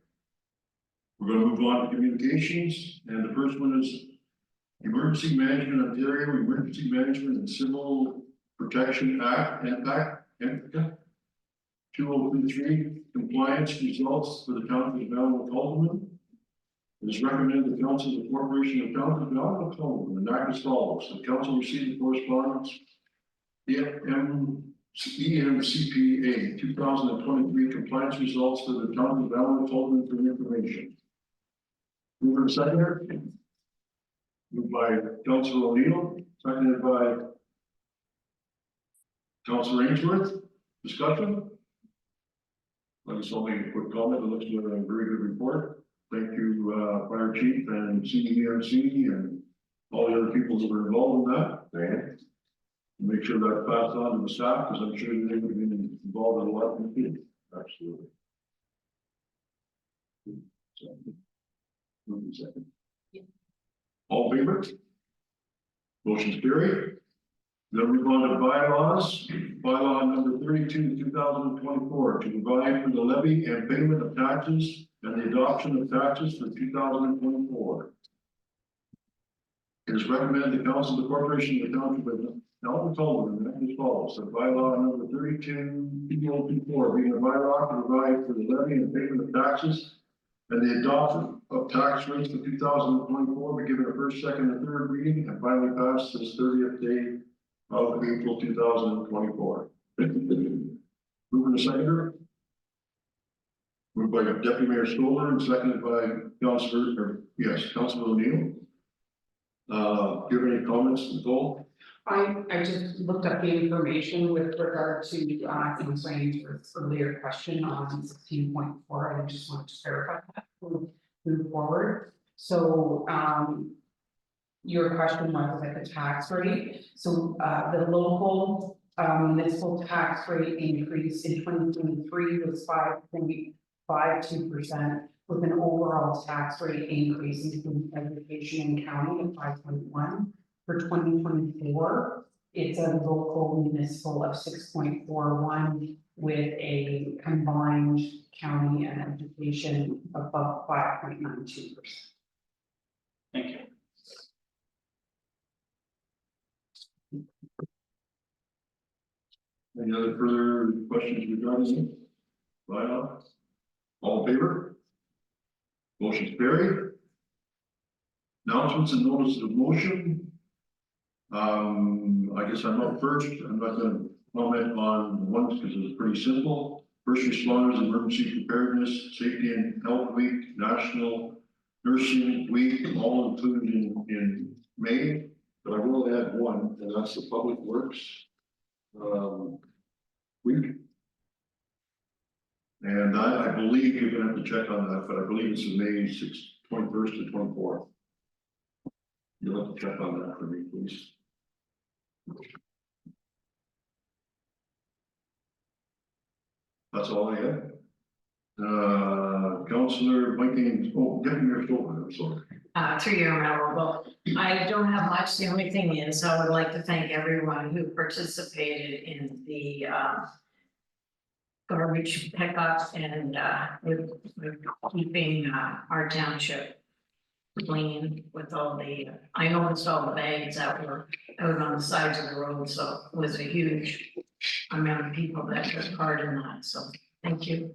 We're gonna move on to communications, and the first one is Emergency Management Ontario Emergency Management and Civil Protection Act, EMPAC 2023 compliance results for the town of Belleville. It is recommended the council of the corporation of town of Belleville, and act as follows. The council received the correspondence. EMCPA 2023 compliance results for the town of Belleville for information. Mover and seconder. Moved by Councilor O'Neill, seconded by Councilor Ainsworth. Discussion? I just want to make a quick comment. It looks like a very good report. Thank you, Fire Chief and CEMC and all the other people that were involved in that. Okay. Make sure that's passed on to the staff, because I'm sure they would have been involved in a lot of things. Absolutely. Second. All in favor? Motion's carried. Then we go on to bylaws. Bylaw number 32, 2024, to provide for the levy and payment of taxes and the adoption of taxes for 2024. It is recommended the council of the corporation of the township of Alton Sullivan as follows. So bylaw number 32, 2024, being a bylaw to provide for the levy and payment of taxes and the adoption of tax rates for 2024, be given a first, second, and third reading, and finally passed this 30th day of April 2024. Mover and seconder. Moved by Deputy Mayor Stoller and seconded by Councilor O'Neill. Do you have any comments, Nicole? I just looked up the information with regard to, answering your earlier question on 16.4. I just wanted to clarify that, move forward. So, your question was like the tax rate. So, the local, municipal tax rate increase in 2023 was 5.52%, with an overall tax rate increase in education and county of 5.1. For 2024, it's a local municipal of 6.41 with a combined county and education above 5.92%. Thank you. Any other further questions regarding it? Bylaw? All in favor? Motion carried. Announcements and notices of motion. I guess I'm up first. I'm not gonna comment on the ones because it's pretty simple. First responders, emergency preparedness, safety and health week, national nursing week, all included in May. But I will add one, and that's the public works week. And I believe you're gonna have to check on that, but I believe it's in May 21st to 24th. You'll have to check on that for me, please. That's all I have. Councilor Mike Ames, get me your shoulder, I'm sorry. Through your memo, I don't have much. The only thing is, I would like to thank everyone who participated in the garbage pickup and with keeping our township clean with all the, I noticed all the bags that were out on the sides of the road, so it was a huge amount of people that took part in that, so thank you.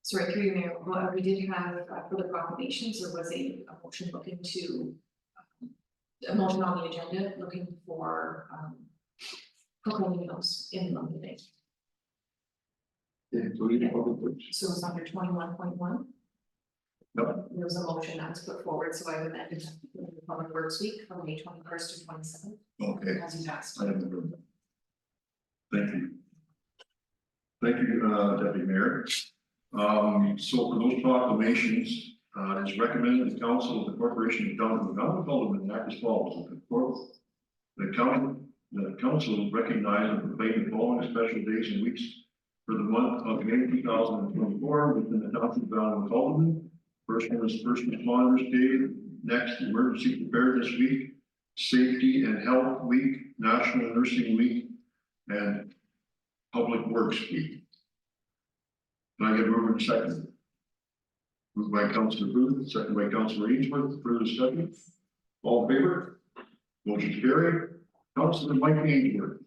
Sorry, through you, Mayor, well, we did have for the proclamations, there was a motion looking to. A motion on the agenda looking for proclaiming those in the month of May. Including public works. So it's under 21.1. Yep. There was a motion that was put forward, so I would amend it to the Public Works Week from May 21st to 27th. Okay. As you asked. I haven't heard that. Thank you. Thank you, Deputy Mayor. So for those proclamations, it's recommended the council of the corporation of Town of Alderman act as follows. The council recognize and proclaim the following special days and weeks for the month of May 2024 within the township of Alderman. First one is First Responders Day. Next, Emergency Preparedness Week, Safety and Health Week, National Nursing Week, and Public Works Week. Can I get a mover and second? Moved by Councilor Booth, second by Councilor Ainsworth. Further discussion? All in favor? Motion carried. Councilor Mike Ainsworth.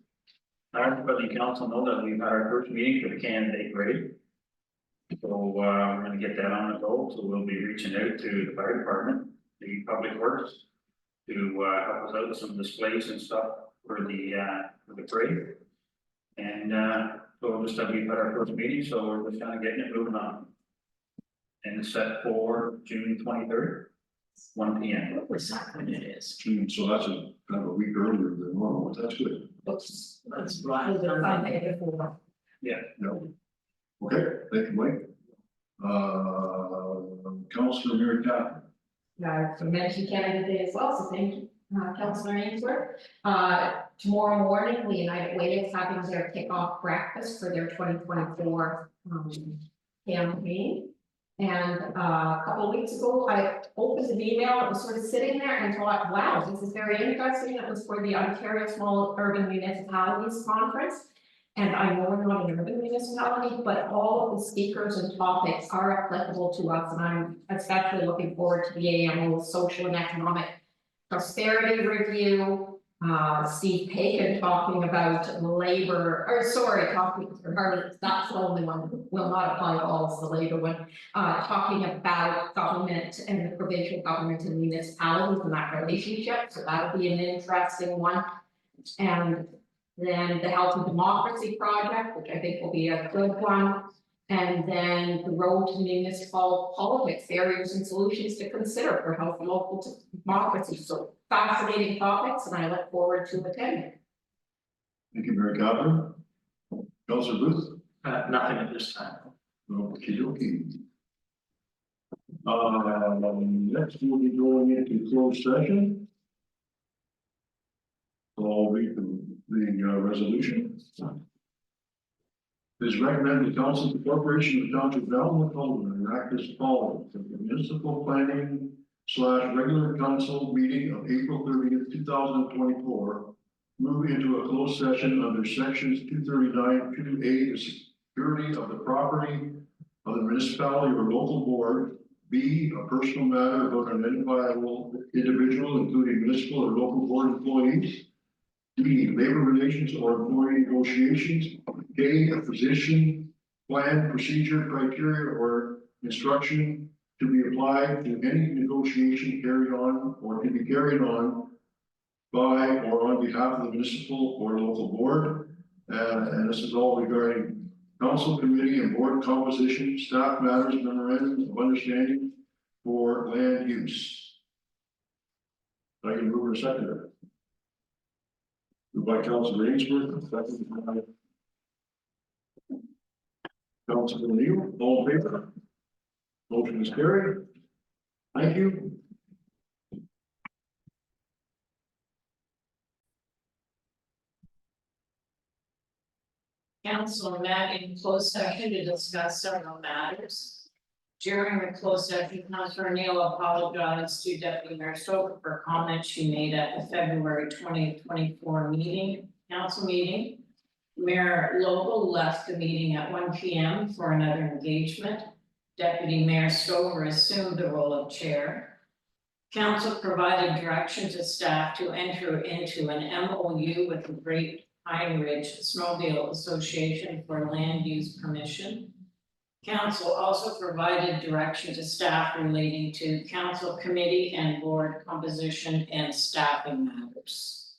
Everybody in council know that we've had our first meeting for the candidate grade. So we're gonna get that on the go, so we'll be reaching out to the fire department, the public works. To help us out with some displays and stuff for the parade. And so just that we've had our first meeting, so we're just kind of getting it moving on. And it's set for June 23rd, 1 p.m. What was that when it is? So that's a kind of a week earlier than normal, but that's good. That's right. No. Okay, thank you, Mike. Councilor Mary Catherine. I mentioned Canada Day as well, so thank you, Councilor Ainsworth. Tomorrow morning, the United Way is having their kickoff breakfast for their 2024 campaign. And a couple of weeks ago, I opened an email, it was sort of sitting there and thought, wow, this is very interesting. It was for the Ontario Small Urban Municipalities Conference. And I know we're not an urban municipality, but all of the speakers and topics are applicable to us. And I'm especially looking forward to the AMO Social and Economic Prosperity Review. Steve Pagan talking about that's the only one, will not apply to all of the labor one. Talking about government and the provincial government and municipalities and that relationship. So that'll be an interesting one. And then the Health and Democracy Project, which I think will be a good one. And then the road to municipal politics, areas and solutions to consider for health and local democracy. So fascinating topics, and I look forward to attending. Thank you, Mary Catherine. Councilor Booth? Nothing at this time. Okey-dokey. Next we'll be going into closed session. So I'll read the resolution. It is recommended the council, the corporation of the township of Allen enact as follows: the municipal planning / regular council meeting of April 30th, 2024. Move into a closed session under sections 239, 2A, the security of the property of the municipality or local board. B, a personal matter about an identifiable individual, including municipal or local board employees. D, labor relations or employee negotiations. K, a position, plan, procedure, criteria, or instruction to be applied to any negotiation carried on or to be carried on by or on behalf of the municipal or local board. And this is all regarding council, committee, and board composition, staff matters, memorandum of understanding for land use. I can move in a second. Moved by Councilor Ainsworth, second by Councilor Neal, all in favor? Motion is carried. Thank you. Council met in closed session to discuss several matters. During the closed session, Councilor Neal apologized to Deputy Mayor Stover for comments she made at the February 2024 council meeting. Mayor Lowell left the meeting at 1 p.m. for another engagement. Deputy Mayor Stover assumed the role of chair. Council provided direction to staff to enter into an MOU with the Great Pine Ridge Snowmobile Association for land use permission. Council also provided direction to staff relating to council committee and board composition and staffing matters.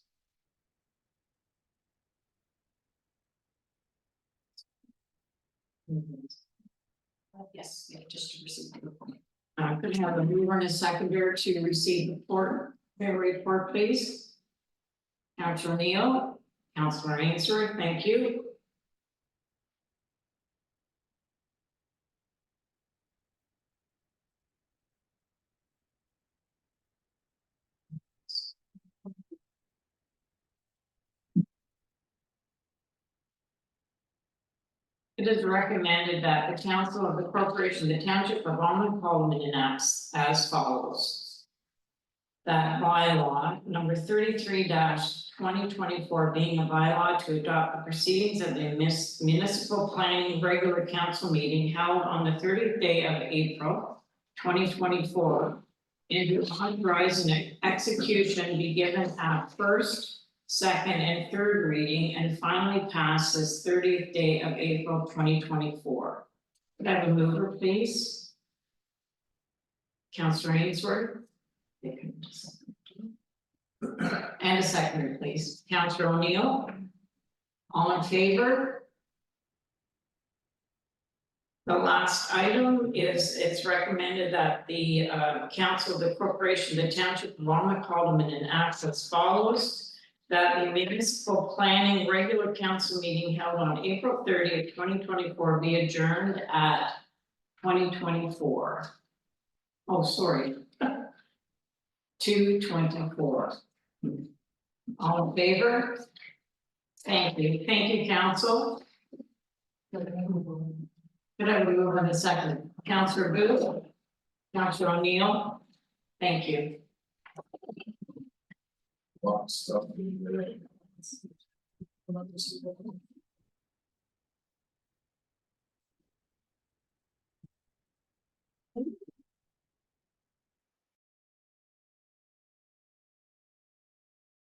Yes, just to receive the report. Could I have a mover and a seconder to receive the report, please? Councilor Neal, Councilor Ainsworth, thank you. It is recommended that the council of the corporation, the township of Almond Parliament enacts as follows. That bylaw number 33-2024 being a bylaw to adopt the proceedings of the municipal planning regular council meeting held on the 30th day of April 2024. And to authorize an execution be given at first, second, and third reading, and finally pass this 30th day of April 2024. Could I have a mover, please? Councilor Ainsworth. And a seconder, please. Councilor O'Neill. All in favor? The last item is, it's recommended that the council of the corporation, the township of Alderman enacts as follows. That the municipal planning regular council meeting held on April 30th, 2024 be adjourned at 2024. Oh, sorry. 2:24. All in favor? Thank you. Thank you, council. Could I move on a second? Councilor Booth? Councilor O'Neill? Thank you. Lots of stuff.